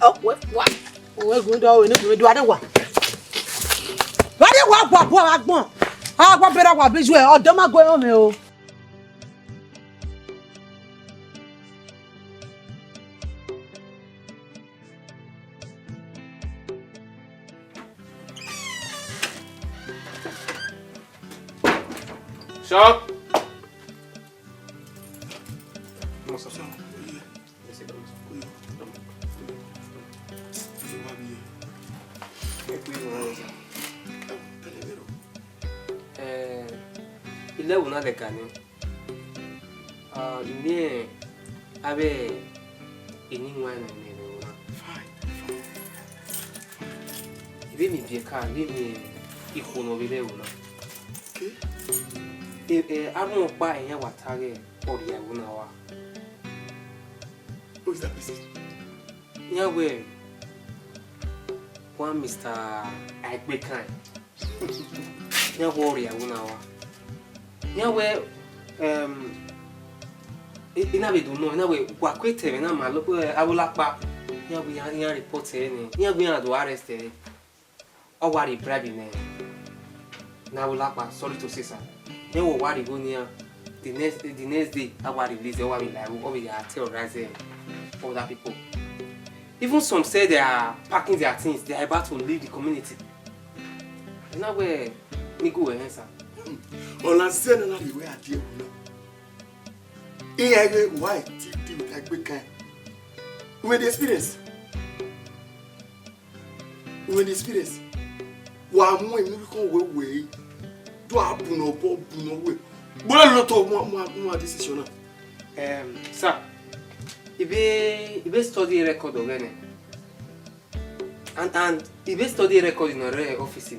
Up with what? We're going to do other one. What do you want? What I want? I want better what visual or don't go on you. Shop. Il est où on a des canons. Il est avec une ligne. Il est bien calme, il est chronovisé ou non. Et avant pas il y a watare pour y avoir nawa. Who is that person? Yeah, we one Mr. Aigbekaen. Yeah, warrior unawa. Yeah, we ina be do no, ina we kwa kwete na malo awulapa. Yeah, we ya report any. Yeah, we are do arrest any. Or worry bribing any. Na awulapa, sorry to say sir. They will worry go near the next day. I will release the one we are terrorizing other people. Even some say they are packing their things. They are about to leave the community. You know where we go and answer. On a scene na the way I deal with. Why deal with Aigbekaen? With the experience. With the experience. Wa mo emi ko we. Do happen or no way. But a lot of more decision. Sir, if you study record of any, and if you study record in a office,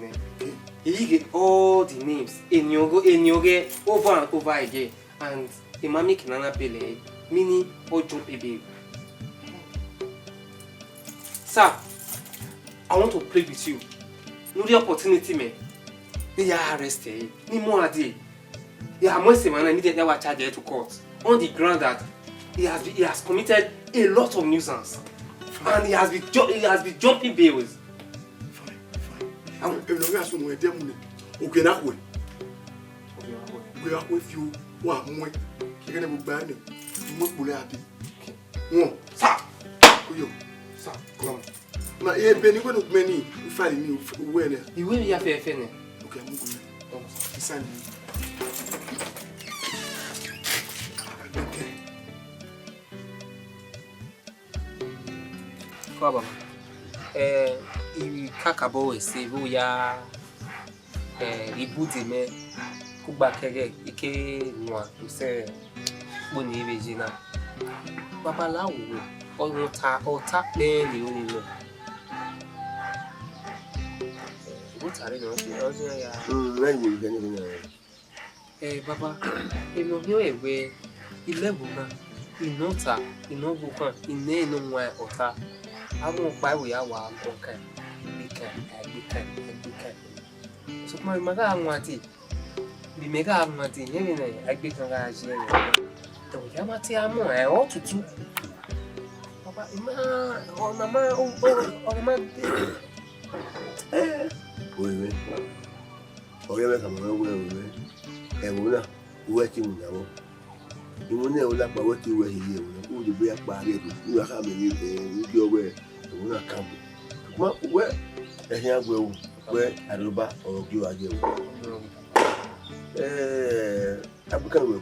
you get all the names in your get over and over again, and the mammy can pele mini or jump a baby. Sir, I want to play with you. No the opportunity, man. They are arrested. Ni more a day. Yeah, most of them needed their charge to court on the ground that he has committed a lot of nuisance, and he has been jumping bails. Fine. I'm not going to do it. Okay, that way. We are with you. What more? You're going to be banned. You must be happy. No, sir. Sir, come. Ma, you're going to be many. You find me. Where? You will be a fair friend. Okay, I'm going to sign me. Baba, il kakabo ese bo ya ibuti me kuba kege ike nwa se boni bejina. Baba la wo ota pe ni o ni lo. Tare no se ya. Baba, emi o ewe ilebu na inota inobu kan ine no nwa ota. I won't buy we are one broken. Aigbekaen. So my mother want it. The mega want it. You mean Aigbekaen has here. The Yamati amo. I ought to do. Papa, mama, oh, man. Oui. Oya ka mo we. E wo na wo ti mu yawo. Imu ne o la pa wo ti we hiye wo. O de be pa re do. Wo ka me ni bi owe. Wo na kambo. Ma we e hin agwe wo. We aroba o gi wa je wo. Abuka we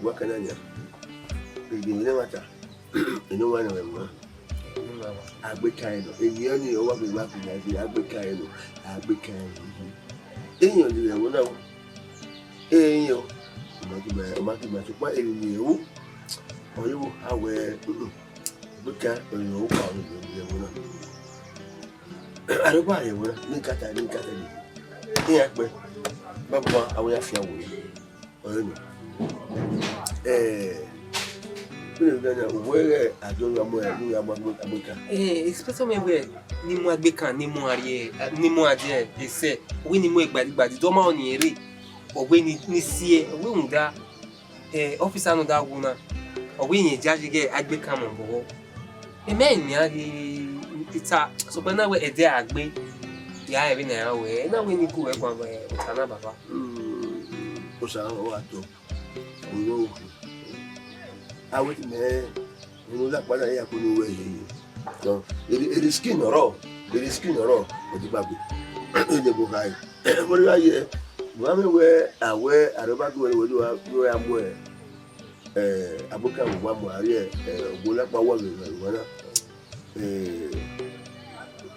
wa kana nya. Bi ne mata. Eno wa na we mo. Aigbekaen no eniyan ni o wa be wa ku na bi Aigbekaen no Aigbekaen eniyan ni wo na eniyan ma ti pa eniyan wo oyo awe Aigbekaen eniyan wo pa ni wo na aroba ye wo na ni kata ni ni ape baba awon ya fi awo oyo ni Especially when ni mo Aigbekaen ni mo ari ni mo ade ese we ni mo igbadigbadi do ma oni ere ogbe ni sie we unda officer no da guna ogbe yin jaji ge Aigbekaen mo bo amen ni ari ita so pe na we ede agbe ya ebe na ya we na we ni ku we kwa we utana baba o sa wa to o awe ti me no la pada ya ko ni we so it is skin ro o ti bagbe de go kai mo ri aye mo me we awe aroba go we do amu Aigbekaen mo mo ari ogbo la pa wa me na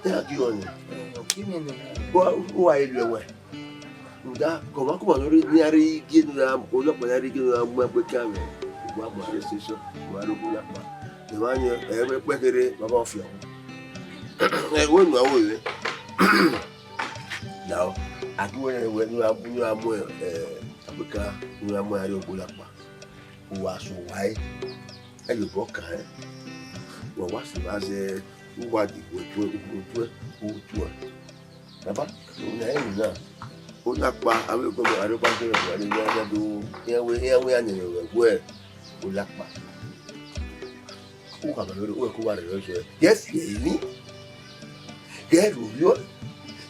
ya ki oni o ile we nda ko ma ko lórí ni ari gi na o lo pa ari gi na mo Aigbekaen wa mo ari station wa ro la pa de ma yan me pekere baba fi o wo nu awo ile now aduwe we nu amu Aigbekaen nu amu ari ogbo la pa wa so wai e bo kan wa si ba se wa di tu baba na e na o la pa awe ko ari ba se wa ni ya do we ani we o la pa o ka lórí o ko wa re so yes ni get yo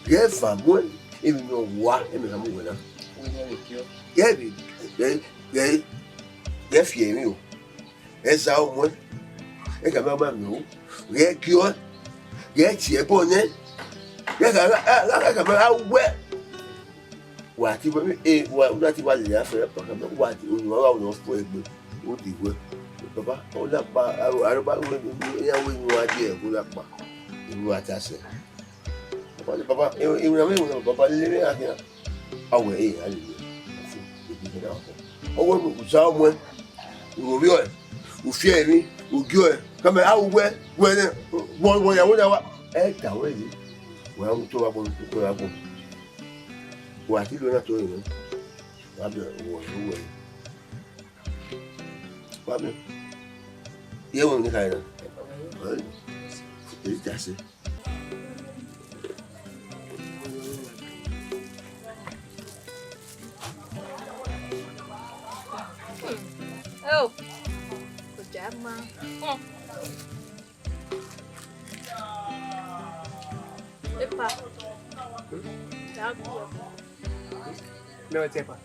get famwe e mi no wa e mi na mu we na get fie mi o esa o mo e ka ba mi o ge ki o ge ti e bo ne ge ka ba we wa ti bo mi wa ti ba le ya fe pa ka wa ti o wa no fo egbe o di we baba o la pa aroba we ya we ni wa die ko la pa iru atase baba e na me baba le ya awe ale o wo mu za mo o bi o o fie mi o gi o kama awe we ne wo ya wo na wa e ta we ni wa mu to wa bo ko ya bo wa ti lo na to yin wa be wo we wa be ye wo ni kai na e ta se oh ma epa no tepa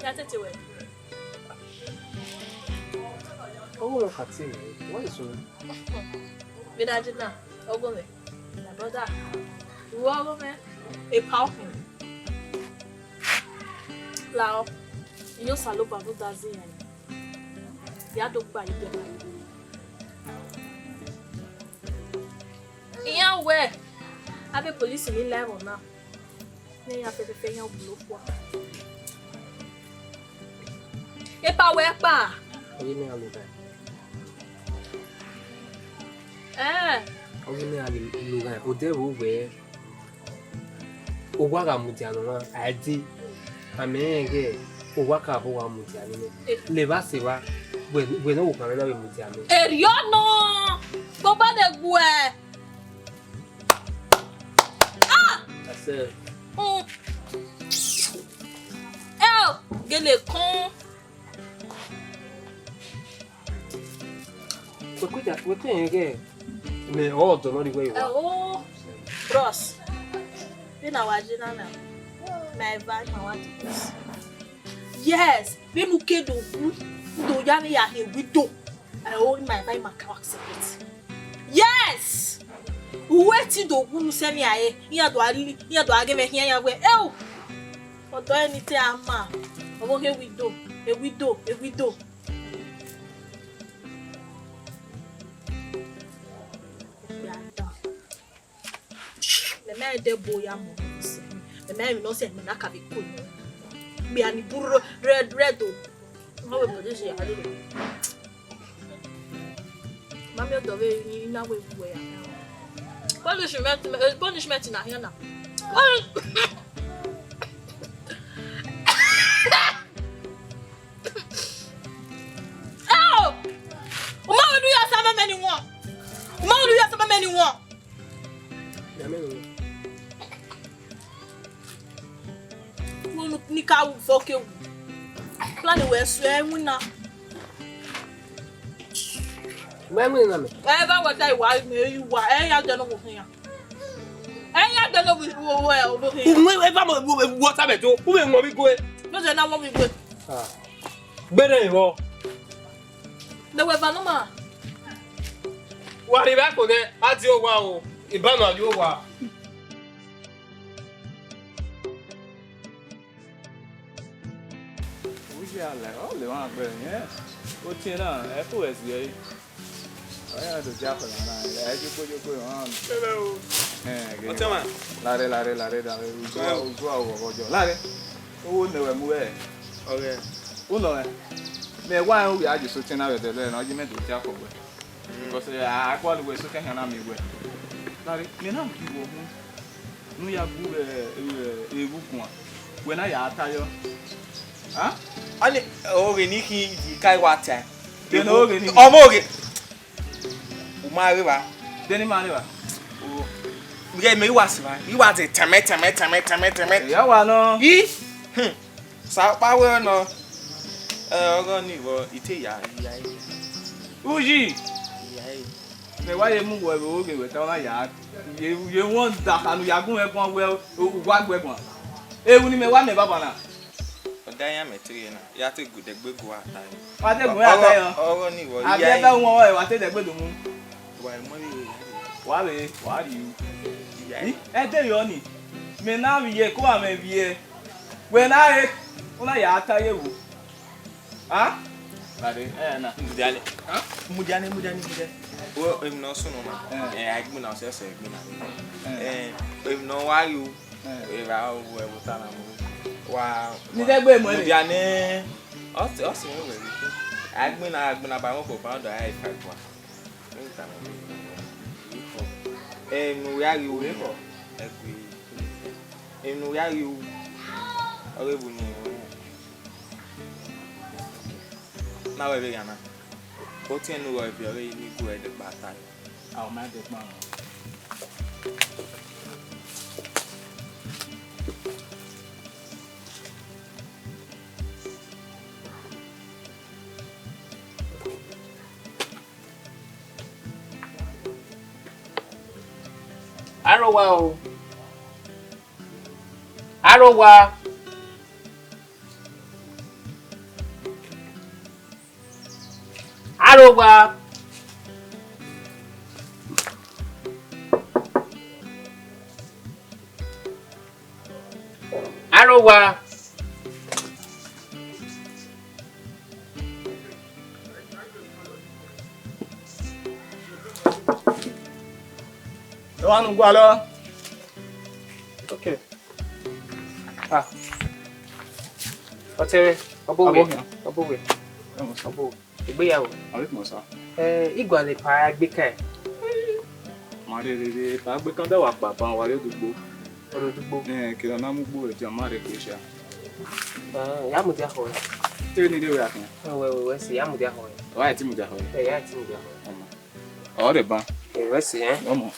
ya tete we o khati wa so vidaji na ogome na boda wo ogome epa lao iyo saloba no dazi yan ya do gba ide ba iya we abe police ni level na ni ya fe yan bulo po e pa we pa oyi ni aluga oyi ni aluga o de wo we o wa ga mu ti anu na adi amenge o wa ka ho wa mu ti anu le ba se wa we no wo kan na we mu ti anu eriono bo ba de gwe ase gele kon we can get me all the money way oh bros bina wajina na my vibe my want yes be mu kedo do ya ni ya he widow I hold my vibe my accept yes wait do gunu se mi aye iya do age me hia ya we odo eni te ama owo he widow a widow le me de boya mo le me no se me na ka be cool be ani burro red o no we body ya do mami do we ni na we bu ya punishment na here na many one. Mo ní ká fọ́kẹ́ wù. Plan we swear we na. Mẹ́mí nà mí. Ẹ bá wọ dá ìwà mi ìwà ẹ yá jẹ no wo hin ya. Ẹ yá jẹ no wo ẹ wo hin. Mo ẹ bá mo wo sábẹ̀ tó. Mo be mo bi go e. No se na mo bi go. Ah. Gbere ìwọ. De we ba no ma. Wa ri ba ko de ati o wa o. Ìbánu àjò wa. Oh, le van a ver, yes. O tiene nada, esto es de ahí. Vaya a tu chapa, nada, yo puedo, Lare. Lare. Uno es muy okay. Uno es. Me voy a ir a just tiene nada de no, yo me tu chapa, güey. Because I call the way so can I me, güey. Lare, me no kiwo. No ya bu buku. When I atayo. Ah? Ani oge ni ki di kai wata. Den oge ni. Omoge. O ma re ba. Den ma re ba. O. Ge me wa si ba. I wa te teme. Ya wa no. Yi. Sa pa we no. Ogo ni wo ite ya. Uji. Me wa ye mu wo oge we ta na ya. Ye won da kanu ya gun e kon we wa gbe kon. Ewu ni me wa me baba na. Danya metri na ya te gude gbegu ata yi. Wa te gun ata yo. Ogo ni wo ya. Abi be won wa te de gbedu mu. Wa mo ri. Wa ri you. E de yo ni. Me na wi ye ko am bi ye. We na e una ya ata ye wu. Ah? Bade na. Mujane. Ah? Mujane. Wo em no so no ma. Agbe na so se egbe na. Em no wa you. E ba wo e buta na mo. Wow. Ni de gbe mo ni. Mujane. O se mo we. Agbe na ba mo ko pound ai 5 wa. Em we are you we ko. Em we are you. Ore bu ni. Na we be yana. O ti enu ro bi ore ni go e de pa ta. Ah o ma de pa. Arowa. Wan gwa lo. Okay. Ah. Otere, obowe. Ìgbéyàwó. Alaikum sa. Igwale pa Aigbekaen. Ma re pa Aigbekaen da wa pa wa re dugbo. Dugbo. Kira na mu gbo e ti ma re ko sha. Ya mu dia ho. Te ni de we akin. We si ya mu dia ho. Wa ti mu dia ho. Ya ti mu dia ho. O de ba. We si Omo.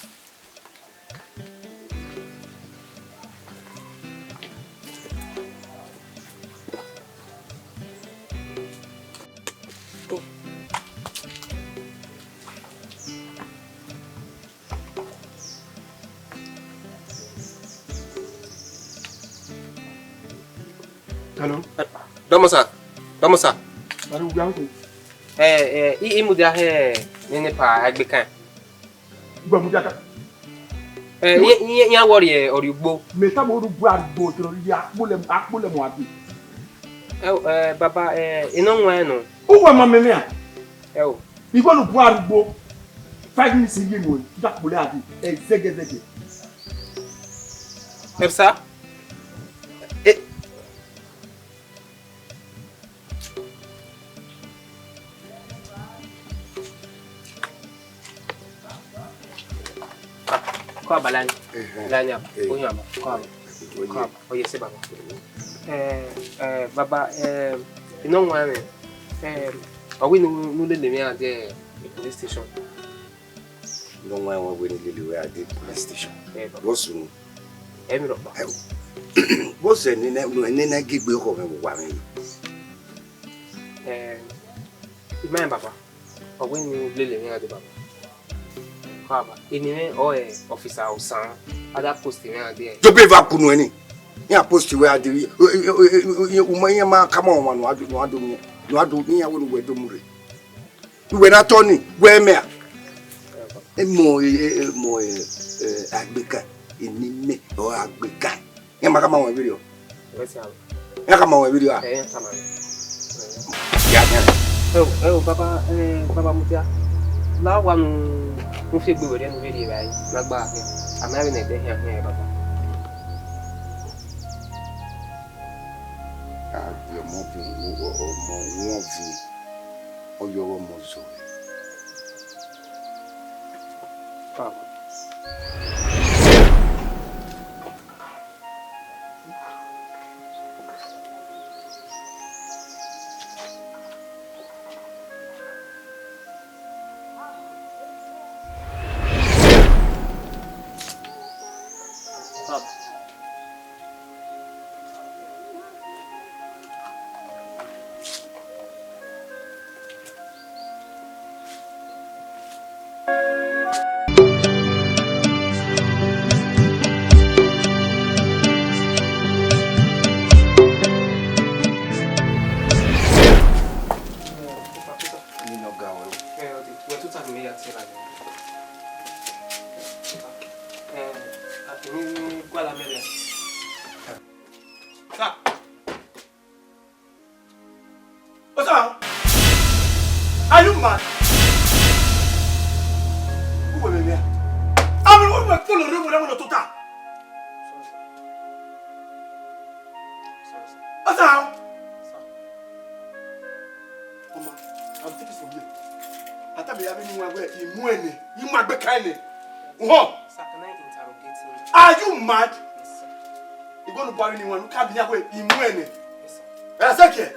Hello. Domosa. Baru gwa ko. Imu dia ni pa Aigbekaen. Gwa mu jaka. Ya worry origbo. Me ta mo ru gwa gbo tro ya akpole mo abi. Baba ino nwa no. Uwa ma me a. O. Igbo lu gwa gbo. 5 minutes yi mo akpole abi. Zege. Epsa? Kwa balani. Lanya. Onyama. Kwa. Oye se baba. Baba ino nwa me. Owi nu le me at the police station. No one will really at the police station. What's soon? What's the name? And then I give you home and one. Remember, Papa, or when you live near the Baba. Papa, in or officer or son, other posting there. To be vacuuming. Yeah, post you where the Umayama come on, what do me? You do me, I wouldn't wait to Muri. You were not Tony, where me? More Aigbekaen in me or Aigbekaen. Yamakama video. Yakama video. Oh, Papa, Papa Mutia. Now one who feel good and really right. Not back. I'm having a day here, Papa. You're moving or your almost. Papa. What's up? Are you mad? Who will be there? I'm going to follow you when I'm going to talk. What's up? Mama, I'm taking from you. I thought you having you Aigbekaen. Are you mad? Yes, sir. You're going to buy anyone who can't be here with you. Yes, sir. That's okay.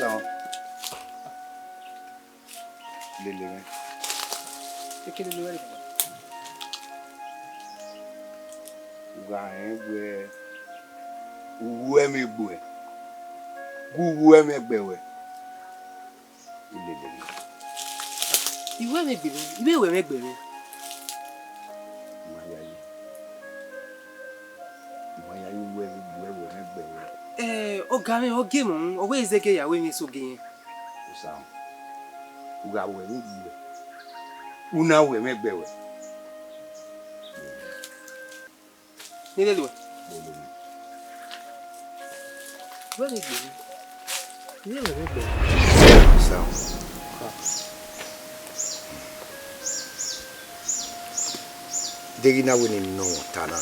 Usa. Lele. Que ele não é. Ugaengwe. Uwemegwe. Guwemegbewe. Lele. Iwe megbere. Iwe megbere. Ọ̀gá mi o game on o we zege ya we mi so gen. Usa. Ugawe ni gbe. Una we megbewe. Ni le lo. Wa ni gbe. Ni we megbewe. Usa. Degina we ni no tana.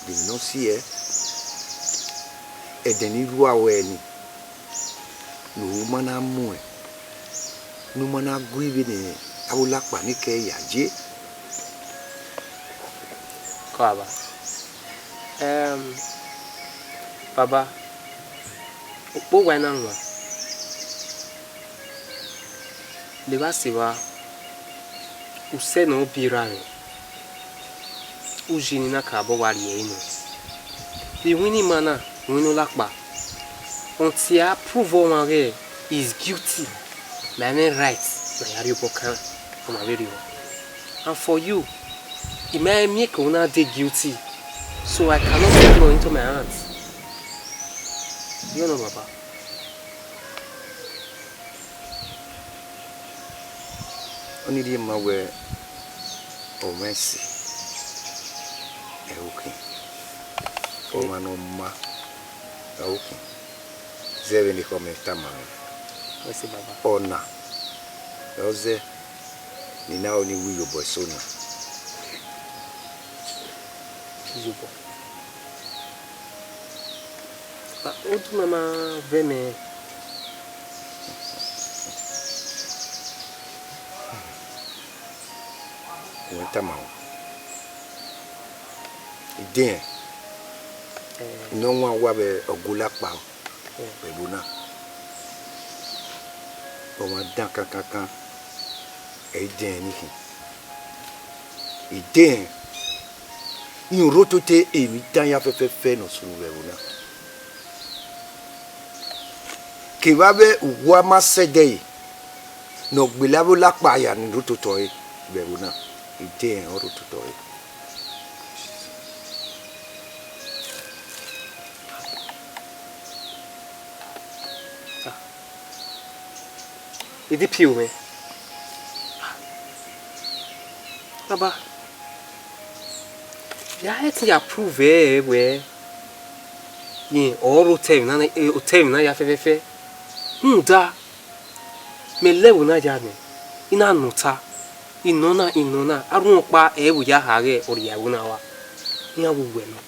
Di no see edeni ruwa weni no mana mu no mana grieve ni awula pa ni ke yaje Kaba. Baba. Opo wa na nwa. Le ba se wa. Use no bira ni. Ujini na ka bo wari e no. Bi wini mana Wino lakba. Until I prove all is guilty. My main rights. My Aigbekaen from a video. And for you, it may make una day guilty. So I cannot take law into my hands. You know, Baba. Only the mawe o mercy. Okay. O manoma. Okay. Zeve ni come tama. Merci Baba. Ona. Oze. Ni nao ni wiyo boy sona. Kizubo. Otu mama veme. Tama. Idin. No one wabe ogula pa. Bebuna. Oma dan kankan. Idin ni. Idin. Ni rotote emi dan ya fefe no sunu bebuna. Kibabe uwa masede. No gbilabo lapa ya ni rototo e bebuna. Idin o rototo e. Idi piu me. Baba. Ya eti approve we. Yin oro tem na ya fefefe. Nda. Me lewu na ja me. Ina nuta. Inona arun pa ewu ya hare ori ya wuna wa. Ni awu we no.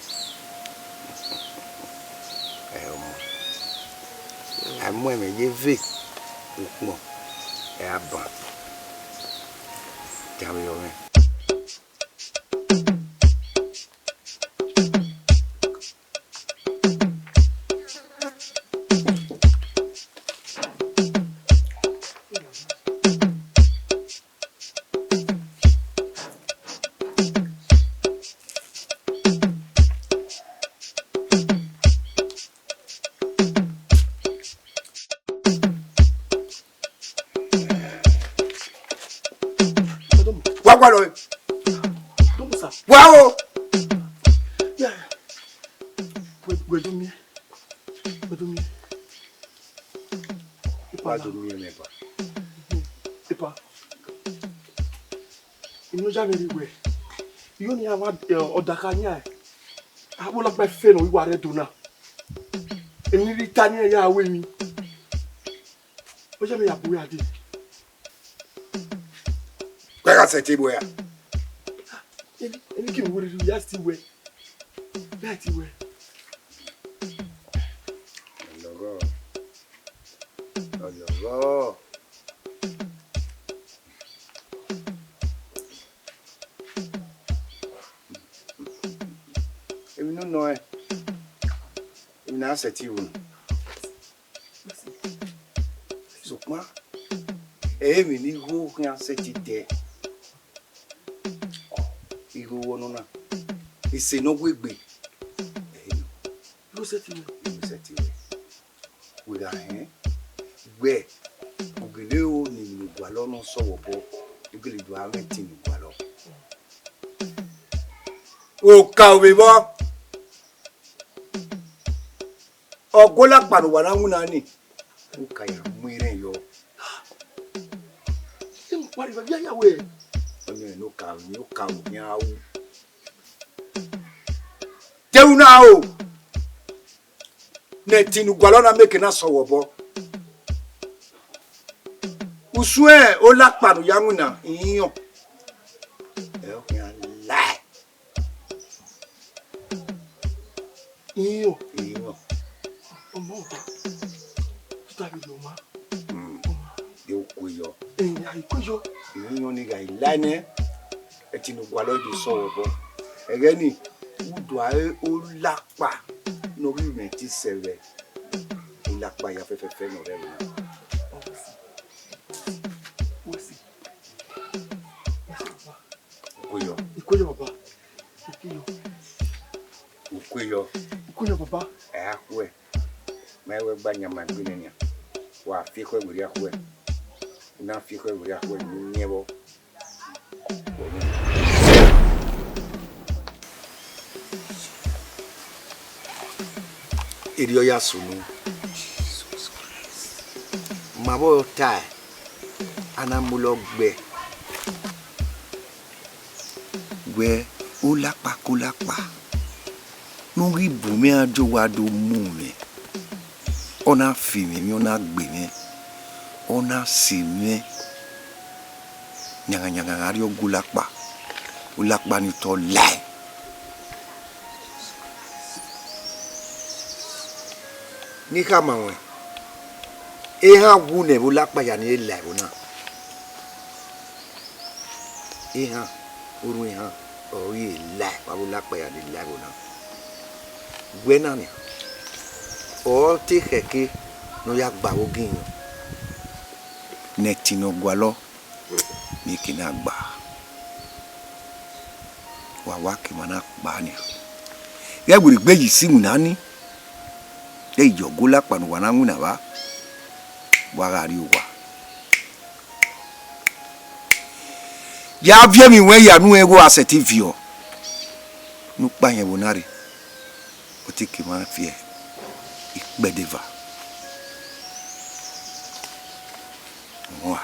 Amo me ye ve. Ukmo. Aba. Kami yo me. Wagwalo. Wow. Yeah. Wait do me. Pas do me mais pas. C'est pas. Il nous jamais dit ouais. Il y a odakanya. Abola pe fe no wiwa re dona. Emi ri tani ya we mi. O je me ya bu ya de. Kwega sete boya. Any can worry you still way. That way. Logo. Emi no know e. Emi na sete wo. Ma, mi ni go kan se ti de. Igo wono na. Ise no gwegbe. You say to me. You say to me. We got where ogele o ni igwa lo no so wo bo. Igele do a meti ni igwa lo. O ka we bo. Ogola panu wa na nguna ni. O ka ya mwire yo. Sim kwari ba ya we. Onye no ka nya o. Teuna o. Netinu gwalona meke na so wo bo. Usue o la panu ya nguna iyan. E o kan la. Iyo. Omo ba. Tutabi yo ma. Yo kuyo. Ya kuyo. Iyo ni ga ilane. Etinu gwalo di so wo bo. Egeni udo ae o la pa no ri me ti seve. La pa ya fe no re. Kuyo. Kuyo baba. Kuyo baba. Akwe. Mewe banya magwine nya. Wa fi ko guri akwe. Na fi ko guri akwe ni nyebo. Idio ya sunu. Jesus Christ. Mabo tai. Anamulo gbe. Gbe ulapa kulapa. Nuri bume ajo wado mume. Ona fimi mi ona gbe mi. Ona si mi. Nyanga ngari ogulapa. Ulapa ni to lai. Ni kama we. Eha wune ulapa ya ni lai ona. Eha uru eha oyi lai wa ulapa ya ni lai ona. Gwena ni. O ti keke no ya gba ogin. Netino gwalo mi kina gba. Wa waki mana gba ni. Ya gburi gbe yi si nani. E jogola panu wana nguna ba. Wa gari wa. Ya vie mi we ya nu ego aseti vio. Nu pa yen bonari. O ti ki ma fie. Ikbedeva. Moi.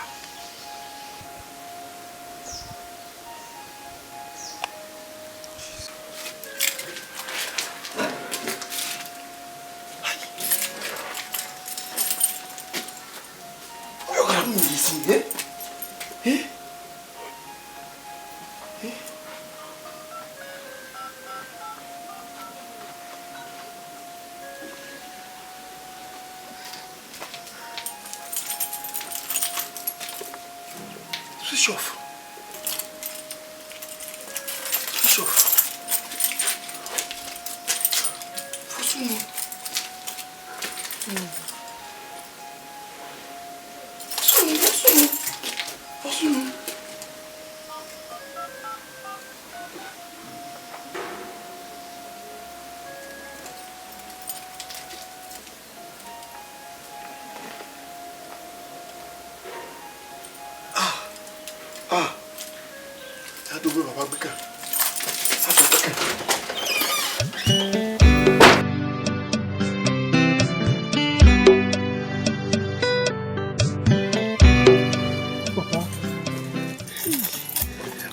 Chauffe.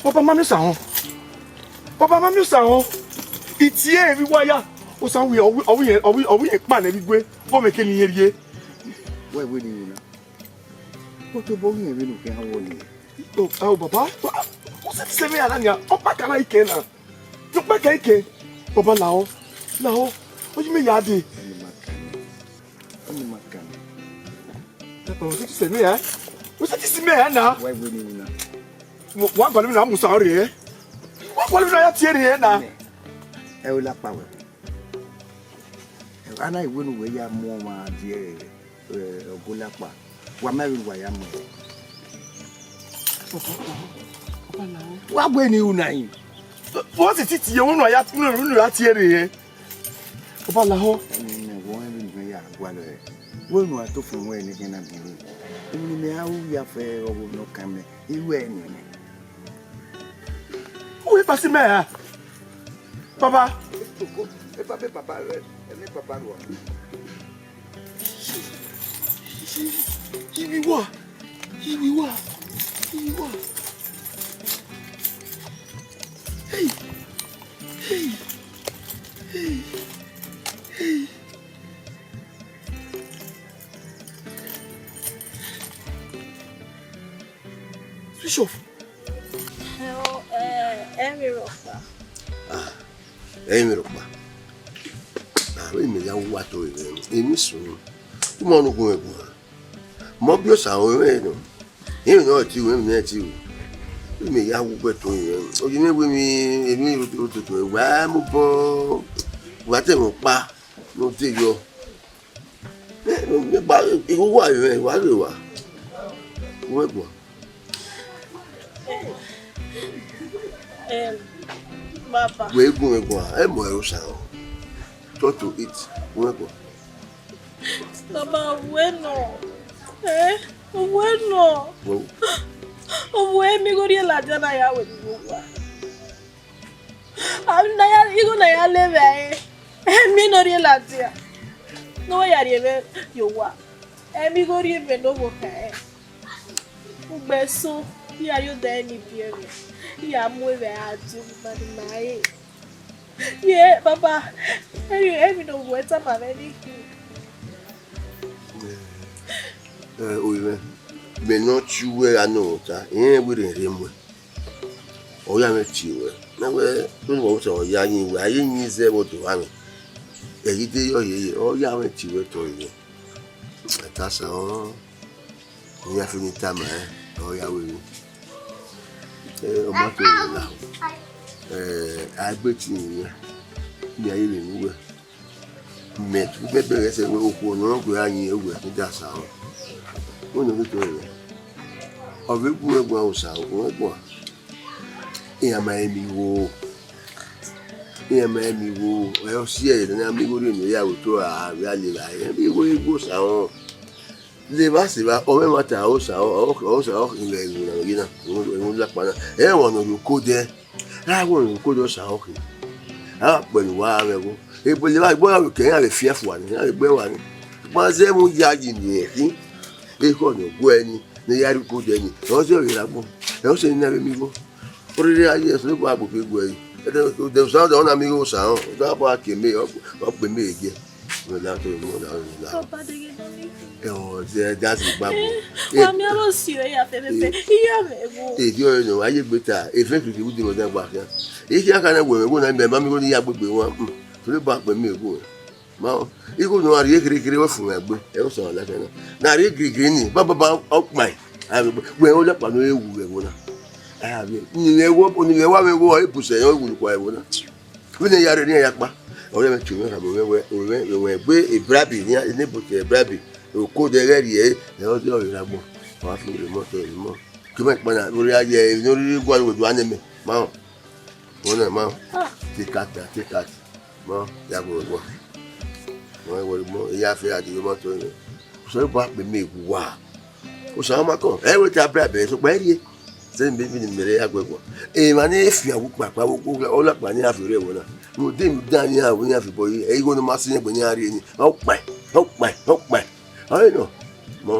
Faut Papa mami sao. Itie evi waya. O san we owi pa na bigwe. O me ke ni yerie. We ni na. O to bo yin evi no ke ha wo ni. Oh papa. O se me ala nya. O pa kana ike na. Tu pa ka ike. Papa lao. O ji me ya de. Oni makan. Papa o se me ya. O se me ya na. We ni na. Wa gba mi na musa ore e. Wa gba mi na ya tie re na. E o la pa we. Ana iwe nu we ya mo ma die ogolapa. wa ma wa ya mo wa gbe ni unai wọ́n sì ti tiye wọ́n ya nínú láti èrè yẹn ọba làwọn. ẹni wọ́n ẹni nìkan yà wà lọ rẹ̀ wọ́n nù àtó fún wọn ẹni kan náà bìrì ẹni mi àwọn yà fẹ́ ọwọ́ náà kàn mẹ́ irú ẹ̀ nìyẹn. ó yẹ pàṣẹ mẹ́ẹ̀ bàbá. ẹ bá bẹ bàbá rẹ ẹ ní bàbá rẹ wà. ibi wà ibi wà ibi wà. Hey, hey, hey, hey. Switch off. Hello, Emirokpa. Emirokpa. We me ya wa to emi sun. Mo nu gun egun. Mo bi o sa o we no. Emi no ti we mi ti o. Me ya wo beto yen o yi me we mi emi o to wa mo bo wa te mo pa no te yo me ba iwo wa ye wa le wa wo gbo Baba we gun e mo e o sa o to eat wo gbo Baba bueno bueno mi gori la jana ya we buwa amna ya igo na ya leve mi no ri la tia no ya ri be yo wa mi gori be no bo ka ugbeso ya yo da ni biere ya mu e be aju ba ni mai ye baba mi no bo eta ma ni oye me no chuwe anota yen we re mwe o ya me chiwe na we no wo so ya yin we aye yin ze wo do wa me èyí dé yo ye o ya me chiwe to ye ta sa o ya fi ni ta ma o ya we o ma to la agbe ti ni ni aye le ni we me tu be bere se we o ko no go ayin ewe ni da sa o wọ́n ní tó rẹ̀ ọ̀rẹ́ gún ẹgbọ́n ọ̀sà ògùn ẹgbọ́n ìyàmà ẹ̀mí wo ẹ̀yọ́ sí ẹ̀yẹ̀ ní amígórí ìyàwó tó ààrẹ àlèrà ẹ̀ bí wọ́n igbó sàwọn lè má sì bá ọmọ mọ́ta ọ̀sà ilẹ̀ ìrìnà yìí náà ìwọ̀n lápá náà ẹ̀ wọ̀n ọ̀nà olùkó jẹ́ láwọn olùkó jọ sàwọn kì á pẹ̀lú wá rẹ̀ wọ́n èbò lè má gbọ́ àwọn kẹ́yìn àrẹ̀ fíẹ́fù wà ní àrẹ̀ gbẹ́ wà ní pọ́nṣẹ́ mú yá yìí nìyẹn kí eko no go eni ni yari ko de ni o se ri lagbo e o se ni na mi go ori aye so gbo agbo pe go yi e de so do na mi go sa o da ba ke me o pe me eje mo la to mo la Papa de ge ni e o je gas gbagbo wa mi ro si o ya fefe iya me go e di o no aye gbeta e fe tu ti bu di mo da gba kan e se aka na we go na me ma mi go ni ya gbegbe won so le ba pe me go ma iko no ari ekirikiri we fun egbe e o so la kana na ari ekirikiri ni baba okpai we o le pa no ewu ewo na abi ni le wa we wo e buse yo wu kwa ewo na we ne yare ni ya pa o le me tu me ka mo we gbe ibrabi ni bute ibrabi o ko de ri e o de o ira gbo wa fi le mo to mo ki me pa na ori aye ni ori gwa wo do aneme ma wona ma tikata ma ya go go wọ́n wọlé mọ́ ìyá fẹ́ àdìyẹ mọ́tò yẹn sọ bá pè mí ìwú wá o sọ ọmọ kan ẹ wọ́n ti abẹ́rẹ́ abẹ́rẹ́ sọpọ̀ ẹ rí i sẹ́yìn bíbí ni mẹ́rẹ́ agbẹ́gbọ́ èèmà ní èéfì àwọn pàpà ọlọ́pàá ní àfẹ́rẹ́ ìwọ̀n náà mo dé mi dá ní àwọn ní àfẹ́bọ̀ yìí èyí wọn ni máa sí ẹgbẹ́ ní àárín ẹni ọ̀pẹ̀ ọ̀yẹ́ náà mọ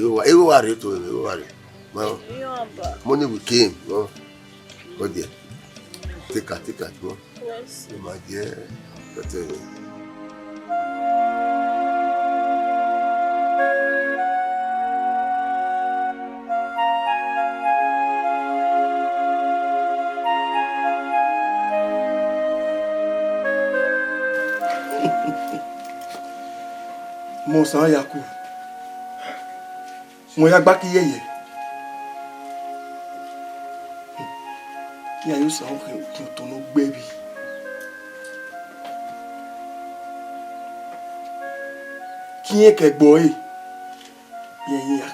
ìwọ wà rẹ̀ tó ìwọ wà rẹ̀ mọ ní we came mọ ọdẹ tíkà mọ ẹ máa jẹ pẹ̀tẹ́ rẹ̀. Mo san yaku mo ya gba ki yeye ya yo san ki to no gbe bi ki yen ke gbo e yen ya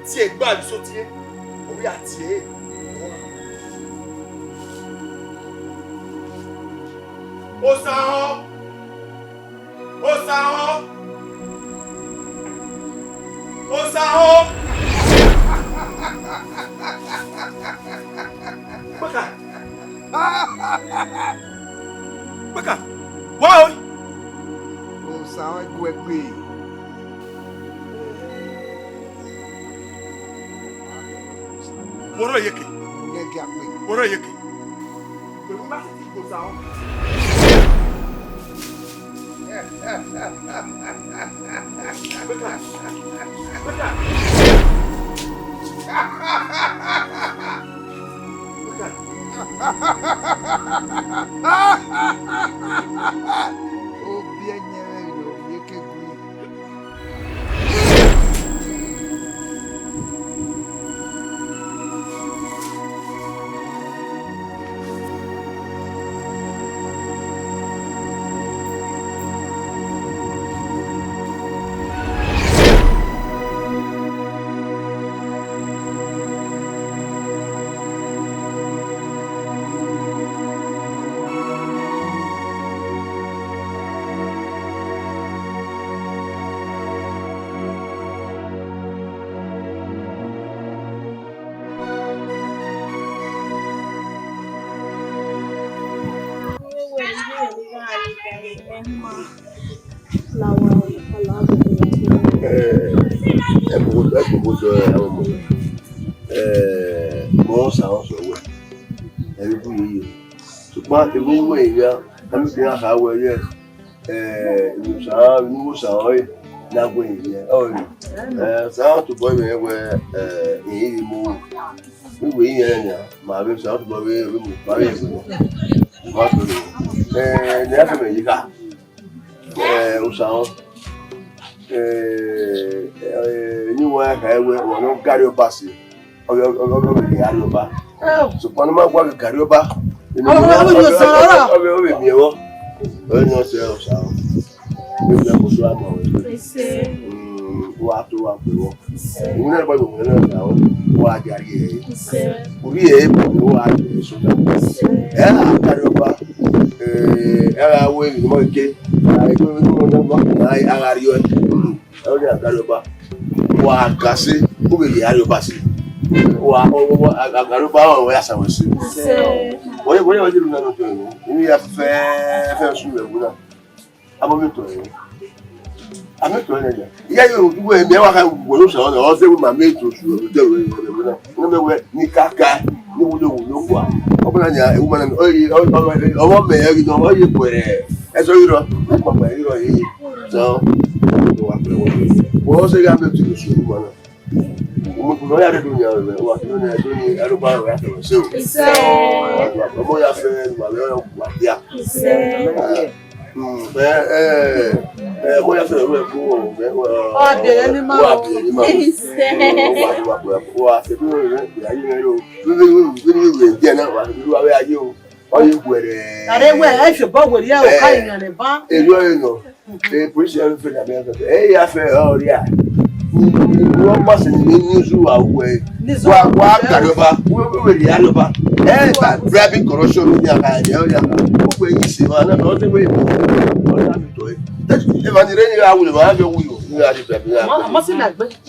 tí ẹ gbá àdúsó tí ẹ orí àti ẹ ó sáhán ó sáhán ó sáhán Baka Baka wá o ó sáhán gbẹgbẹ. Woro yeke. Yeke akpe. Woro yeke. Pẹ̀lú bá sì ti kò sáwọn. Obi enyere yo yeke gui. Mo sáwọn sọ̀rọ̀ ẹ̀rí bú yìí ṣùgbọ́n èmi ń wẹ̀ ìyá ẹ̀mí fi hàn sáwọ́ ẹ̀yẹ ìwòsàn ẹ̀ lágbo ìyẹn ọ̀rẹ́ sáwọn tó bọ́ ìwẹ̀ wẹ̀ ìyí mo wíwẹ̀ ìyẹn ẹ̀yà màá bí sáwọn tó bọ́ ìwẹ̀ mo parí ẹ̀gbẹ̀ má tó lè ní àfẹ́mẹ̀ yìí ká ọ̀sán níwọ̀n ẹ̀ka ẹ̀wẹ̀ wọn ló gárí ọba sí ọbẹ̀ gárí ọba ṣùgbọ́n ní má gbọ́ gárí ọba ọbẹ̀ mi ẹ̀wọ́ ọbẹ̀ ní ọ̀sẹ̀ ọ̀sán ọbẹ̀ kò tó àmọ̀ wà tó wà pé wọ́n ìwúlò ẹ̀kọ́ ìwòmọ̀ náà ní àwọn wọ́n á jáde ẹ̀ orí ẹ̀ bọ̀ ní wọ́n á jẹ́ sọ́dọ̀ ẹ̀ á gárí ọba ẹ̀ á wọ ènìyàn mọ́ ike ara rí ọ ẹ̀ ó ní àgárí ọba wà á gà sí ó bèèrè àrí ọba sí wà àgárí ọba wà yà sàwọn sí wọ́n yẹ wọ́n jẹ́ lónà lọ́tọ̀ ẹ̀yìn inú yà fẹ́ sùn rẹ̀ wúnà abọ́mẹ́tọ̀ ẹ̀yìn amẹ́tọ̀ ẹ̀yìn ìyá yóò dúró ẹ̀mí ẹ̀wà ká wọ́n ló sọ̀rọ̀ náà ọ̀sẹ̀ wọ́n máa mẹ́tọ̀ oṣù ọ̀dọ̀ ẹ̀yìn wúnà ní mẹ́wẹ́ ní káká ní wúlò wà ọ̀pọ̀lọpọ̀ ní ẹ̀wù mọ́nà ọwọ́ mẹ́rin náà wọ́n yẹ pẹ̀rẹ̀ ẹ̀sọ́ yìí rọ pàpà yìí rọ yìí sàn wọ́n ṣe ká mẹ́tọ̀ oṣù mọ́nà ọmọ yà rẹ̀ lóyún àwọn ẹ̀wà tó ní ẹ̀dọ́ ní ẹ̀rọ̀bá rẹ̀ yàtọ̀ sí o ọmọ yà fẹ́ ìwàlẹ́ ọ̀rọ̀ wà díà ọmọ yà fẹ́ ìwẹ̀ fún ọ̀bẹ̀rẹ̀ ní máa wà ṣètò rẹ̀ ìyáyé rẹ̀ ló ní ìwé díẹ̀ náà wà nínú àwọn ayé o wọ́n yẹ wẹ̀rẹ̀ àrẹwẹ̀ ẹ̀ ṣùgbọ́n wẹ̀rẹ̀ ẹ̀ ò ká ìyàn rẹ̀ bá èlò ẹ̀nà polisi ẹ̀rọ fẹ́ tàbí ẹ̀ yà fẹ́ ọ̀rí à wọ́n bá sì ní níṣu àwọ̀ ẹ̀ wà kàdọ́ba wíwèrè àdọ́ba ẹ̀ ta bribing corruption ní àkà ẹ̀ ọ̀rí àkà gbogbo ẹ̀yìn sì máa náà lọ́ọ́ tẹ́wé ìbò ọ̀rí àbìtọ̀ ẹ̀ ìfànirẹ́ ní àwùlẹ̀ máa fẹ́ wúlò ní àdìbẹ̀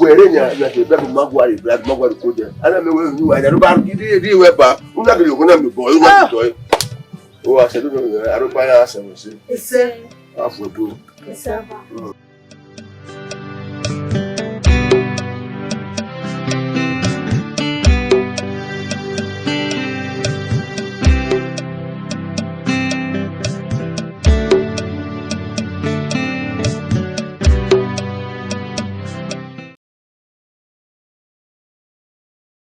wẹ̀rẹ̀ ní àdìbẹ̀ bẹ́ẹ̀ máa wà ìbílẹ̀ máa wà ìkó jẹ alámẹ́wẹ́ ìlú wa ìdàdúbà ìdí ìwẹ̀ bá ń dàgbére òkú náà mi bọ̀ ọ́ àbìtọ̀ ẹ̀ ó wà ṣẹ́dúnrún àrùbáyà ṣẹ̀wọ̀n sí àfọ̀dù.